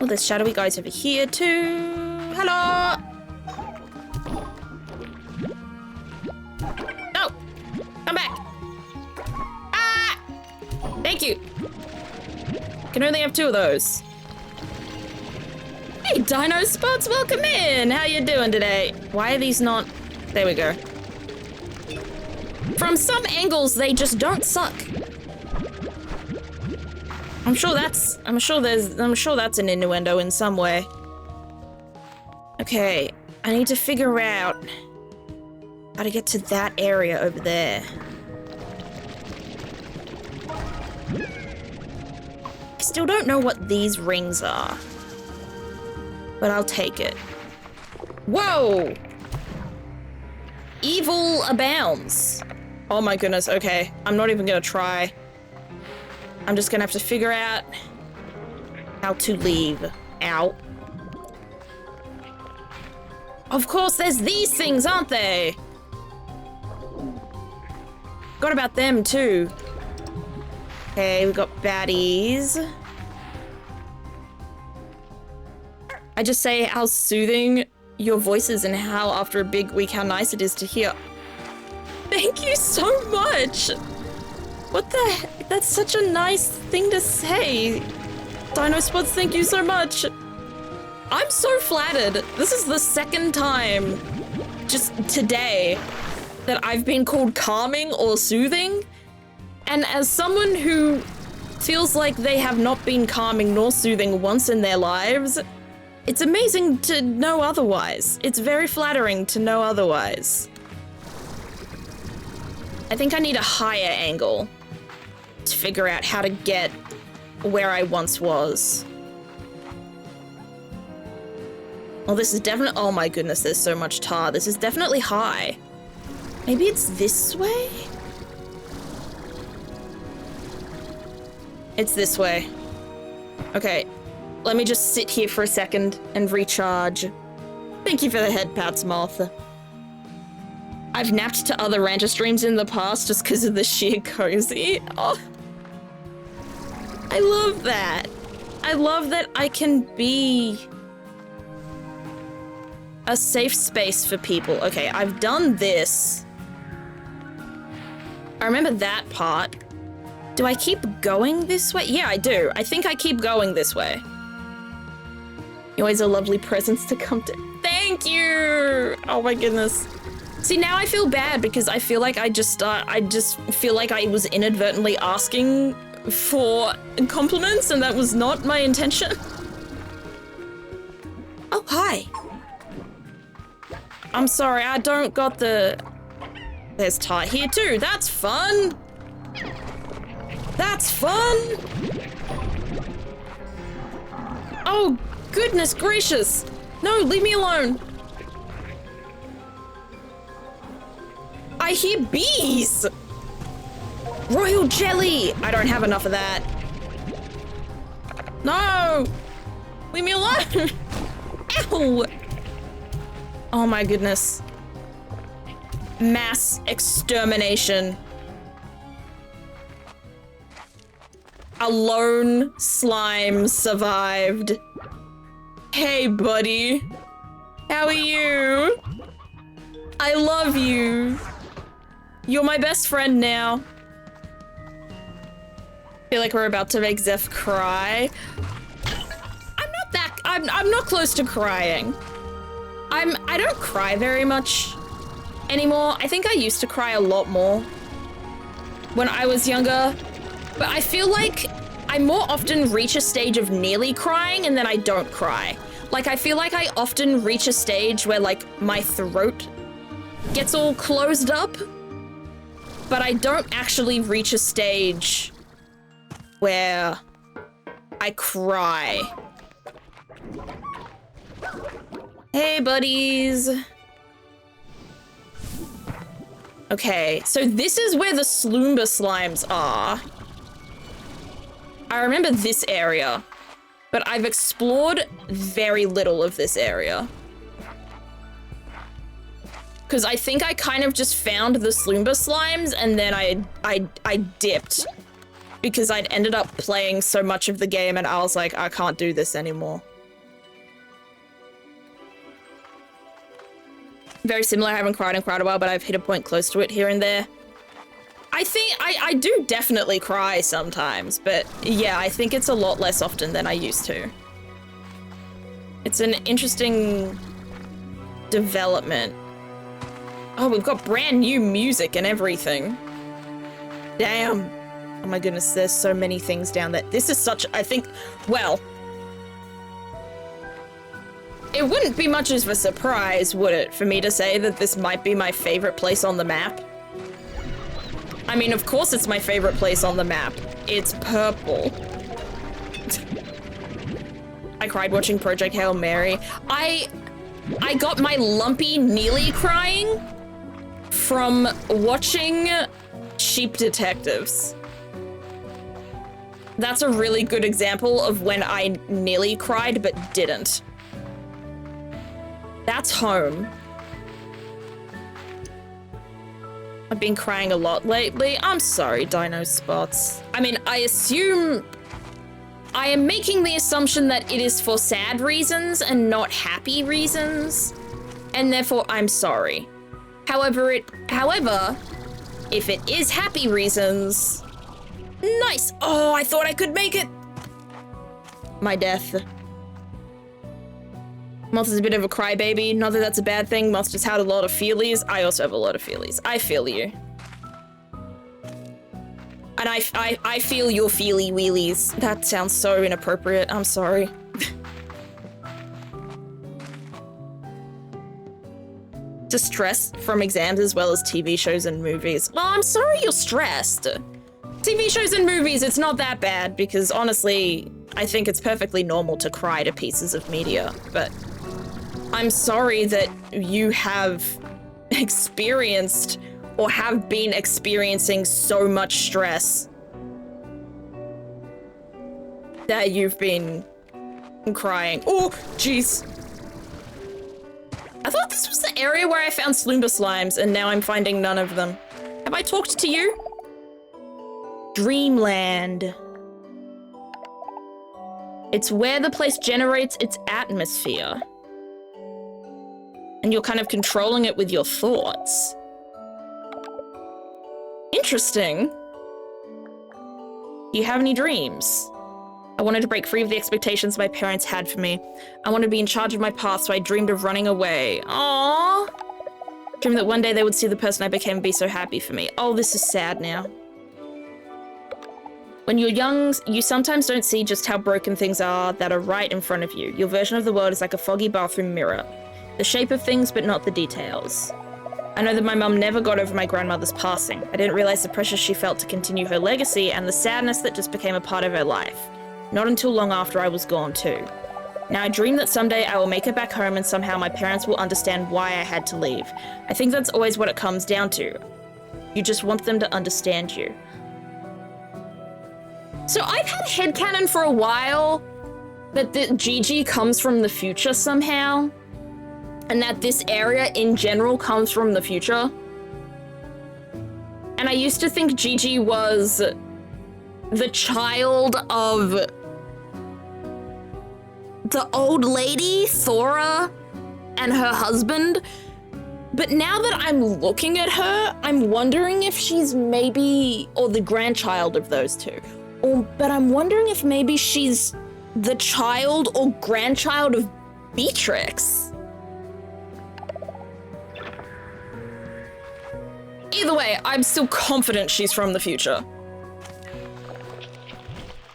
Oh, there's shadowy guys over here too. Hello! No! Come back! Ah! Thank you. Can only have 2 of those. Hey, Dino Spots, welcome in. How you doing today? Why are these not... There we go. From some angles, they just don't suck. I'm sure that's an innuendo in some way. Okay, I need to figure out how to get to that area over there. I still don't know what these rings are, but I'll take it. Whoa! Evil abounds. Oh my goodness, okay. I'm not even gonna try. I'm just gonna have to figure out how to leave. Ow. Of course, there's these things, aren't they? Forgot about them, too. Okay, we got baddies. I just say how soothing your voice is and how, after a big week, how nice it is to hear. Thank you so much! What the heck? That's such a nice thing to say. Dino Spots, thank you so much. I'm so flattered. This is the second time just today that I've been called calming or soothing. And as someone who feels like they have not been calming nor soothing once in their lives, it's amazing to know otherwise. It's very flattering to know otherwise. I think I need a higher angle to figure out how to get where I once was. Oh, this is definitely... Oh my goodness, there's so much tar. This is definitely high. Maybe it's this way? It's this way. Okay, let me just sit here for a second and recharge. Thank you for the head pats, Martha. I've napped to other rancher streams in the past just because of the sheer cozy. Oh, I love that. I love that I can be a safe space for people. Okay, I've done this. I remember that part. Do I keep going this way? Yeah, I do. I think I keep going this way. You're always a lovely presence to come to. Thank you! Oh my goodness. See, now I feel bad because I feel like I just feel like I was inadvertently asking for compliments and that was not my intention. Oh, hi. I'm sorry, I don't got the... There's tar here too, that's fun. That's fun. Oh, goodness gracious. No, leave me alone. I hear bees! Royal jelly! I don't have enough of that. No! Leave me alone! Ow! Oh my goodness. Mass extermination. A lone slime survived. Hey, buddy. How are you? I love you. You're my best friend now. Feel like we're about to make Zeph cry. I'm not close to crying. I don't cry very much anymore. I think I used to cry a lot more when I was younger, but I feel like I more often reach a stage of nearly crying and then I don't cry. Like, I feel like I often reach a stage where, like, my throat gets all closed up, but I don't actually reach a stage where I cry. Hey, buddies. Okay, so this is where the Sloomba slimes are. I remember this area, but I've explored very little of this area. Because I think I kind of just found the Sloomba slimes and then I dipped. Because I'd ended up playing so much of the game and I was like, I can't do this anymore. Very similar, I haven't cried in quite a while, but I've hit a point close to it here and there. I think I do definitely cry sometimes, but yeah, I think it's a lot less often than I used to. It's an interesting development. Oh, we've got brand new music and everything. Damn. Oh my goodness, there's so many things down there. This is such, I think, well, it wouldn't be much of a surprise, would it, for me to say that this might be my favorite place on the map? I mean, of course it's my favorite place on the map. It's purple. I cried watching Project Hail Mary. I got my lumpy nearly crying from watching Sheep Detectives. That's a really good example of when I nearly cried but didn't. That's home. I've been crying a lot lately. I'm sorry, Dino Spots. I mean, I am making the assumption that it is for sad reasons and not happy reasons, and therefore I'm sorry. However, if it is happy reasons, nice. Oh, I thought I could make it. My death. Monster's a bit of a crybaby. Not that that's a bad thing. Monster's had a lot of feelies. I also have a lot of feelies. I feel you. And I feel your feely wheelies. That sounds so inappropriate. I'm sorry. Stress from exams as well as TV shows and movies. Well, I'm sorry you're stressed. TV shows and movies, it's not that bad because honestly, I think it's perfectly normal to cry to pieces of media, but I'm sorry that you have experienced or have been experiencing so much stress that you've been crying. Oh, jeez. I thought this was the area where I found Sloomba slimes, and now I'm finding none of them. Have I talked to you? Dreamland. It's where the place generates its atmosphere. And you're kind of controlling it with your thoughts. Interesting. Do you have any dreams? I wanted to break free of the expectations my parents had for me. I wanted to be in charge of my path, so I dreamed of running away. Aww. Dreamed that one day they would see the person I became and be so happy for me. Oh, this is sad now. When you're young, you sometimes don't see just how broken things are that are right in front of you. Your version of the world is like a foggy bathroom mirror. The shape of things, but not the details. I know that my mum never got over my grandmother's passing. I didn't realize the pressure she felt to continue her legacy and the sadness that just became a part of her life. Not until long after I was gone too. Now I dream that someday I will make it back home and somehow my parents will understand why I had to leave. I think that's always what it comes down to. You just want them to understand you. So I've had headcanon for a while that Gigi comes from the future somehow, and that this area in general comes from the future. And I used to think Gigi was the child of the old lady, Thora, and her husband. But now that I'm looking at her, I'm wondering if she's maybe, or the grandchild of those two. But I'm wondering if maybe she's the child or grandchild of Beatrix. Either way, I'm still confident she's from the future.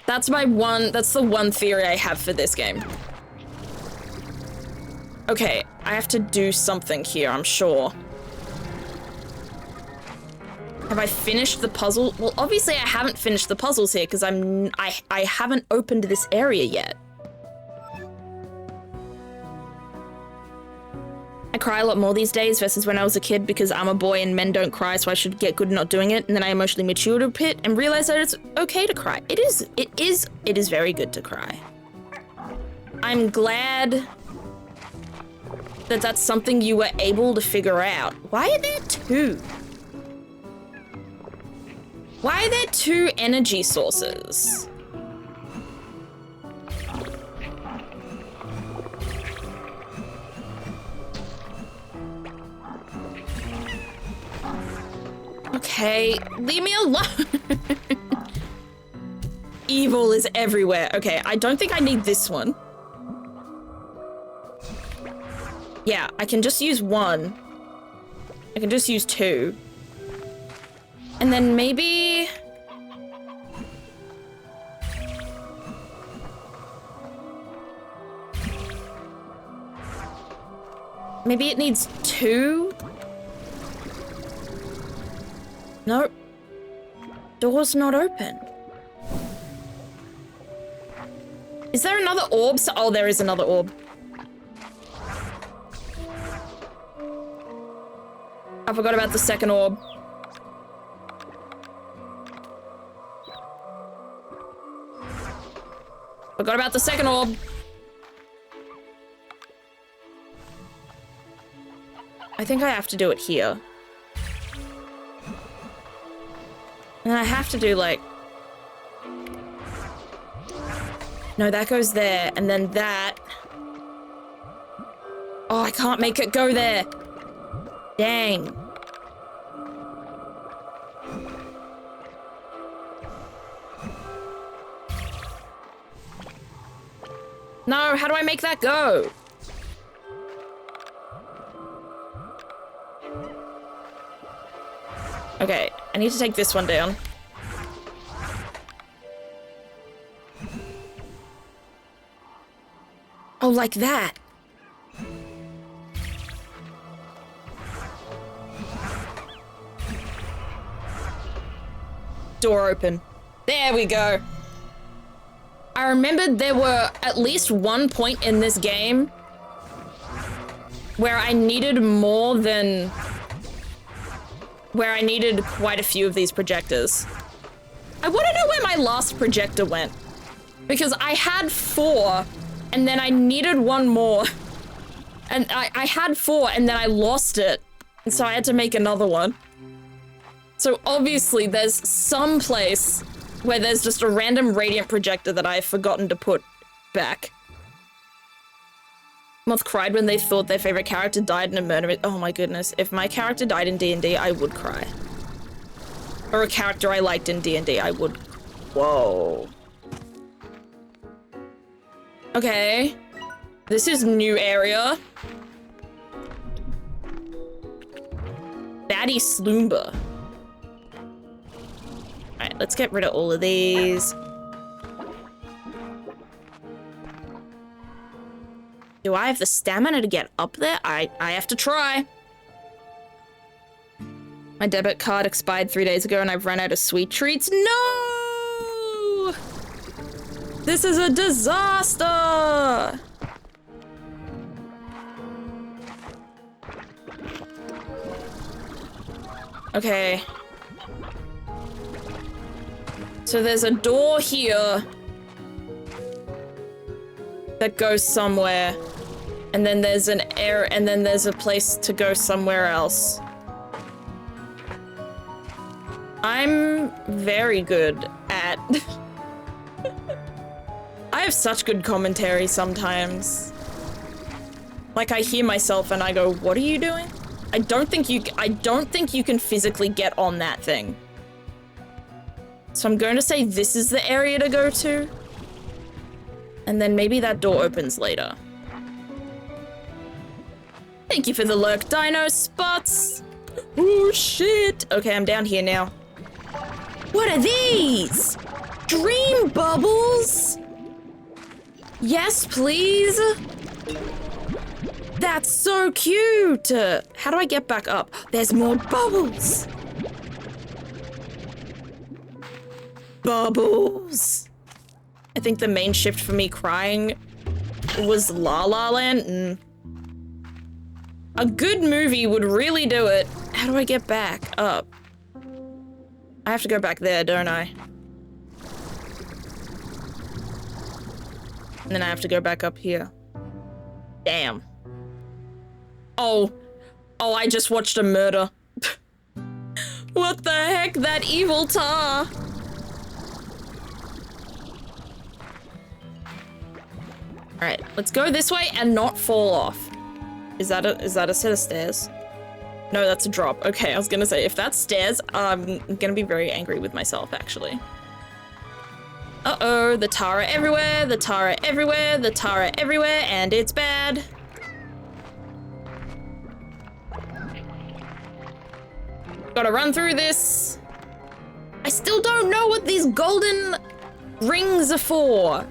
That's the one theory I have for this game. Okay, I have to do something here, I'm sure. Have I finished the puzzle? Well, obviously I haven't finished the puzzles here because I haven't opened this area yet. I cry a lot more these days versus when I was a kid because I'm a boy and men don't cry, so I should get good at not doing it. And then I emotionally matured a bit and realized that it's okay to cry. It is very good to cry. I'm glad that that's something you were able to figure out. Why are there two? Why are there two energy sources? Okay, leave me alone. Evil is everywhere. Okay, I don't think I need this one. Yeah, I can just use one. I can just use two. And then maybe... maybe it needs two? Nope. Door's not open. Is there another orb? Oh, there is another orb. I forgot about the second orb. Forgot about the second orb. I think I have to do it here. And I have to do like... no, that goes there, and then that... oh, I can't make it go there. Dang. No, how do I make that go? Okay, I need to take this one down. Oh, like that. Door open. There we go. I remembered there were at least one point in this game where I needed more than... where I needed quite a few of these projectors. I want to know where my last projector went. Because I had 4, and then I needed one more. And I had 4, and then I lost it. And so I had to make another one. So obviously there's some place where there's just a random radiant projector that I've forgotten to put back. Moth cried when they thought their favorite character died in a murder. Oh my goodness. If my character died in D&D, I would cry. Or a character I liked in D&D, I would... whoa. Okay. This is new area. Baddie Sloomba. Alright, let's get rid of all of these. Do I have the stamina to get up there? I have to try. My debit card expired 3 days ago and I've run out of sweet treats. No! This is a disaster! Okay. So there's a door here. that goes somewhere. And then there's an air, and then there's a place to go somewhere else. I'm very good at... I have such good commentary sometimes. Like, I hear myself and I go, what are you doing? I don't think you can physically get on that thing. So I'm going to say this is the area to go to. And then maybe that door opens later. Thank you for the lurk, Dino Spots. Oh, shit. Okay, I'm down here now. What are these? Dream bubbles? Yes, please. That's so cute. How do I get back up? There's more bubbles. Bubbles. I think the main shift for me crying was La La Land. A good movie would really do it. How do I get back up? I have to go back there, don't I? And then I have to go back up here. Damn. Oh, I just watched a murder. What the heck, that evil tar? All right, let's go this way and not fall off. Is that a set of stairs? No, that's a drop. Okay, I was gonna say, if that's stairs, I'm gonna be very angry with myself, actually. Uh-oh, the Tara everywhere, the Tara everywhere, the Tara everywhere, and it's bad. Gotta run through this. I still don't know what these golden rings are for.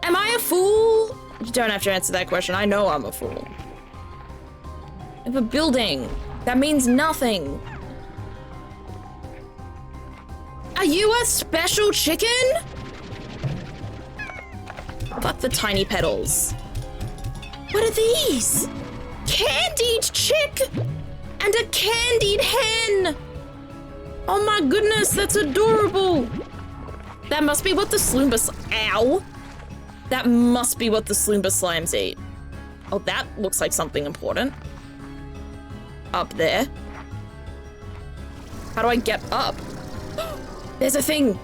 Am I a fool? You don't have to answer that question. I know I'm a fool. I have a building. That means nothing. Are you a special chicken? Fuck the tiny petals. What are these? Candied chick and a candied hen. Oh my goodness, that's adorable. That must be what the Sloomba ow. That must be what the Sloomba slimes eat. Oh, that looks like something important. Up there. How do I get up? There's a thing.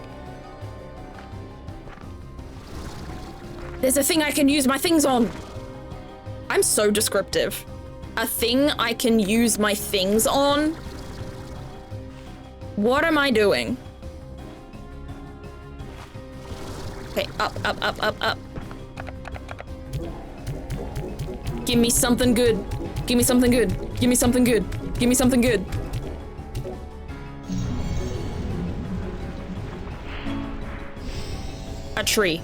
There's a thing I can use my things on. I'm so descriptive. A thing I can use my things on? What am I doing? Okay, up, up, up, up, up. Give me something good. Give me something good. Give me something good. Give me something good. A tree.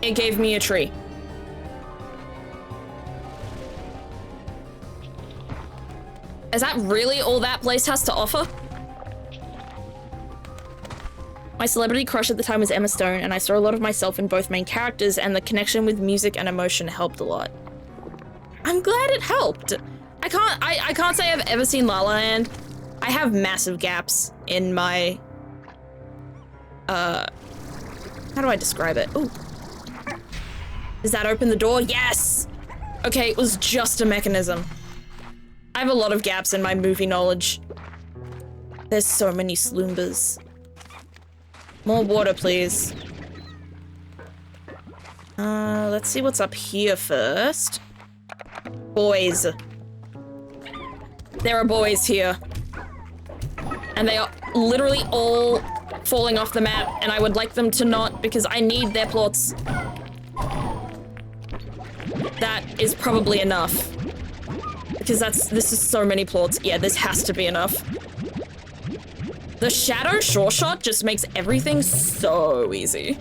It gave me a tree. Is that really all that place has to offer? My celebrity crush at the time was Emma Stone, and I saw a lot of myself in both main characters, and the connection with music and emotion helped a lot. I'm glad it helped. I can't say I've ever seen La La Land. I have massive gaps in my, how do I describe it? Ooh. Does that open the door? Yes! Okay, it was just a mechanism. I have a lot of gaps in my movie knowledge. There's so many Sloombas. More water, please. Let's see what's up here first. Boys. There are boys here. And they are literally all falling off the map, and I would like them to not, because I need their plots. That is probably enough. Because this is so many plots. Yeah, this has to be enough. The shadow sure shot just makes everything so easy.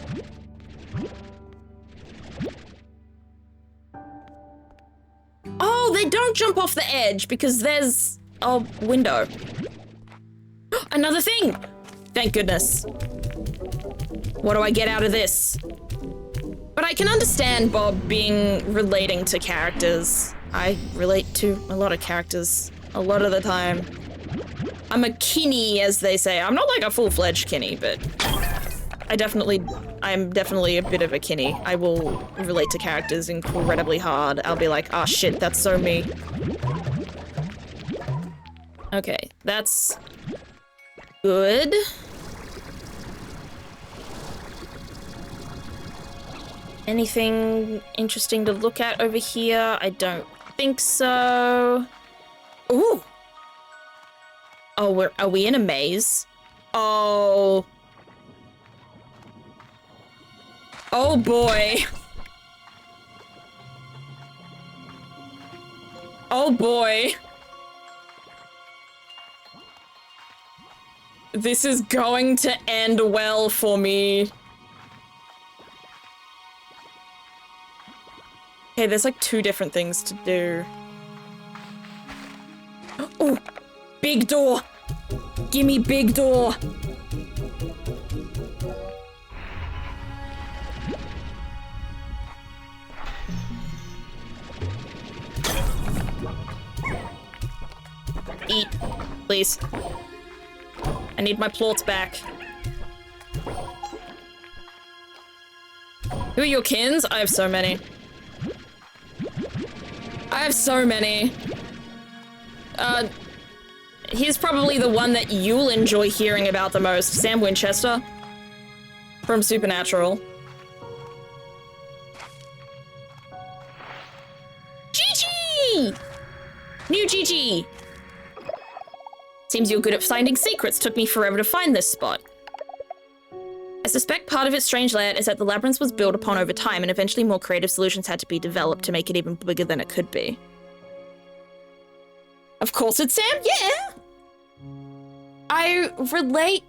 Oh, they don't jump off the edge because there's a window. Another thing! Thank goodness. What do I get out of this? But I can understand Bob relating to characters. I relate to a lot of characters. a lot of the time. I'm a kinny, as they say. I'm not like a full-fledged kinny, but I'm definitely a bit of a kinny. I will relate to characters incredibly hard. I'll be like, oh shit, that's so me. Okay, that's good. Anything interesting to look at over here? I don't think so. Ooh. Oh, are we in a maze? Oh. Oh boy. Oh boy. This is going to end well for me. Okay, there's like 2 different things to do. Oh, big door. Gimme big door. Eat, please. I need my plorts back. Who are your kins? I have so many. I have so many. He's probably the one that you'll enjoy hearing about the most. Sam Winchester. From Supernatural. Gigi! New Gigi! Seems you're good at finding secrets. Took me forever to find this spot. I suspect part of its strange layout is that the labyrinth was built upon over time, and eventually more creative solutions had to be developed to make it even bigger than it could be. Of course it's Sam, yeah! I relate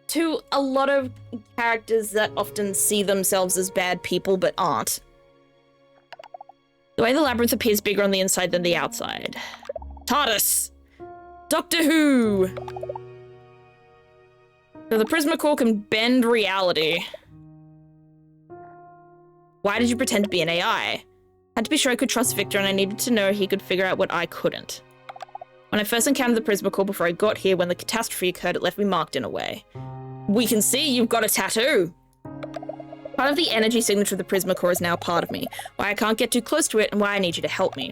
to a lot of characters that often see themselves as bad people but aren't. The way the labyrinth appears bigger on the inside than the outside. TARDIS! Doctor Who! So the Prismacore can bend reality. Why did you pretend to be an AI? Had to be sure I could trust Victor, and I needed to know he could figure out what I couldn't. When I first encountered the Prismacore before I got here, when the catastrophe occurred, it left me marked in a way. We can see you've got a tattoo! Part of the energy signature of the Prismacore is now part of me, why I can't get too close to it and why I need you to help me.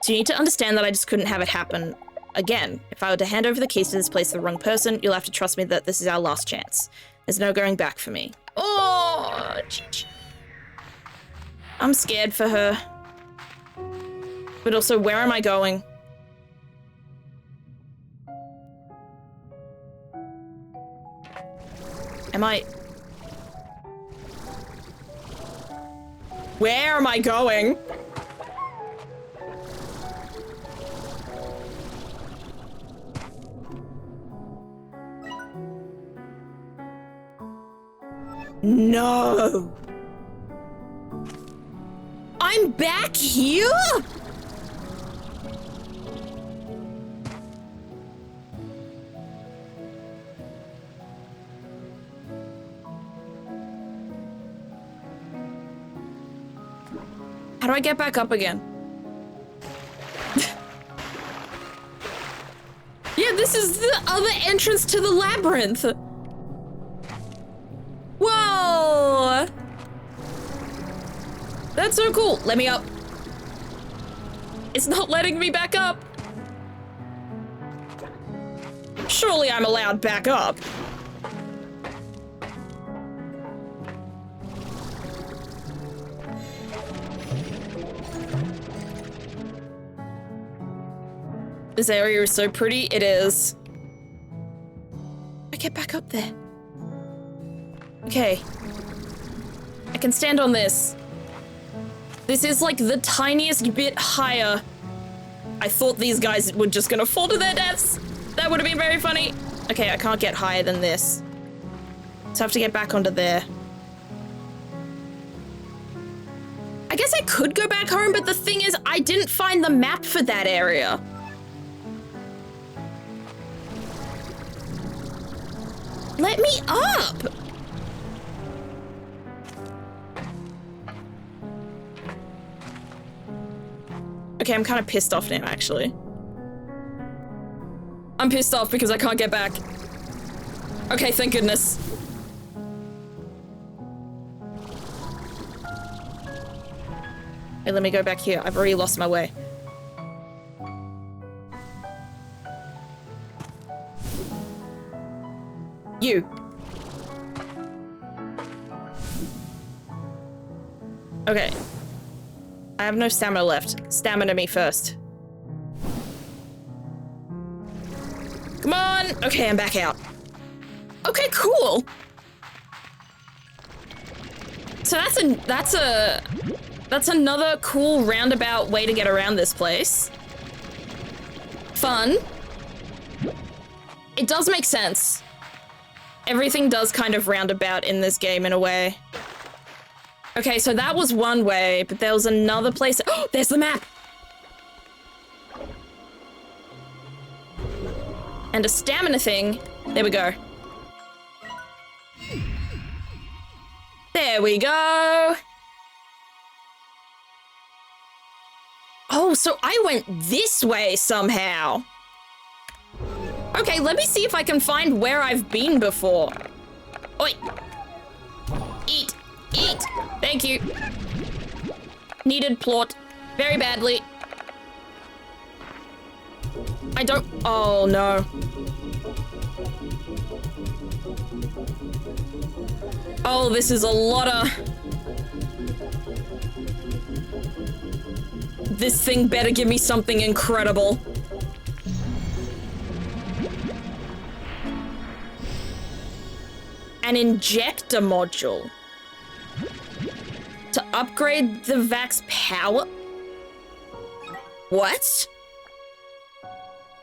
So you need to understand that I just couldn't have it happen again. If I were to hand over the keys to this place to the wrong person, you'll have to trust me that this is our last chance. There's no going back for me. Oh, I'm scared for her. But also, where am I going? Am I... Where am I going? No! I'm back here?! How do I get back up again? Yeah, this is the other entrance to the labyrinth! Whoa! That's so cool. Let me up. It's not letting me back up. Surely I'm allowed back up. This area is so pretty. It is. I get back up there. Okay. I can stand on this. This is like the tiniest bit higher. I thought these guys were just gonna fall to their deaths. That would have been very funny. Okay, I can't get higher than this. So I have to get back onto there. I guess I could go back home, but the thing is, I didn't find the map for that area. Let me up! Okay, I'm kind of pissed off now, actually. I'm pissed off because I can't get back. Okay, thank goodness. Hey, let me go back here. I've already lost my way. You. Okay. I have no stamina left. Stamina me first. Come on! Okay, I'm back out. Okay, cool! So that's another cool roundabout way to get around this place. Fun. It does make sense. Everything does kind of roundabout in this game in a way. Okay, so that was one way, but there was another place. Oh, there's the map! And a stamina thing. There we go. There we go. Oh, so I went this way somehow. Okay, let me see if I can find where I've been before. Oi. Eat. Eat. Thank you. Needed plot very badly. I don't... Oh, no. Oh, this is a lot of... This thing better give me something incredible. An injector module. To upgrade the Vax power? What?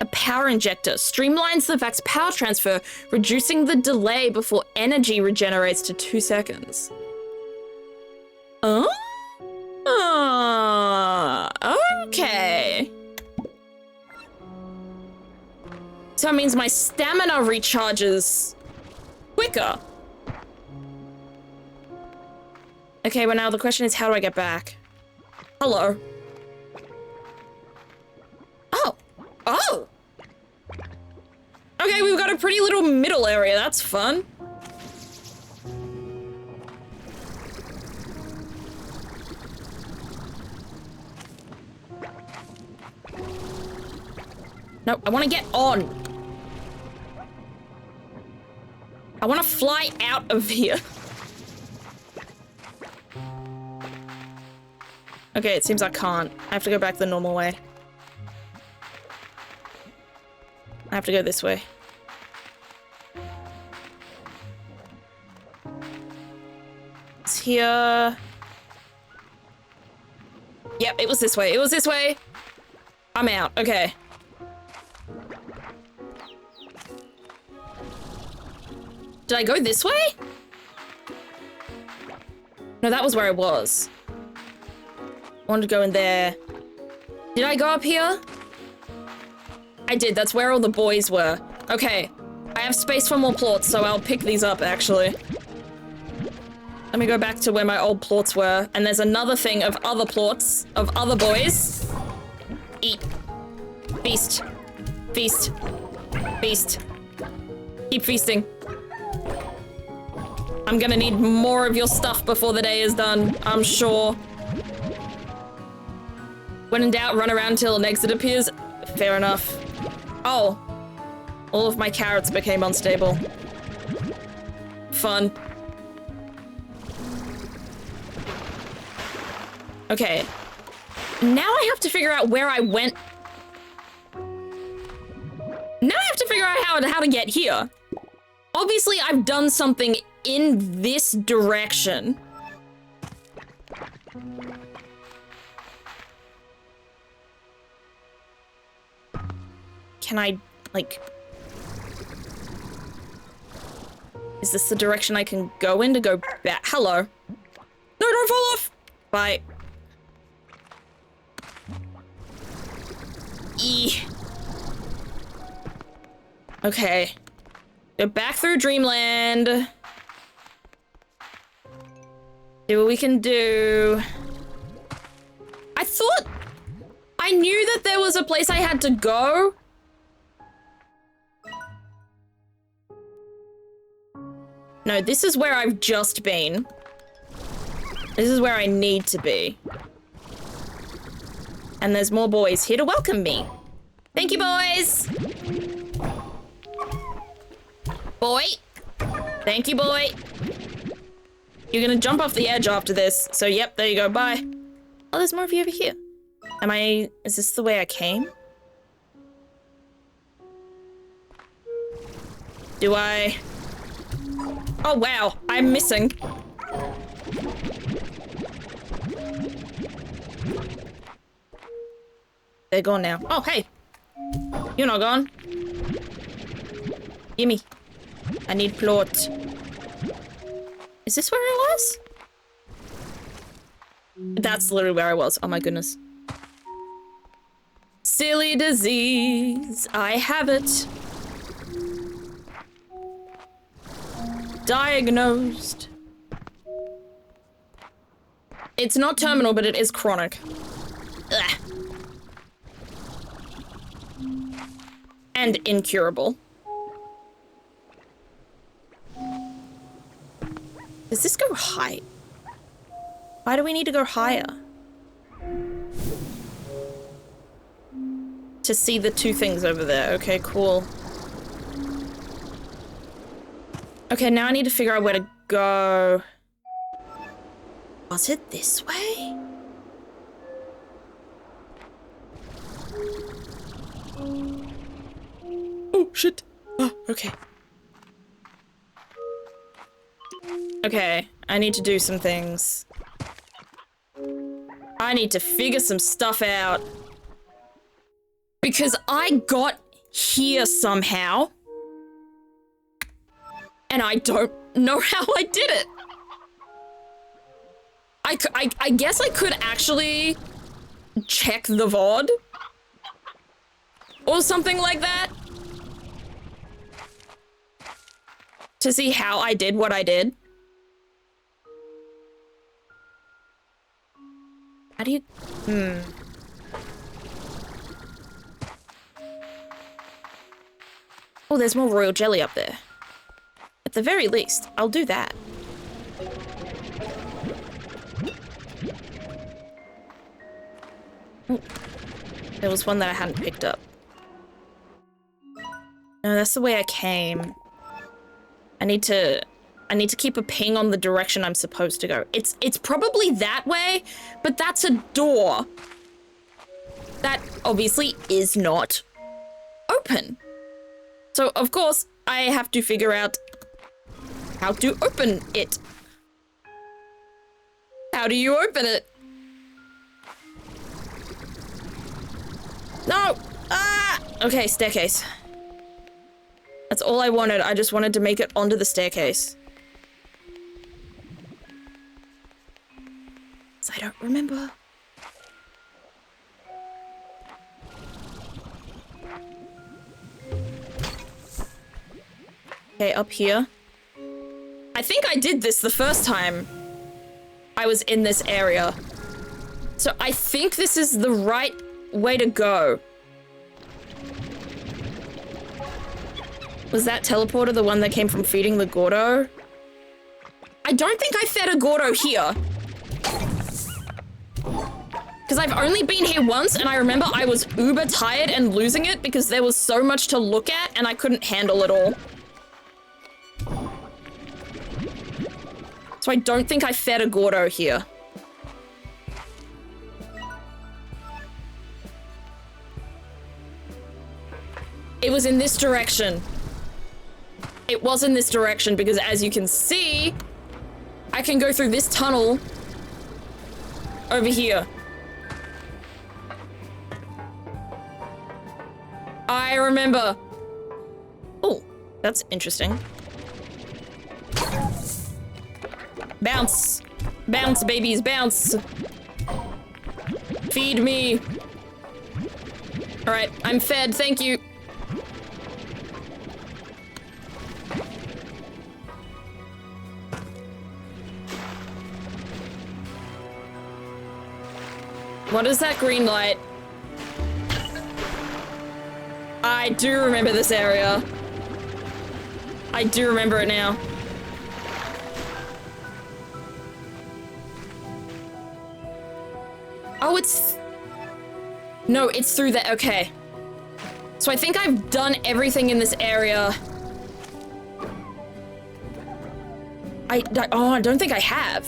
A power injector streamlines the Vax power transfer, reducing the delay before energy regenerates to 2 seconds. Oh? Okay. So that means my stamina recharges quicker. Okay, well now the question is, how do I get back? Hello. Oh. Oh. Okay, we've got a pretty little middle area. That's fun. No, I want to get on. I want to fly out of here. Okay, it seems I can't. I have to go back the normal way. I have to go this way. It's here. Yep, it was this way. It was this way. I'm out. Okay. Did I go this way? No, that was where I was. I wanted to go in there. Did I go up here? I did. That's where all the boys were. Okay. I have space for more plots, so I'll pick these up, actually. Let me go back to where my old plots were. And there's another thing of other plots, of other boys. Eat. Feast. Feast. Feast. Keep feasting. I'm gonna need more of your stuff before the day is done, I'm sure. When in doubt, run around till an exit appears. Fair enough. Oh. All of my carrots became unstable. Fun. Okay. Now I have to figure out where I went. Now I have to figure out how to get here. Obviously, I've done something in this direction. Can I, like... Is this the direction I can go in to go back? Hello. No, don't fall off! Bye. Okay. Go back through Dreamland. Do what we can do. I thought I knew that there was a place I had to go. No, this is where I've just been. This is where I need to be. And there's more boys here to welcome me. Thank you, boys! Boy! Thank you, boy! You're gonna jump off the edge after this, so yep, there you go, bye. Oh, there's more of you over here. Is this the way I came? Do I? Oh wow, I'm missing. They're gone now. Oh, hey. You're not gone. Gimme. I need plot. Is this where I was? That's literally where I was. Oh my goodness. Silly disease. I have it. Diagnosed. It's not terminal, but it is chronic. Ugh. And incurable. Does this go high? Why do we need to go higher? To see the two things over there. Okay, cool. Okay, now I need to figure out where to go. Was it this way? Oh, shit. Oh, okay. Okay, I need to do some things. I need to figure some stuff out. Because I got here somehow. And I don't know how I did it. I guess I could actually check the VOD. Or something like that. To see how I did what I did. How do you... Oh, there's more royal jelly up there. At the very least, I'll do that. Oh, there was one that I hadn't picked up. No, that's the way I came. I need to keep a ping on the direction I'm supposed to go. It's probably that way, but that's a door. That obviously is not open. So, of course, I have to figure out how to open it. How do you open it? No! Ah! Okay, staircase. That's all I wanted. I just wanted to make it onto the staircase. So I don't remember. Okay, up here. I think I did this the first time I was in this area. So I think this is the right way to go. Was that teleporter the one that came from feeding the Gordo? I don't think I fed a Gordo here. Because I've only been here once and I remember I was uber tired and losing it because there was so much to look at and I couldn't handle it all. So I don't think I fed a Gordo here. It was in this direction. It was in this direction because as you can see, I can go through this tunnel over here. I remember. Oh, that's interesting. Bounce. Bounce, babies, bounce. Feed me. All right, I'm fed, thank you. What is that green light? I do remember this area. I do remember it now. Oh, it's... No, it's through there. Okay. So I think I've done everything in this area. I don't think I have.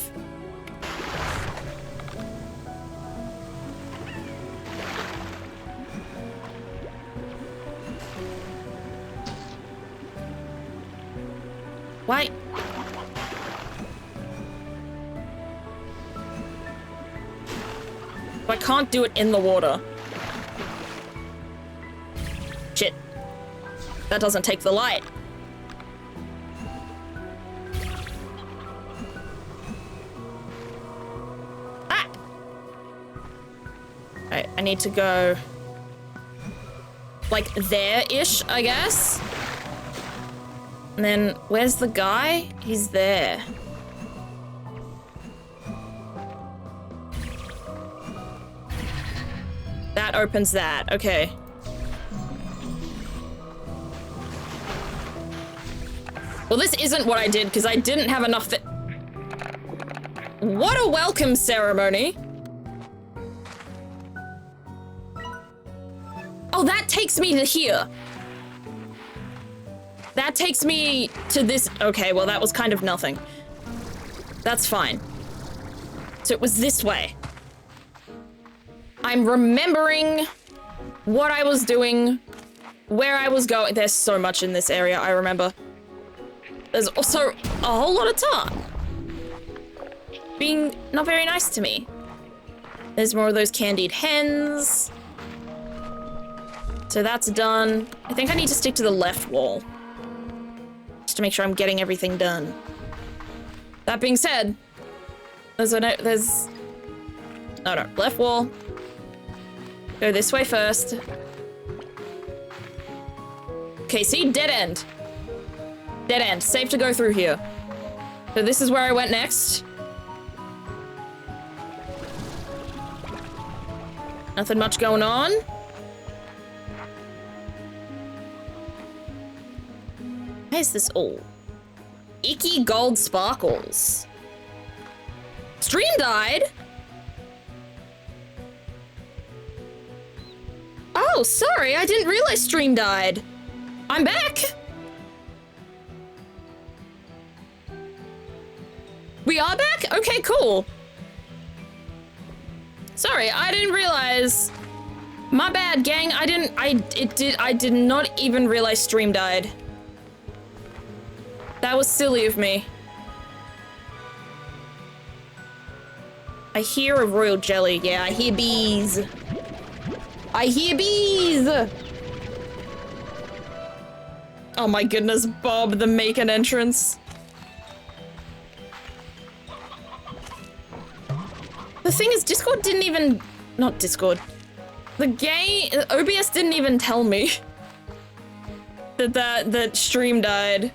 Why? I can't do it in the water. Shit. That doesn't take the light. Ah! Alright, I need to go... like there-ish, I guess? And then, where's the guy? He's there. That opens that, okay. Well, this isn't what I did, because I didn't have enough that... What a welcome ceremony! Oh, that takes me to here. That takes me to this... Okay, well, that was kind of nothing. That's fine. So it was this way. I'm remembering what I was doing, where I was going. There's so much in this area, I remember. There's also a whole lot of time being not very nice to me. There's more of those candied hens. So that's done. I think I need to stick to the left wall. Just to make sure I'm getting everything done. That being said, there's... Oh no, left wall. Go this way first. Okay, see? Dead end. Dead end. Safe to go through here. So this is where I went next. Nothing much going on. Why is this all? Icky gold sparkles. Stream died? Oh, sorry, I didn't realize stream died. I'm back. We are back? Okay, cool. Sorry, I didn't realize. My bad, gang. I did not even realize stream died. That was silly of me. I hear a royal jelly. Yeah, I hear bees. I hear bees! Oh my goodness, Bob, the make an entrance. The thing is, Discord didn't even... Not Discord. The game... OBS didn't even tell me that stream died.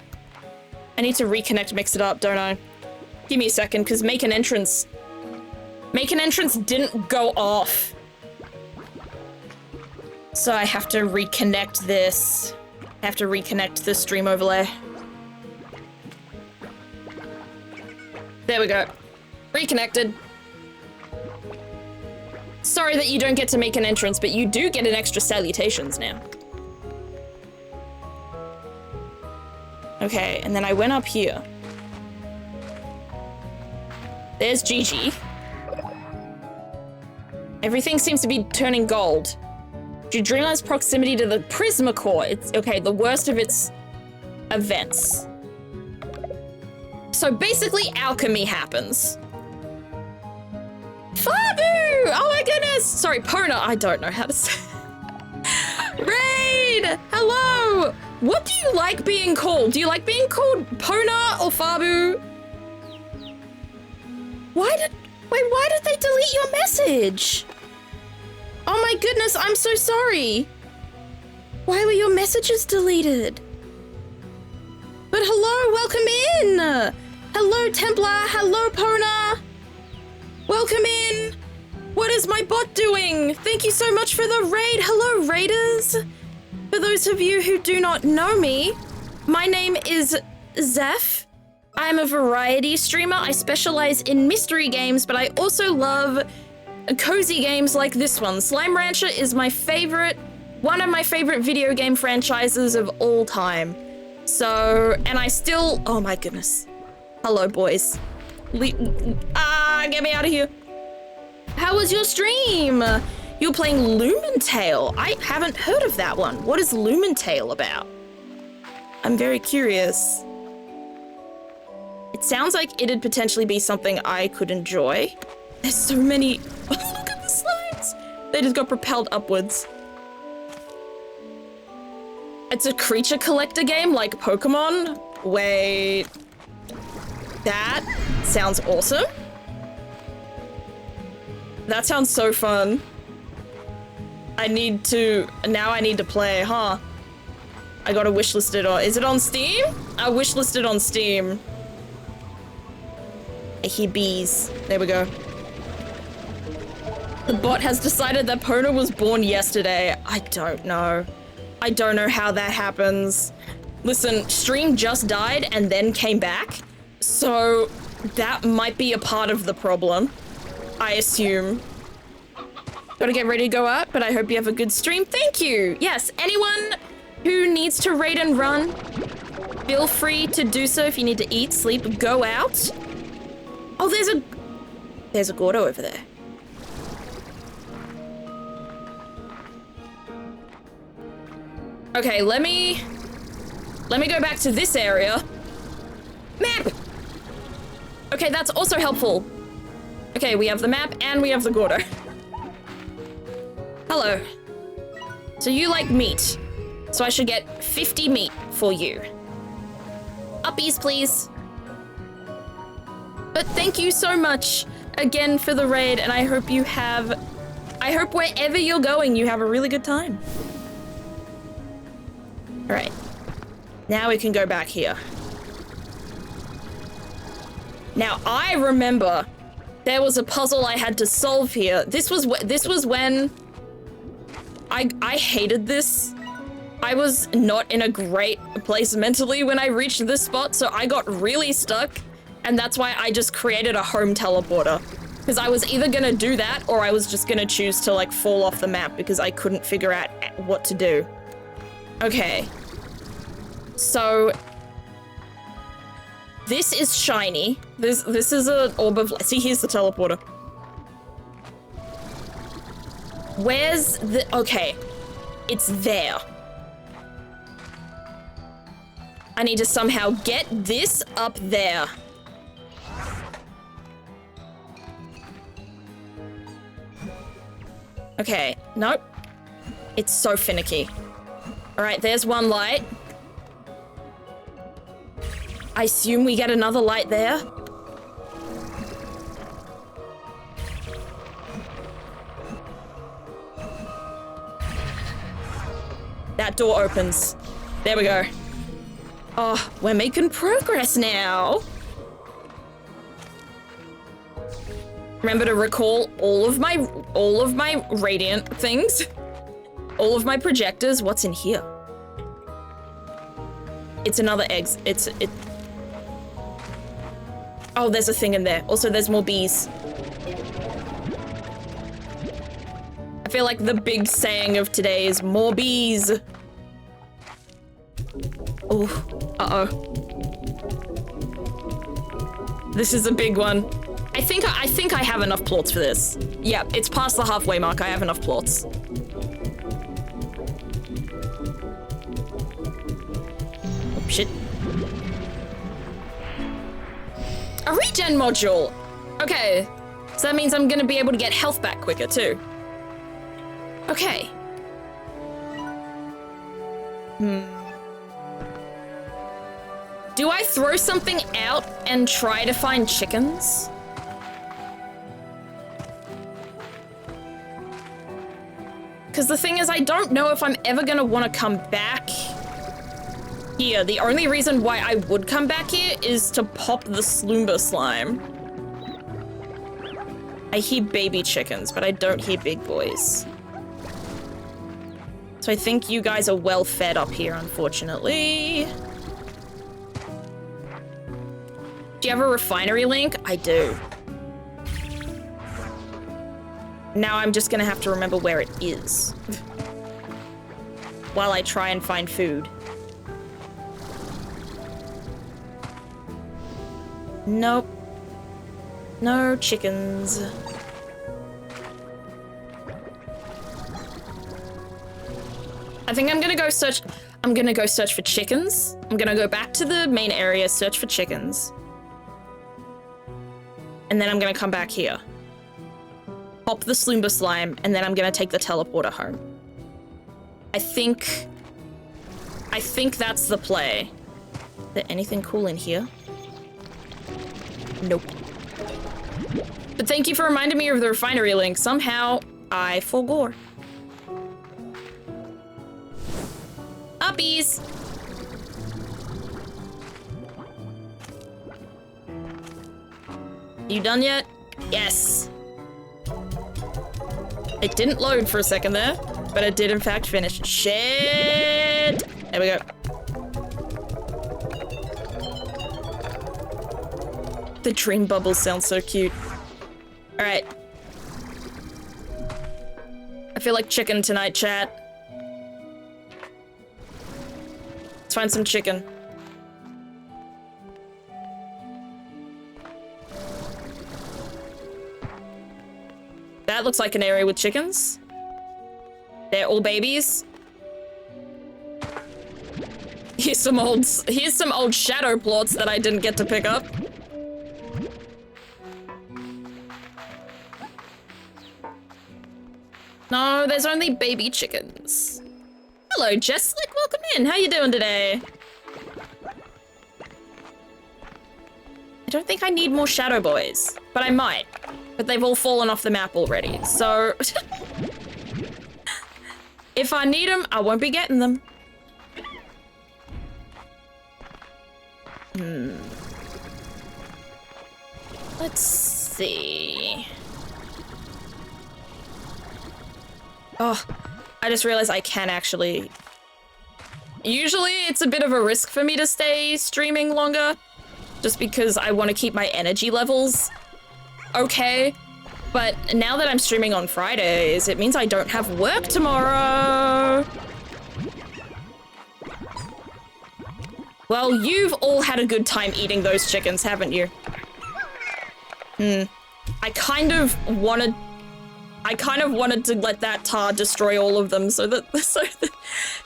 I need to reconnect Mix It Up, don't I? Give me a second, because Make an Entrance didn't go off. So I have to reconnect this. I have to reconnect the stream overlay. There we go. Reconnected. Sorry that you don't get to make an entrance, but you do get an extra salutations now. Okay, and then I went up here. There's Gigi. Everything seems to be turning gold. Due to Dreamland's proximity to the Prisma Core, it's okay, the worst of its events. So basically, alchemy happens. Fabu! Oh my goodness! Sorry, Pona, I don't know how to say. Raid! Hello! What do you like being called? Do you like being called Pona or Fabu? Why did they delete your message? Oh my goodness, I'm so sorry. Why were your messages deleted? But hello, welcome in. Hello, Templar. Hello, Pona. Welcome in. What is my bot doing? Thank you so much for the raid. Hello, raiders. For those of you who do not know me, my name is Zeph. I'm a variety streamer. I specialize in mystery games, but I also love cozy games like this one. Slime Rancher is one of my favorite video game franchises of all time. So, and I still, oh my goodness. Hello, boys. Get me out of here. How was your stream? You were playing Lumentale. I haven't heard of that one. What is Lumentale about? I'm very curious. It sounds like it'd potentially be something I could enjoy. There's so many. Look at the slides. They just got propelled upwards. It's a creature collector game like Pokemon. Wait. That sounds awesome. That sounds so fun. Now I need to play, huh? I gotta wishlist it, or is it on Steam? I wishlisted on Steam. I hear bees. There we go. The bot has decided that Pona was born yesterday. I don't know. I don't know how that happens. Listen, stream just died and then came back. So that might be a part of the problem, I assume. Gotta get ready to go out, but I hope you have a good stream. Thank you. Yes, anyone who needs to raid and run, feel free to do so. If you need to eat, sleep, go out. Oh, there's a Gordo over there. Okay, let me go back to this area. Map! Okay, that's also helpful. Okay, we have the map and we have the Gordo. Hello. So you like meat. So I should get 50 meat for you. Uppies, please. But thank you so much again for the raid, and I hope wherever you're going, you have a really good time. All right. Now we can go back here. Now, I remember there was a puzzle I had to solve here. This was when I hated this. I was not in a great place mentally when I reached this spot, so I got really stuck, and that's why I just created a home teleporter. Because I was either gonna do that, or I was just gonna choose to, like, fall off the map because I couldn't figure out what to do. Okay. So this is shiny. This is an orb of light. See, here's the teleporter. Where's the... Okay. It's there. I need to somehow get this up there. Okay. Nope. It's so finicky. All right, there's one light. I assume we get another light there. That door opens. There we go. Oh, we're making progress now. Remember to recall all of my radiant things. All of my projectors. What's in here? It's another egg. Oh, there's a thing in there. Also, there's more bees. I feel like the big saying of today is more bees. Oh, uh-oh. This is a big one. I think I have enough plots for this. Yeah, it's past the halfway mark. I have enough plots. Oh, shit. A regen module! Okay, so that means I'm gonna be able to get health back quicker too. Okay. Do I throw something out and try to find chickens? Because the thing is, I don't know if I'm ever gonna want to come back here. The only reason why I would come back here is to pop the Sloomba slime. I hear baby chickens, but I don't hear big boys. So I think you guys are well fed up here, unfortunately. Do you have a refinery link? I do. Now I'm just gonna have to remember where it is. While I try and find food. Nope. No chickens. I think I'm gonna go search for chickens. I'm gonna go back to the main area, search for chickens. And then I'm gonna come back here. Pop the Sloomba slime, and then I'm gonna take the teleporter home. I think that's the play. Is there anything cool in here? Nope. But thank you for reminding me of the refinery link. Somehow I forgot. Uppies! You done yet? Yes. It didn't load for a second there, but it did in fact finish. Shit! There we go. The dream bubbles sound so cute. All right. I feel like chicken tonight, chat. Let's find some chicken. That looks like an area with chickens. They're all babies. Here's some old shadow plots that I didn't get to pick up. No, there's only baby chickens. Hello, Jesslick, welcome in. How you doing today? I don't think I need more shadow boys, but I might. But they've all fallen off the map already, so... if I need them, I won't be getting them. Let's see... Oh, I just realized I can actually... Usually it's a bit of a risk for me to stay streaming longer, just because I want to keep my energy levels okay. But now that I'm streaming on Fridays, it means I don't have work tomorrow. Well, you've all had a good time eating those chickens, haven't you? I kind of wanted to let that tar destroy all of them so that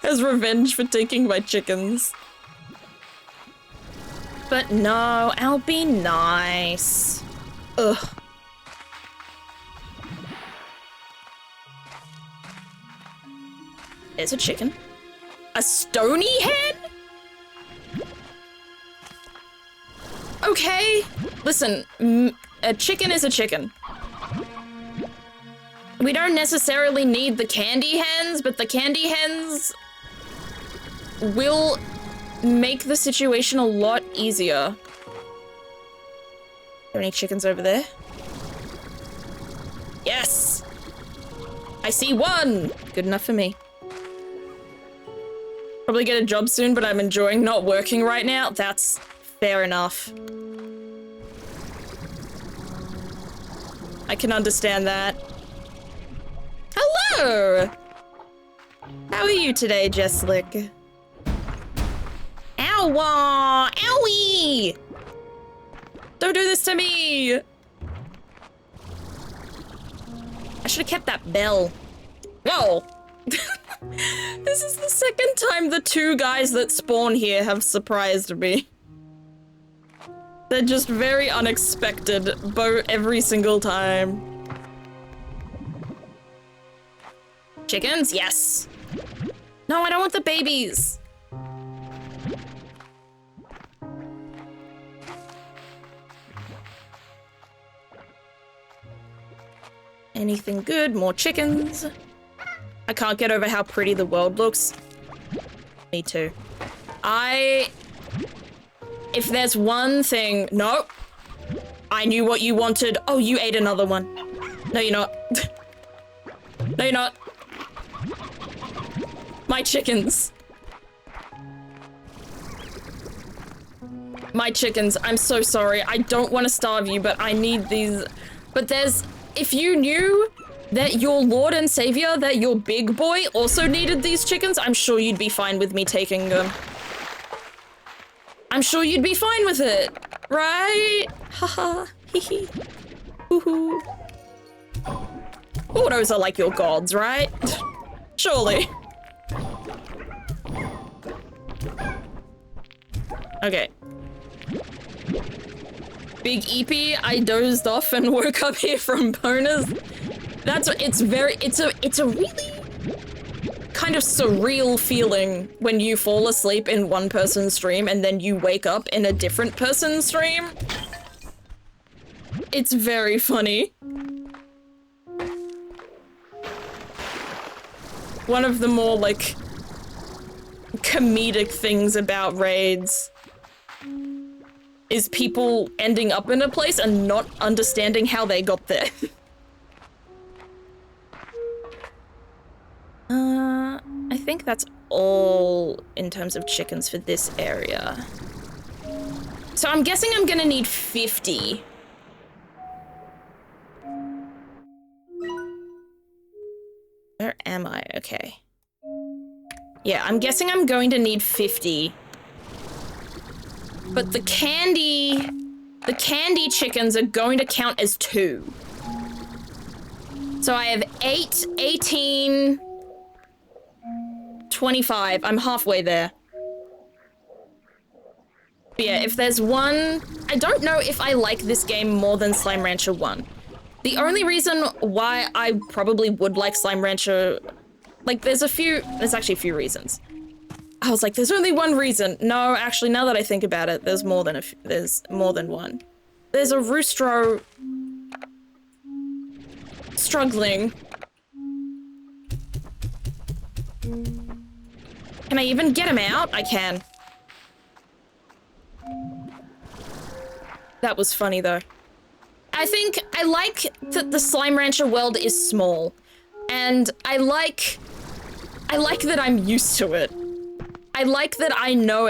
as revenge for taking my chickens. But no, I'll be nice. Ugh. There's a chicken. A stony hen? Okay. Listen, a chicken is a chicken. We don't necessarily need the candy hens, but the candy hens will make the situation a lot easier. Are there any chickens over there? Yes! I see one! Good enough for me. Probably get a job soon, but I'm enjoying not working right now. That's fair enough. I can understand that. Hello! How are you today, Jesslick? Ow! Owie! Don't do this to me! I should have kept that bell. Whoa! This is the second time the two guys that spawn here have surprised me. They're just very unexpected, every single time. Chickens? Yes. No, I don't want the babies. Anything good? More chickens. I can't get over how pretty the world looks. Me too. If there's one thing... Nope. I knew what you wanted. Oh, you ate another one. No, you're not. No, you're not. My chickens. My chickens, I'm so sorry. I don't want to starve you, but I need these. But if you knew that your lord and savior, that your big boy also needed these chickens, I'm sure you'd be fine with me taking them. I'm sure you'd be fine with it, right? Haha, hee hoo. Autos are like your gods, right? Surely. Okay. Big Eepy, I dozed off and woke up here from bonus. That's what it's a really kind of surreal feeling when you fall asleep in one person's stream and then you wake up in a different person's stream. It's very funny. One of the more like comedic things about raids is people ending up in a place and not understanding how they got there. I think that's all in terms of chickens for this area. So I'm guessing I'm gonna need 50. Where am I? Okay. Yeah, I'm guessing I'm going to need 50. But the candy chickens are going to count as 2. So I have 8, 18, 25. I'm halfway there. But yeah, if there's one... I don't know if I like this game more than Slime Rancher 1. The only reason why I probably would like Slime Rancher... Like, there's actually a few reasons. I was like, there's only one reason. No, actually, now that I think about it, there's more than one. There's a Roostro struggling. Can I even get him out? I can. That was funny, though. I think I like that the Slime Rancher world is small. And I like that I'm used to it. I like that I know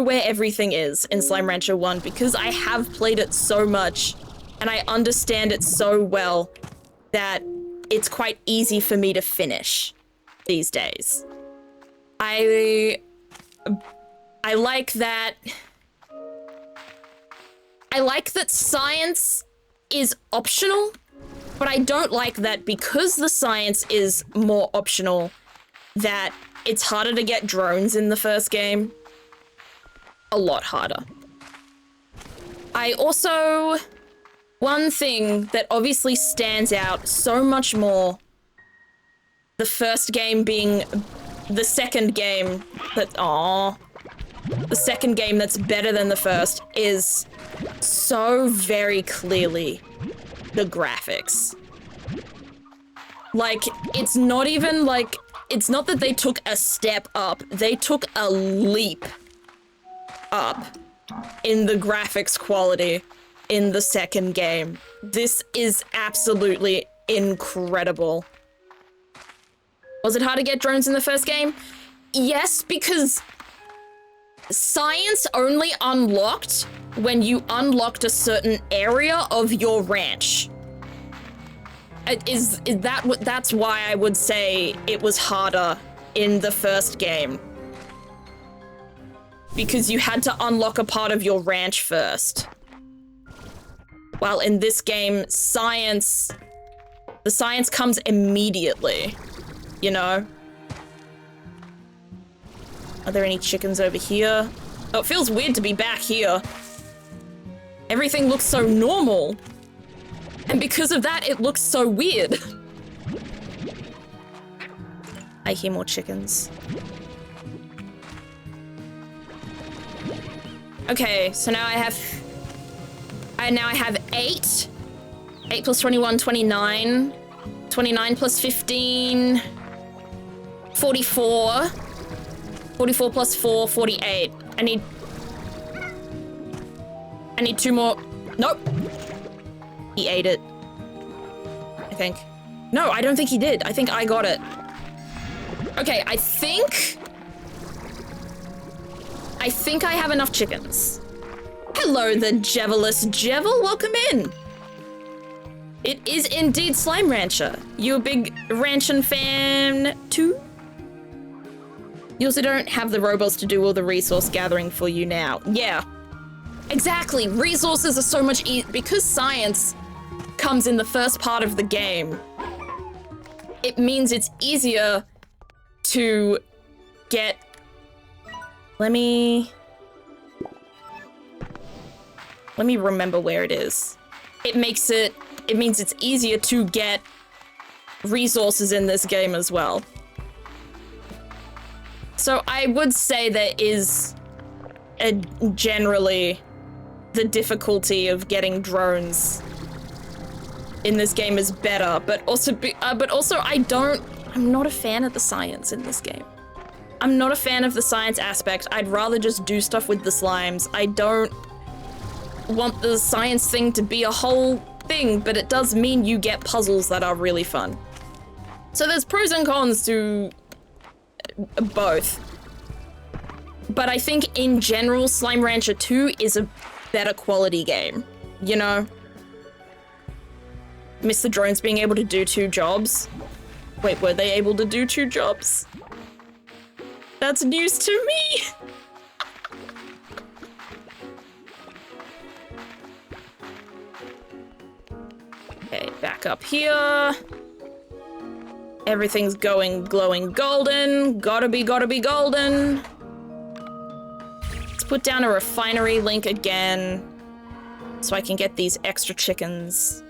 where everything is in Slime Rancher 1 because I have played it so much and I understand it so well that it's quite easy for me to finish these days. I like that science is optional, but I don't like that because the science is more optional that it's harder to get drones in the first game. A lot harder. I also... One thing that obviously stands out so much more, the first game being the second game the second game that's better than the first is so very clearly the graphics. Like, it's not even like... It's not that they took a step up, they took a leap up in the graphics quality in the second game. This is absolutely incredible. Was it hard to get drones in the first game? Yes, because science only unlocked when you unlocked a certain area of your ranch. That's why I would say it was harder in the first game. Because you had to unlock a part of your ranch first. While in this game, the science comes immediately, you know? Are there any chickens over here? Oh, it feels weird to be back here. Everything looks so normal. And because of that, it looks so weird. I hear more chickens. Okay, so now I have 8. 8 plus 21, 29. 29 plus 15, 44. 44 plus 4, 48. I need 2 more. Nope. He ate it. I think. No, I don't think he did. I think I got it. Okay, I think I have enough chickens. Hello, the Jevelous Jevel. Welcome in. It is indeed Slime Rancher. You a big Ranchin fan too? You also don't have the robots to do all the resource gathering for you now. Yeah, exactly. Resources are so much because science comes in the first part of the game. It means it's easier to get. Let me remember where it is. It means it's easier to get resources in this game as well. So I would say there is generally the difficulty of getting drones in this game is better, but also I'm not a fan of the science in this game. I'm not a fan of the science aspect. I'd rather just do stuff with the slimes. I don't want the science thing to be a whole thing, but it does mean you get puzzles that are really fun. So there's pros and cons to both. But I think in general, Slime Rancher 2 is a better quality game, you know? Miss the drones being able to do 2 jobs. Wait, were they able to do 2 jobs? That's news to me! Okay, back up here. Everything's going glowing golden. Gotta be golden. Let's put down a refinery link again so I can get these extra chickens.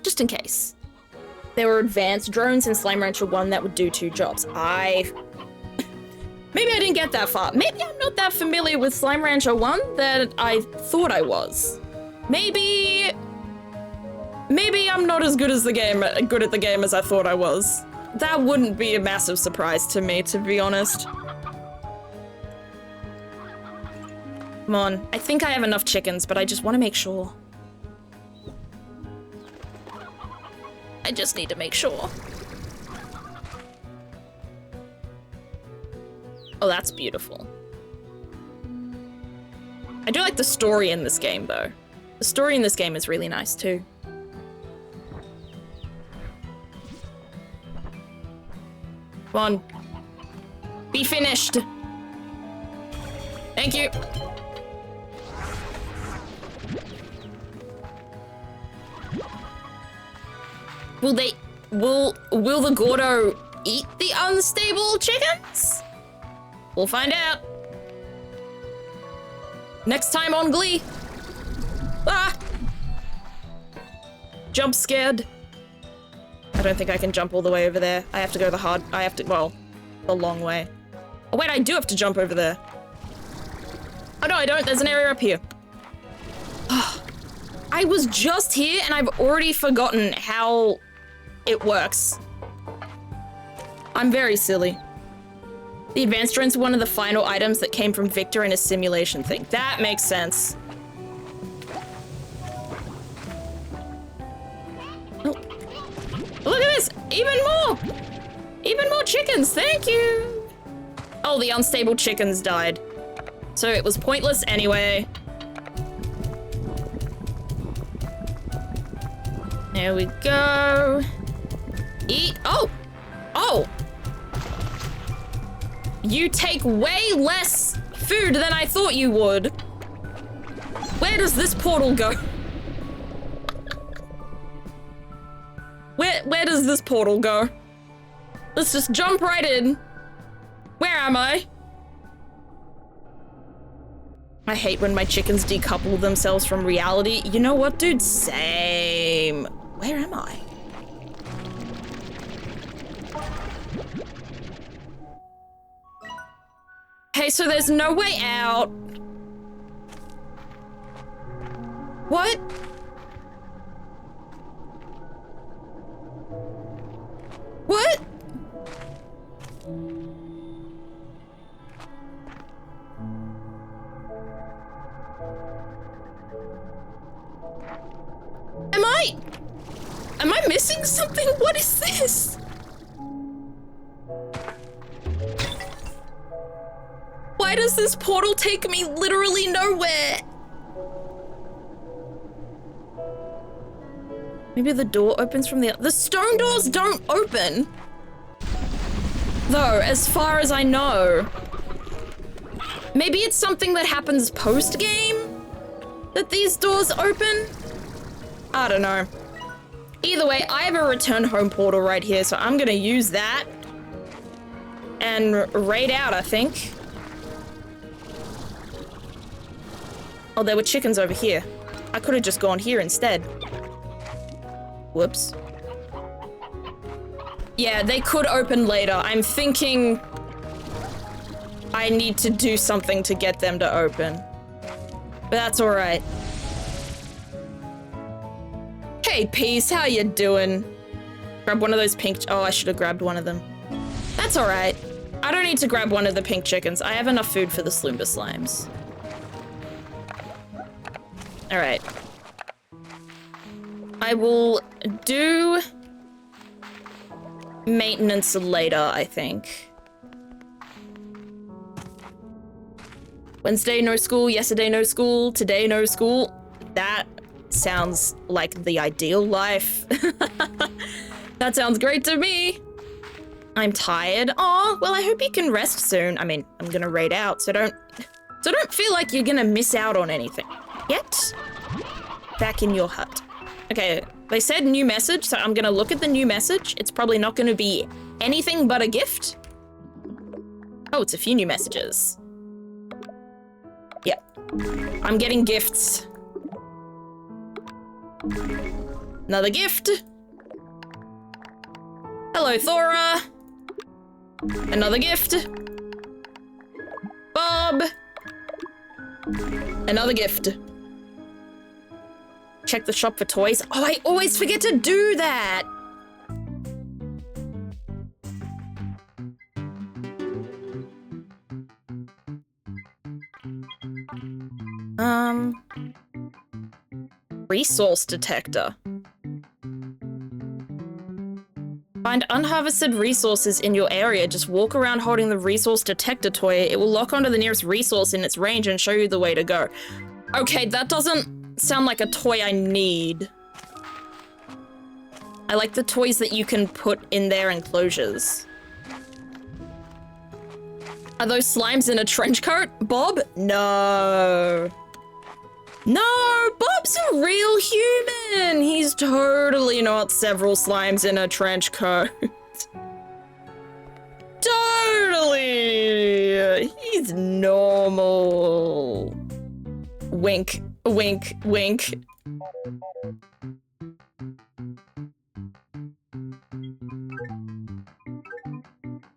Just in case. There were advanced drones in Slime Rancher 1 that would do 2 jobs. Maybe I didn't get that far. Maybe I'm not that familiar with Slime Rancher 1 that I thought I was. Maybe I'm not as good at the game as I thought I was. That wouldn't be a massive surprise to me, to be honest. Come on, I think I have enough chickens, but I just want to make sure. I just need to make sure. Oh, that's beautiful. I do like the story in this game, though. The story in this game is really nice, too. Come on. Be finished. Thank you. Will the Gordo eat the unstable chickens? We'll find out. Next time on Glee. Ah! Jump scared. I don't think I can jump all the way over there. I have to go the long way. Oh wait, I do have to jump over there. Oh no, I don't. There's an area up here. I was just here and I've already forgotten how it works. I'm very silly. The advanced drones were one of the final items that came from Victor in a simulation thing. That makes sense. Oh. Look at this! Even more! Even more chickens, thank you! Oh, the unstable chickens died. So it was pointless anyway. There we go. Eat. Oh! Oh! You take way less food than I thought you would. Where does this portal go? Where does this portal go? Let's just jump right in. Where am I? I hate when my chickens decouple themselves from reality. You know what, dude? Same. Where am I? Okay, so there's no way out. What? What? Am I missing something? What is this? Why does this portal take me literally nowhere? Maybe the door opens from the stone doors don't open. Though, as far as I know. Maybe it's something that happens post-game that these doors open? I don't know. Either way, I have a return home portal right here, so I'm gonna use that and raid out, I think. Oh, there were chickens over here. I could have just gone here instead. Whoops. Yeah, they could open later. I'm thinking I need to do something to get them to open. But that's all right. Hey, Peace, how you doing? Grab one of those pink... Oh, I should have grabbed one of them. That's all right. I don't need to grab one of the pink chickens. I have enough food for the Sloomba slimes. All right. I will do maintenance later, I think. Wednesday, no school. Yesterday, no school. Today, no school. That sounds like the ideal life. That sounds great to me. I'm tired. Aw, well, I hope you can rest soon. I mean, I'm gonna raid out, so don't feel like you're gonna miss out on anything. Yet, back in your hut. Okay, they said new message, so I'm gonna look at the new message. It's probably not gonna be anything but a gift. Oh, it's a few new messages. Yep. I'm getting gifts. Another gift. Hello, Thora. Another gift. Bob. Another gift. Check the shop for toys. Oh, I always forget to do that. Resource detector. Find unharvested resources in your area. Just walk around holding the resource detector toy. It will lock onto the nearest resource in its range and show you the way to go. Okay, that doesn't sound like a toy I need. I like the toys that you can put in their enclosures. Are those slimes in a trench coat, Bob? No. No, Bob's a real human. He's totally not several slimes in a trench coat. Totally. He's normal. Wink, wink, wink.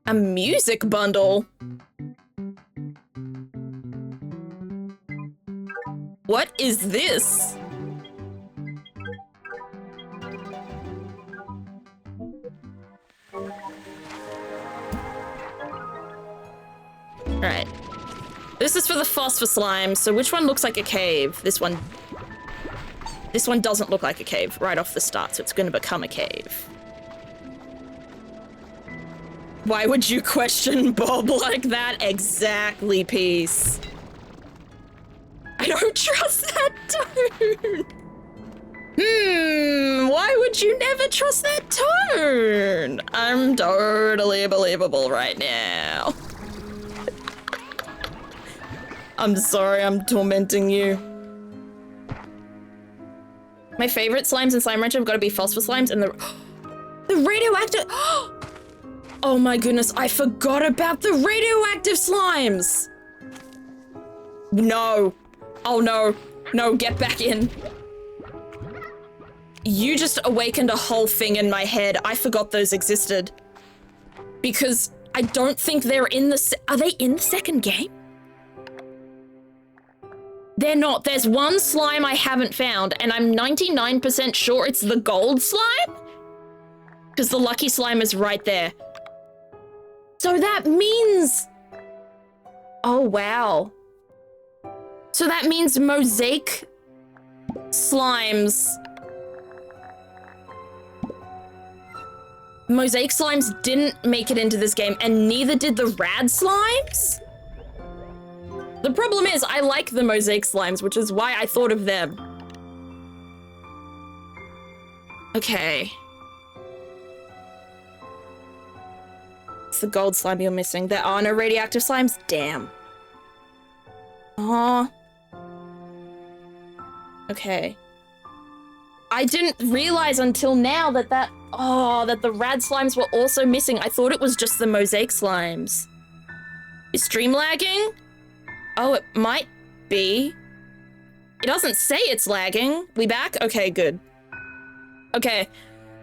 A music bundle? What is this? Alright. This is for the phosphor slime, so which one looks like a cave? This one. This one doesn't look like a cave right off the start, so it's gonna become a cave. Why would you question Bob like that? Exactly, Peace. I don't trust that tone. Why would you never trust that tone? I'm totally believable right now. I'm sorry, I'm tormenting you. My favorite slimes in Slime Rancher have got to be phosphor slimes and the radioactive. Oh my goodness, I forgot about the radioactive slimes. No. Oh no. No, get back in. You just awakened a whole thing in my head. I forgot those existed. Because I don't think they're in the... Are they in the second game? They're not. There's one slime I haven't found, and I'm 99% sure it's the gold slime? Because the lucky slime is right there. So that means... Oh, wow. So that means mosaic slimes... Mosaic slimes didn't make it into this game, and neither did the rad slimes? The problem is, I like the mosaic slimes, which is why I thought of them. Okay. It's the gold slime you're missing. There are no radioactive slimes? Damn. Oh. Okay. I didn't realize until now that that the rad slimes were also missing. I thought it was just the mosaic slimes. Is stream lagging? Oh, it might be. It doesn't say it's lagging. We back? Okay, good. Okay,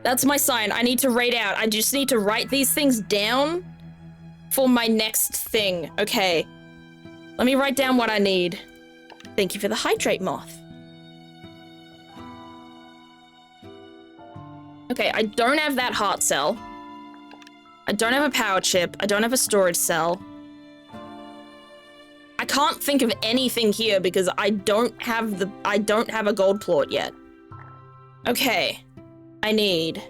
that's my sign. I need to raid out. I just need to write these things down for my next thing. Okay, let me write down what I need. Thank you for the hydrate moth. Okay, I don't have that heart cell. I don't have a power chip. I don't have a storage cell. I can't think of anything here because I don't have a gold plort yet. Okay. I need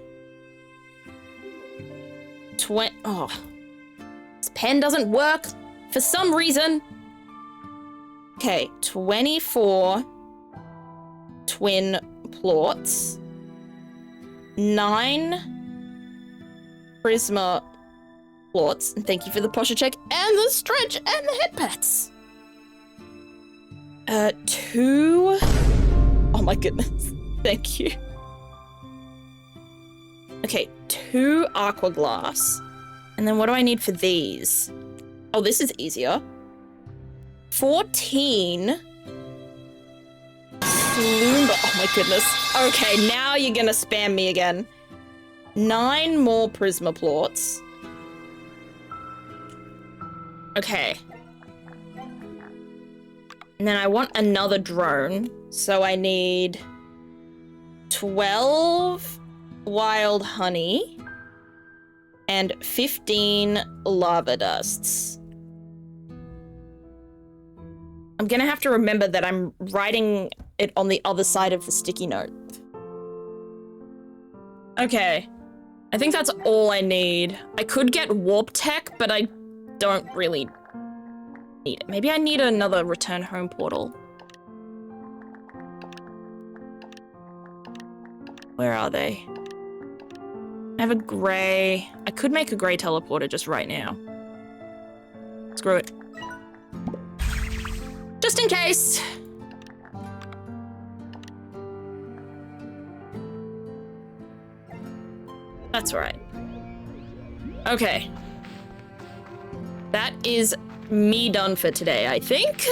this pen doesn't work for some reason. Okay, 24 twin plorts. 9 prisma plorts. And thank you for the posture check and the stretch and the head pats. 2. Oh my goodness. Thank you. Okay, 2 aqua glass. And then what do I need for these? Oh, this is easier. 14 Slumber. Oh my goodness. Okay, now you're gonna spam me again. 9 more prisma plorts. Okay. And then I want another drone. So I need 12 wild honey and 15 lava dusts. I'm gonna have to remember that I'm writing it on the other side of the sticky note. Okay. I think that's all I need. I could get warp tech, but I don't really need it. Maybe I need another return home portal. Where are they? I have a gray. I could make a gray teleporter just right now. Screw it. Just in case. That's right. Okay. That is me done for today, I think.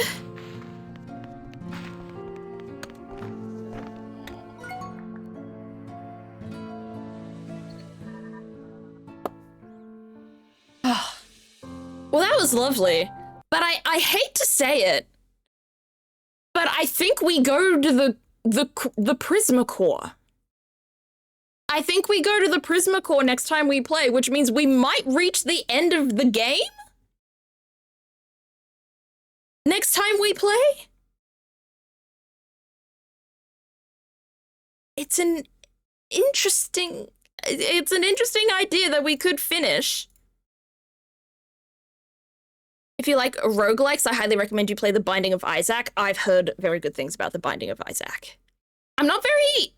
Well, that was lovely. But I hate to say it, but I think we go to the Prisma Core. I think we go to the Prisma Core next time we play, which means we might reach the end of the game next time we play. It's an interesting idea that we could finish. If you like roguelikes, I highly recommend you play The Binding of Isaac. I've heard very good things about The Binding of Isaac. I'm not very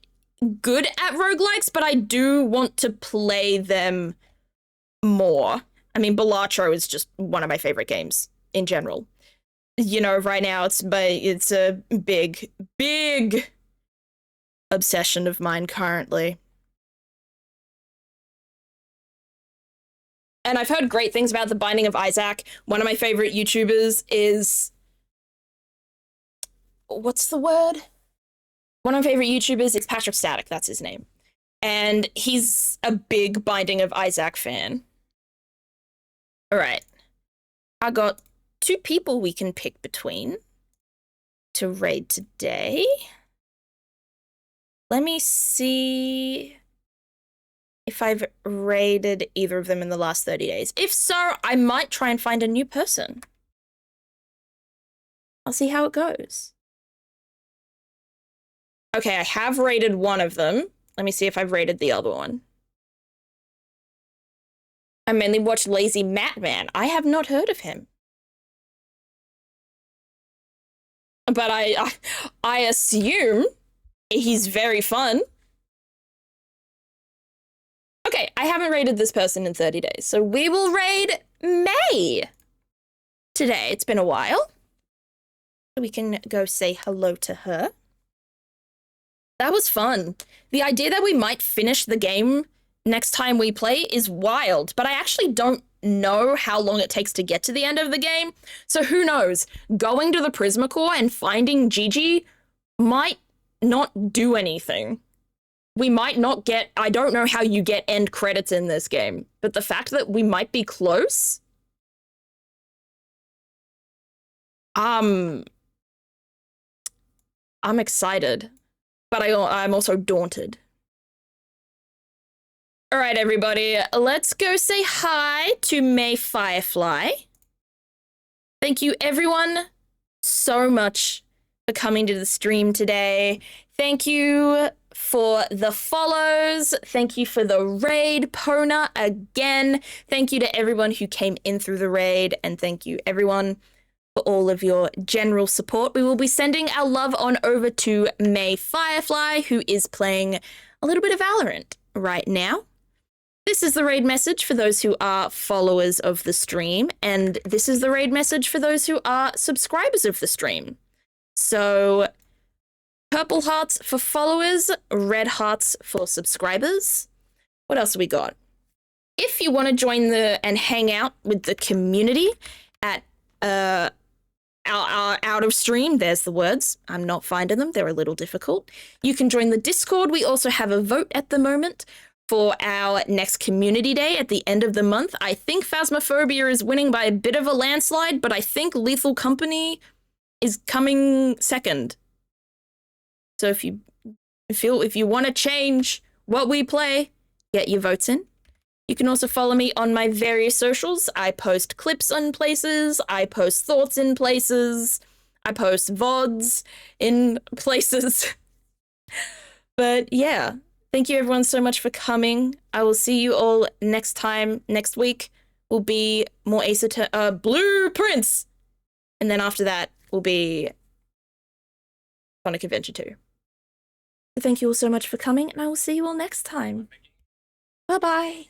good at roguelikes, but I do want to play them more. I mean, Balatro is just one of my favorite games in general. You know, right now it's a big obsession of mine currently. And I've heard great things about The Binding of Isaac. One of my favorite YouTubers is... what's the word? One of my favorite YouTubers is Patrick Static, that's his name. And he's a big Binding of Isaac fan. All right. I got 2 people we can pick between to raid today. Let me see if I've raided either of them in the last 30 days. If so, I might try and find a new person. I'll see how it goes. Okay, I have raided one of them. Let me see if I've raided the other one. I mainly watch Lazy Matman. I have not heard of him. But I assume he's very fun. Okay, I haven't raided this person in 30 days, so we will raid May today. It's been a while. We can go say hello to her. That was fun. The idea that we might finish the game next time we play is wild, but I actually don't know how long it takes to get to the end of the game. So who knows? Going to the Prismacore and finding Gigi might not do anything. We might not get, I don't know how you get end credits in this game, but the fact that we might be close, I'm excited, but I'm also daunted. All right, everybody, let's go say hi to May Firefly. Thank you, everyone, so much for coming to the stream today. Thank you for the follows. Thank you for the raid, Pona, again. Thank you to everyone who came in through the raid, and thank you, everyone, for all of your general support. We will be sending our love on over to May Firefly, who is playing a little bit of Valorant right now. This is the raid message for those who are followers of the stream, and this is the raid message for those who are subscribers of the stream. So, purple hearts for followers, red hearts for subscribers. What else have we got? If you want to join and hang out with the community at our out of stream, there's the words. I'm not finding them. They're a little difficult. You can join the Discord. We also have a vote at the moment for our next community day at the end of the month. I think Phasmophobia is winning by a bit of a landslide, but I think Lethal Company is coming second. So if you want to change what we play, get your votes in. You can also follow me on my various socials. I post clips on places, I post thoughts in places, I post VODs in places. But yeah, thank you everyone so much for coming. I will see you all next time. Next week will be more Blueprints. And then after that will be Sonic Adventure 2. So thank you all so much for coming, and I will see you all next time. Bye-bye.